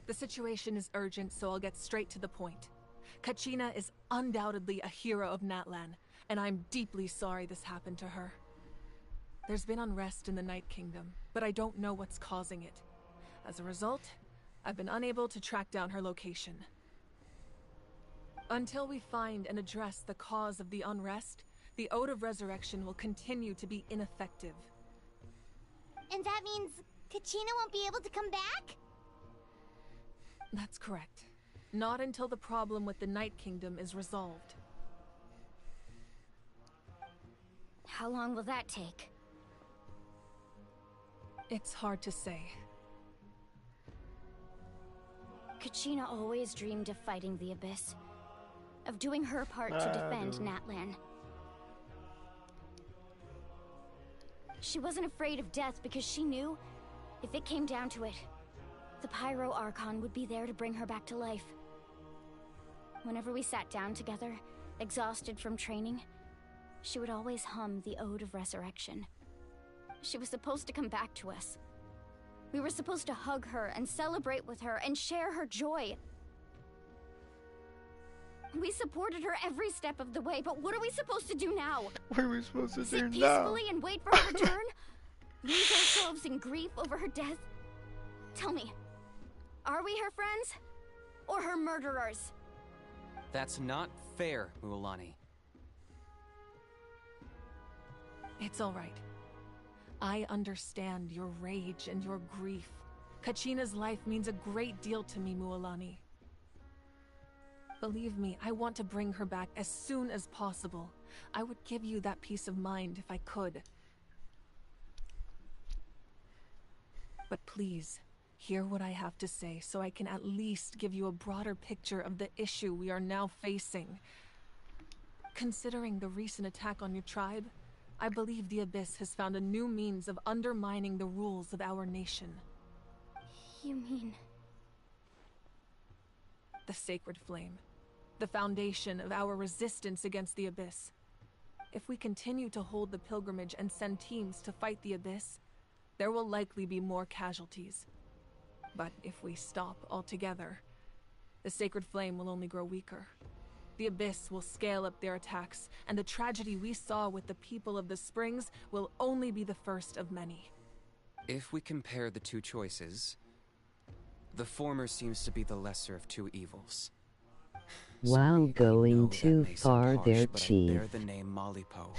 The situation is urgent, so I'll get straight to the point. Kachina is undoubtedly a hero of Natlan, and I'm deeply sorry this happened to her. There's been unrest in the Night Kingdom, but I don't know what's causing it. As a result, I've been unable to track down her location. Until we find and address the cause of the unrest, the Ode of Resurrection will continue to be ineffective. And that means Kachina won't be able to come back? That's correct. Not until the problem with the Night Kingdom is resolved. How long will that take? It's hard to say. Kachina always dreamed of fighting the Abyss. Of doing her part to defend Natlan. She wasn't afraid of death because she knew, if it came down to it, the Pyro Archon would be there to bring her back to life. Whenever we sat down together, exhausted from training, she would always hum the Ode of Resurrection. She was supposed to come back to us. We were supposed to hug her and celebrate with her and share her joy. We supported her every step of the way, but what are we supposed to do now? What are we supposed to do Sit now? peacefully and wait for her return? Lose ourselves in grief over her death? Tell me, are we her friends? Or her murderers? That's not fair, Mualani. It's all right. I understand your rage and your grief. Kachina's life means a great deal to me, Mualani. Believe me, I want to bring her back as soon as possible. I would give you that peace of mind if I could. But please, hear what I have to say so I can at least give you a broader picture of the issue we are now facing. Considering the recent attack on your tribe, I believe the Abyss has found a new means of undermining the rules of our nation. You mean... The Sacred Flame. The foundation of our resistance against the Abyss. If we continue to hold the pilgrimage and send teams to fight the Abyss, there will likely be more casualties. But if we stop altogether, the Sacred Flame will only grow weaker. The Abyss will scale up their attacks, and the tragedy we saw with the people of the Springs will only be the first of many. If we compare the two choices, the former seems to be the lesser of two evils. While going too far there, but Chief. I bear the name Malipo.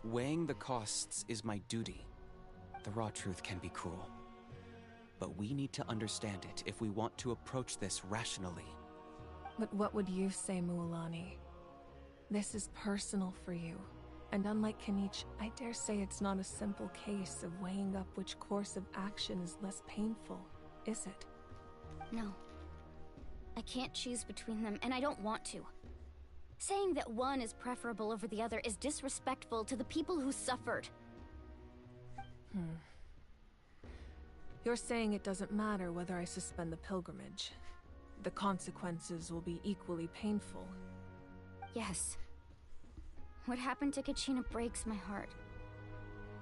Weighing the costs is my duty. The raw truth can be cruel. But we need to understand it if we want to approach this rationally. But what would you say, Mualani? This is personal for you. And unlike Kanich, I dare say it's not a simple case of weighing up which course of action is less painful, is it? No. I can't choose between them, and I don't want to. Saying that one is preferable over the other is disrespectful to the people who suffered. You're saying it doesn't matter whether I suspend the pilgrimage. The consequences will be equally painful. Yes. What happened to Kachina breaks my heart.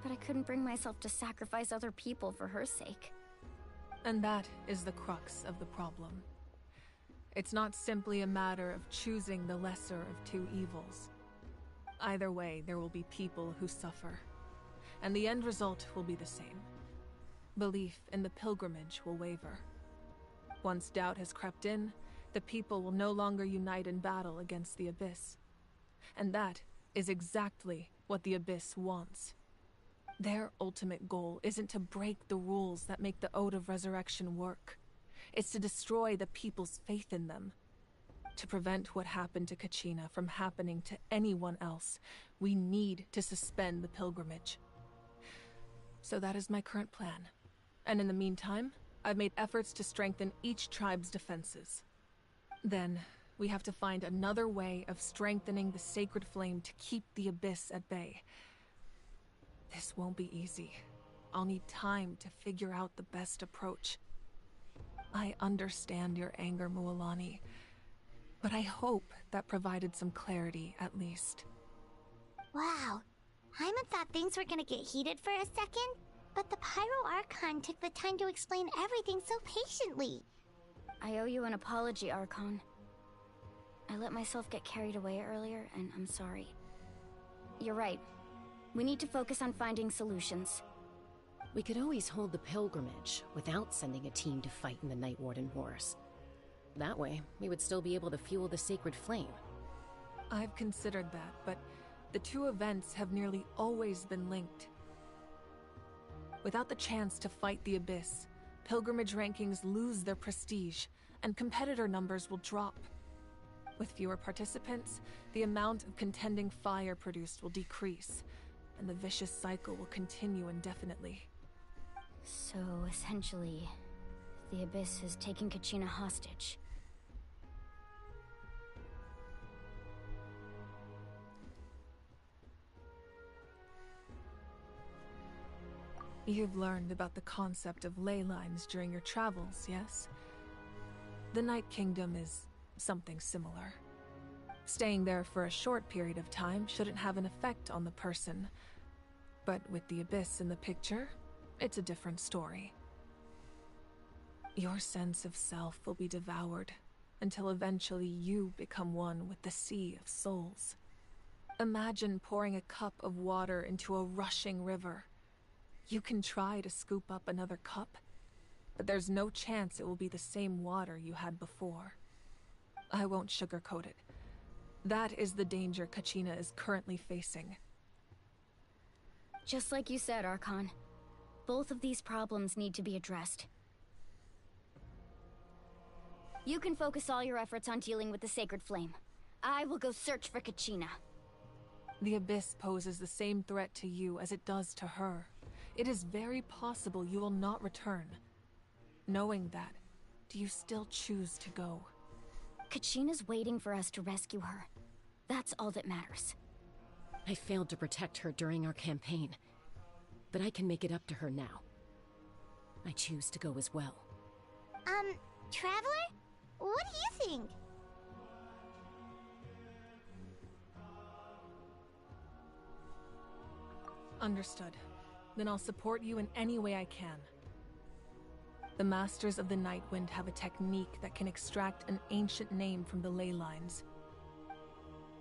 But I couldn't bring myself to sacrifice other people for her sake. And that is the crux of the problem. It's not simply a matter of choosing the lesser of two evils. Either way, there will be people who suffer. And the end result will be the same. Belief in the pilgrimage will waver. Once doubt has crept in, the people will no longer unite in battle against the Abyss. And that is exactly what the Abyss wants. Their ultimate goal isn't to break the rules that make the Ode of Resurrection work. It's to destroy the people's faith in them. To prevent what happened to Kachina from happening to anyone else, we need to suspend the pilgrimage. So that is my current plan. And in the meantime, I've made efforts to strengthen each tribe's defenses. Then, we have to find another way of strengthening the Sacred Flame to keep the Abyss at bay. This won't be easy. I'll need time to figure out the best approach. I understand your anger, Mualani, but I hope that provided some clarity, at least. Wow. Hyman thought things were gonna get heated for a second, but the Pyro Archon took the time to explain everything so patiently. I owe you an apology, Archon. I let myself get carried away earlier, and I'm sorry. You're right. We need to focus on finding solutions. We could always hold the pilgrimage without sending a team to fight in the Night Warden Wars. That way, we would still be able to fuel the Sacred Flame. I've considered that, but the two events have nearly always been linked. Without the chance to fight the Abyss, pilgrimage rankings lose their prestige, and competitor numbers will drop. With fewer participants, the amount of contending fire produced will decrease, and the vicious cycle will continue indefinitely. So, essentially, the Abyss is taking Kachina hostage. You've learned about the concept of ley lines during your travels, yes? The Night Kingdom is something similar. Staying there for a short period of time shouldn't have an effect on the person. But with the Abyss in the picture, it's a different story. Your sense of self will be devoured until eventually you become one with the Sea of Souls. Imagine pouring a cup of water into a rushing river. You can try to scoop up another cup, but there's no chance it will be the same water you had before. I won't sugarcoat it. That is the danger Kachina is currently facing. Just like you said, Archon. Both of these problems need to be addressed. You can focus all your efforts on dealing with the Sacred Flame. I will go search for Kachina. The Abyss poses the same threat to you as it does to her. It is very possible you will not return. Knowing that, do you still choose to go? Kachina's waiting for us to rescue her. That's all that matters. I failed to protect her during our campaign, but I can make it up to her now. I choose to go as well. Traveler? What do you think? Understood. Then I'll support you in any way I can. The Masters of the Nightwind have a technique that can extract an ancient name from the ley lines.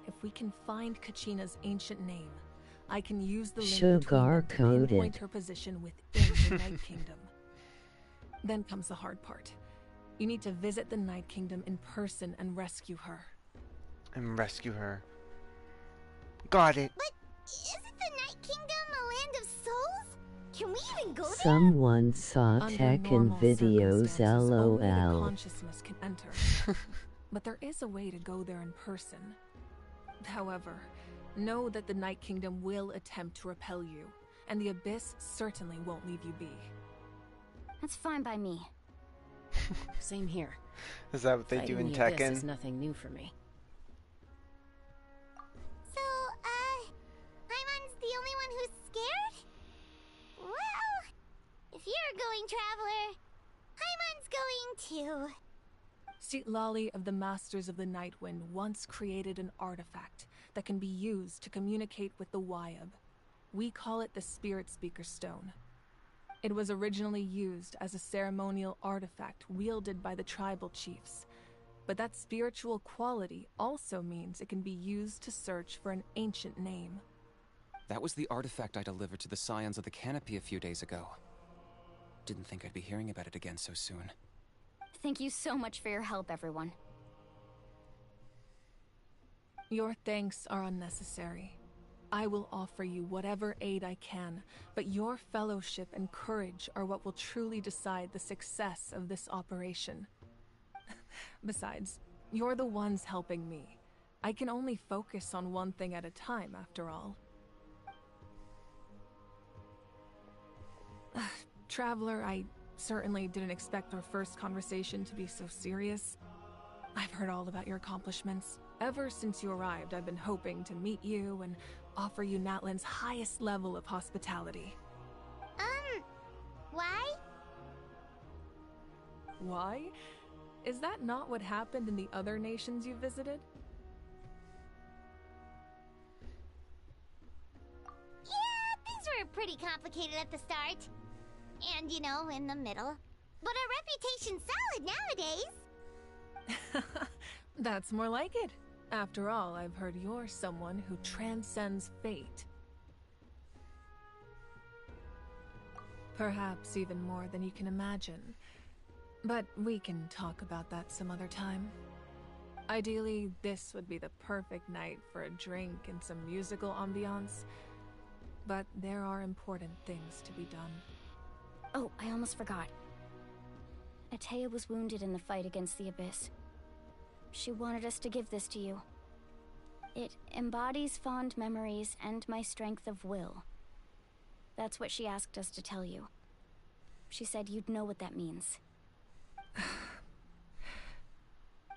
If we can find Kachina's ancient name, I can use the link between them to pinpoint her position within the Night Kingdom. Then comes the hard part. You need to visit the Night Kingdom in person and rescue her. Got it. But isn't the Night Kingdom a land of souls? Can we even go there? Someone saw Tekken videos, only the lol. consciousness can enter. But there is a way to go there in person. However, know that the Night Kingdom will attempt to repel you, and the Abyss certainly won't leave you be. That's fine by me. Same here. Is that what they do in Fighting the Abyss Tekken? is nothing new for me. So, Paimon's the only one who's scared? Well, if you're going, Traveler, Paimon's going too. Citlali of the Masters of the Nightwind once created an artifact that can be used to communicate with the Wyab. We call it the Spirit Speaker Stone. It was originally used as a ceremonial artifact wielded by the tribal chiefs, but that spiritual quality also means it can be used to search for an ancient name. That was the artifact I delivered to the Scions of the Canopy a few days ago. Didn't think I'd be hearing about it again so soon. Thank you so much for your help, everyone. Your thanks are unnecessary. I will offer you whatever aid I can, but your fellowship and courage are what will truly decide the success of this operation. Besides, you're the ones helping me. I can only focus on one thing at a time, after all. Traveler, I certainly didn't expect our first conversation to be so serious. I've heard all about your accomplishments. Ever since you arrived, I've been hoping to meet you and offer you Natlan's highest level of hospitality. Why? Why? Is that not what happened in the other nations you visited? Yeah, things were pretty complicated at the start. And, you know, in the middle. But our reputation's solid nowadays. That's more like it. After all, I've heard you're someone who transcends fate. Perhaps even more than you can imagine. But we can talk about that some other time. Ideally, this would be the perfect night for a drink and some musical ambiance. But there are important things to be done. Oh, I almost forgot. Atea was wounded in the fight against the Abyss. She wanted us to give this to you. It embodies fond memories and my strength of will. That's what she asked us to tell you. She said you'd know what that means.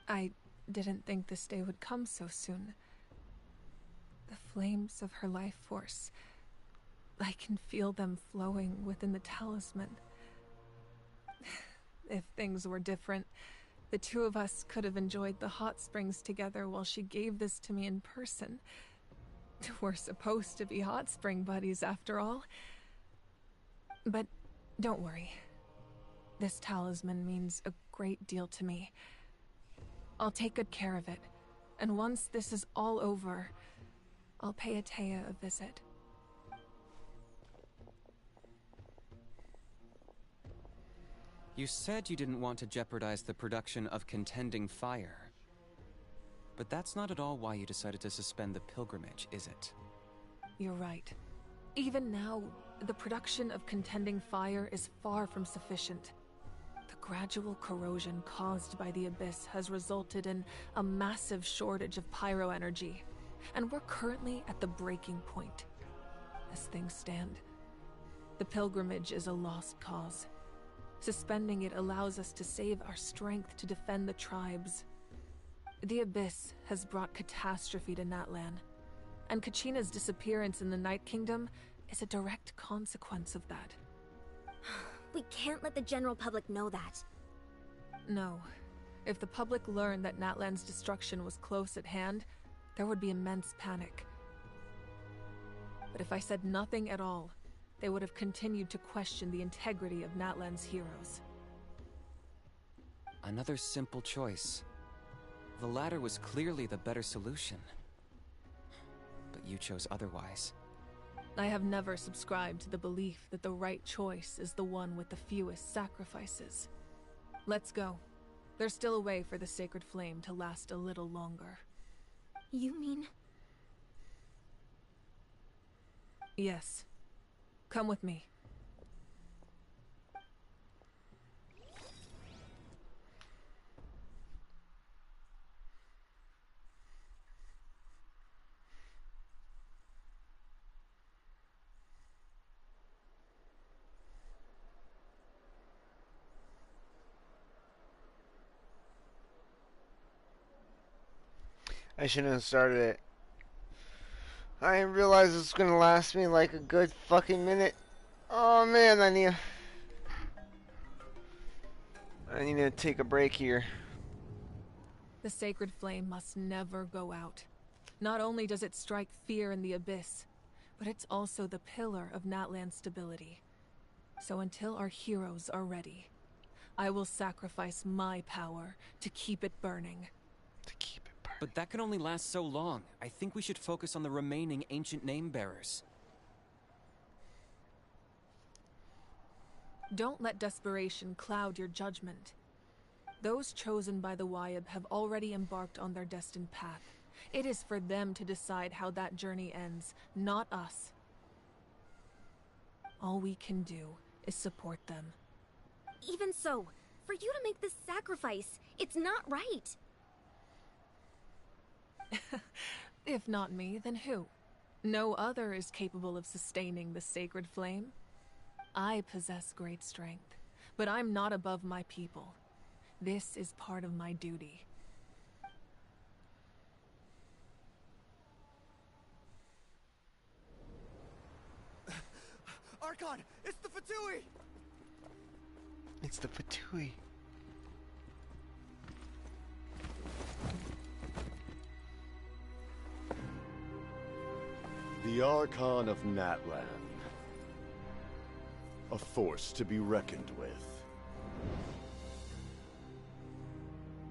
I didn't think this day would come so soon. The flames of her life force. I can feel them flowing within the talisman. If things were different, the two of us could have enjoyed the hot springs together while she gave this to me in person. We're supposed to be hot spring buddies after all. But don't worry. This talisman means a great deal to me. I'll take good care of it. And once this is all over, I'll pay Atea a visit. You said you didn't want to jeopardize the production of Contending Fire. But that's not at all why you decided to suspend the pilgrimage, is it? You're right. Even now, the production of contending fire is far from sufficient. The gradual corrosion caused by the abyss has resulted in a massive shortage of pyro energy, and we're currently at the breaking point. As things stand, the pilgrimage is a lost cause. Suspending it allows us to save our strength to defend the tribes. The abyss has brought catastrophe to Natlan, and Kachina's disappearance in the Night Kingdom is a direct consequence of that. We can't let the general public know that. No. If the public learned that Natlan's destruction was close at hand, there would be immense panic. But if I said nothing at all, they would have continued to question the integrity of Natlan's heroes. Another simple choice. The latter was clearly the better solution. But you chose otherwise. I have never subscribed to the belief that the right choice is the one with the fewest sacrifices. Let's go. There's still a way for the sacred flame to last a little longer. You mean? Yes. Come with me. I shouldn't have started it. I didn't realize it's gonna last me like a good fucking minute. Oh man, I need to take a break here. The sacred flame must never go out. Not only does it strike fear in the abyss, but it's also the pillar of Natlan's stability. So until our heroes are ready, I will sacrifice my power to keep it burning. But that can only last so long. I think we should focus on the remaining ancient name-bearers. Don't let desperation cloud your judgment. Those chosen by the Wyab have already embarked on their destined path. It is for them to decide how that journey ends, not us. All we can do is support them. Even so, for you to make this sacrifice, it's not right. If not me, then who? No other is capable of sustaining the sacred flame. I possess great strength, but I'm not above my people. This is part of my duty. Archon, it's the Fatui! It's the Fatui. The Archon of Natlan. A force to be reckoned with.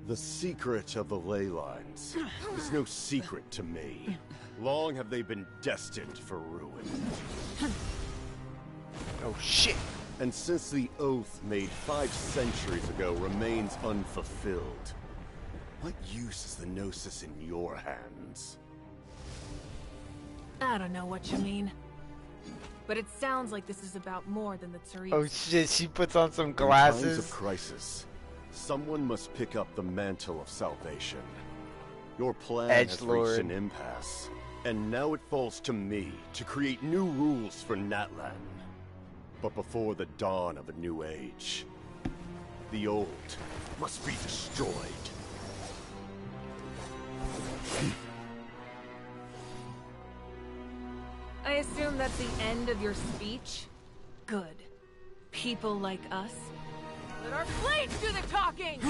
The secret of the ley lines is no secret to me. Long have they been destined for ruin. Oh shit! And since the oath made 5 centuries ago remains unfulfilled, what use is the Gnosis in your hands? I don't know what you mean. But it sounds like this is about more than the Therese. Oh shit, she puts on some In glasses. times of crisis, someone must pick up the mantle of salvation. Your plan has reached an impasse, and now it falls to me to create new rules for Natlan. But before the dawn of a new age, the old must be destroyed. I assume that's the end of your speech? Good. People like us. Let our blades do the talking!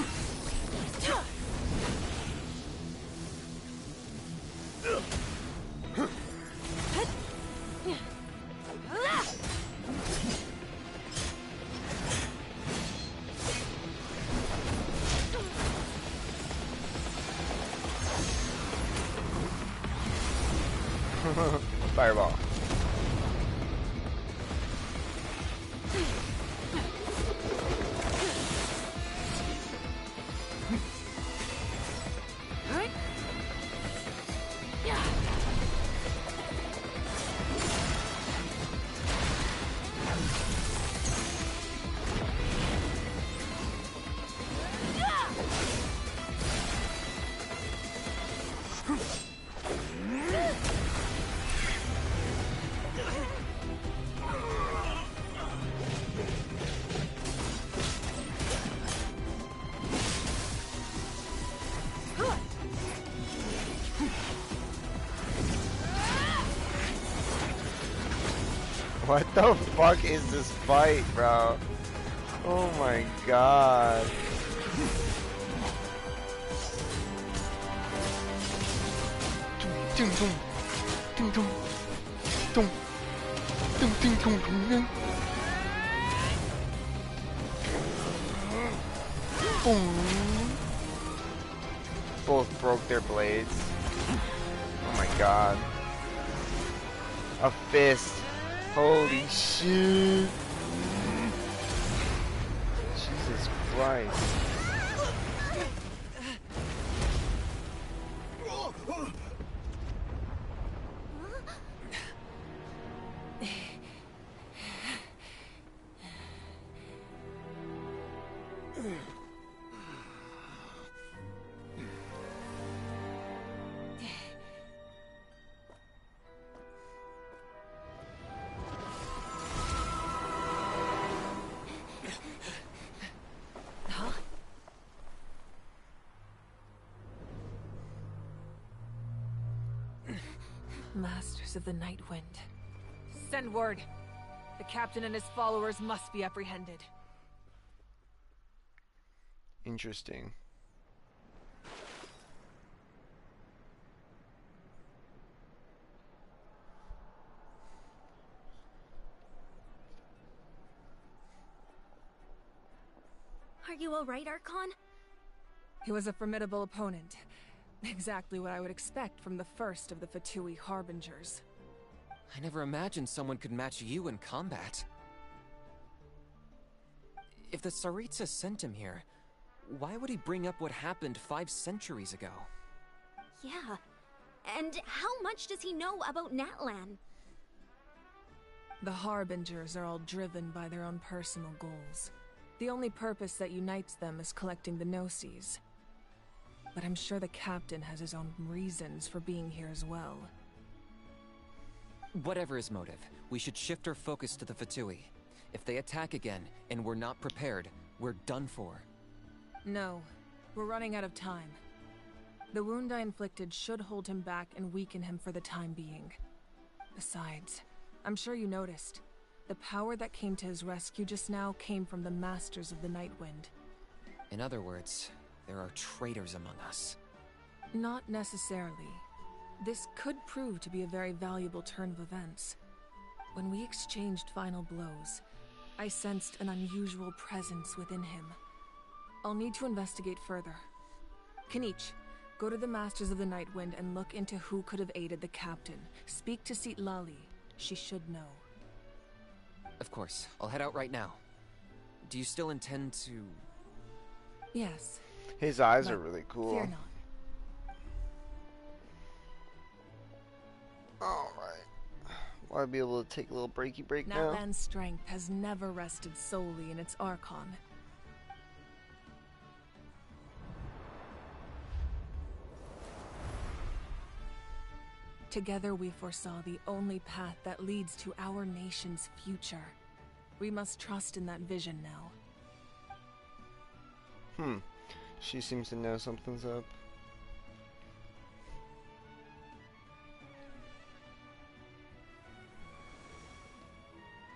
Fireball. What the fuck is this fight, bro? Oh my god. Both broke their blades. Oh my god. A fist. Holy shit. Jesus Christ. Masters of the Night Wind. Send word. The captain and his followers must be apprehended. Interesting. Are you alright, Archon? He was a formidable opponent. Exactly what I would expect from the first of the Fatui Harbingers. I never imagined someone could match you in combat. If the Tsaritsa sent him here, why would he bring up what happened 5 centuries ago? Yeah. And how much does he know about Natlan? The Harbingers are all driven by their own personal goals. The only purpose that unites them is collecting the Gnosis. But I'm sure the captain has his own reasons for being here as well. Whatever his motive, we should shift our focus to the Fatui. If they attack again, and we're not prepared, we're done for. No, we're running out of time. The wound I inflicted should hold him back and weaken him for the time being. Besides, I'm sure you noticed, the power that came to his rescue just now came from the Masters of the Night Wind. In other words, there are traitors among us. Not necessarily. This could prove to be a very valuable turn of events. When we exchanged final blows, I sensed an unusual presence within him. I'll need to investigate further. Kanich, go to the Masters of the Night Wind and look into who could have aided the captain. Speak to Citlali. She should know. Of course. I'll head out right now. Do you still intend to... Yes. His eyes are really cool. Fear not. Alright. Will I be able to take a little breaky break now? Natlan's strength has never rested solely in its Archon. Together we foresaw the only path that leads to our nation's future. We must trust in that vision now. She seems to know something's up.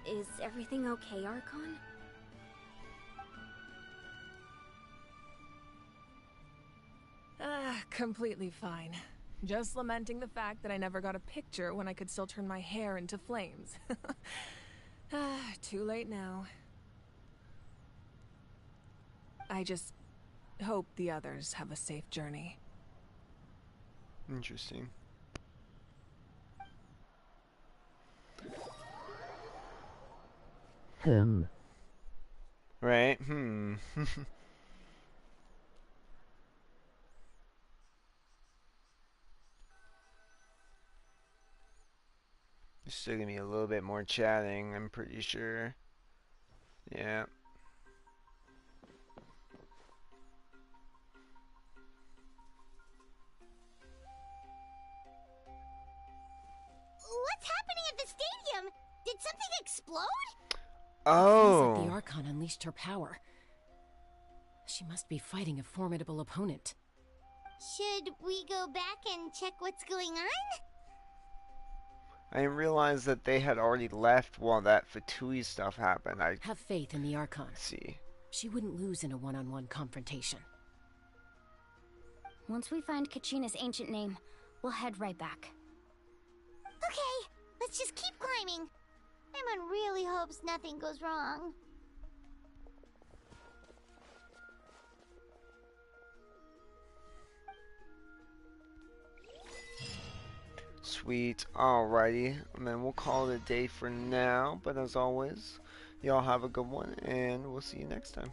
Is everything okay, Archon? Completely fine. Just lamenting the fact that I never got a picture when I could still turn my hair into flames. Too late now. I just hope the others have a safe journey. Interesting. Right? There's still gonna be a little bit more chatting, I'm pretty sure. Yeah. What's happening at the stadium? Did something explode? Feels Oh. like the Archon unleashed her power. She must be fighting a formidable opponent. Should we go back and check what's going on? I didn't realize that they had already left while that Fatui stuff happened. I have faith in the Archon. See. She wouldn't lose in a one-on-one confrontation. Once we find Kachina's ancient name, we'll head right back. Okay, let's just keep climbing. Paimon really hopes nothing goes wrong. Sweet. Alrighty. And then we'll call it a day for now. But as always, y'all have a good one, and we'll see you next time.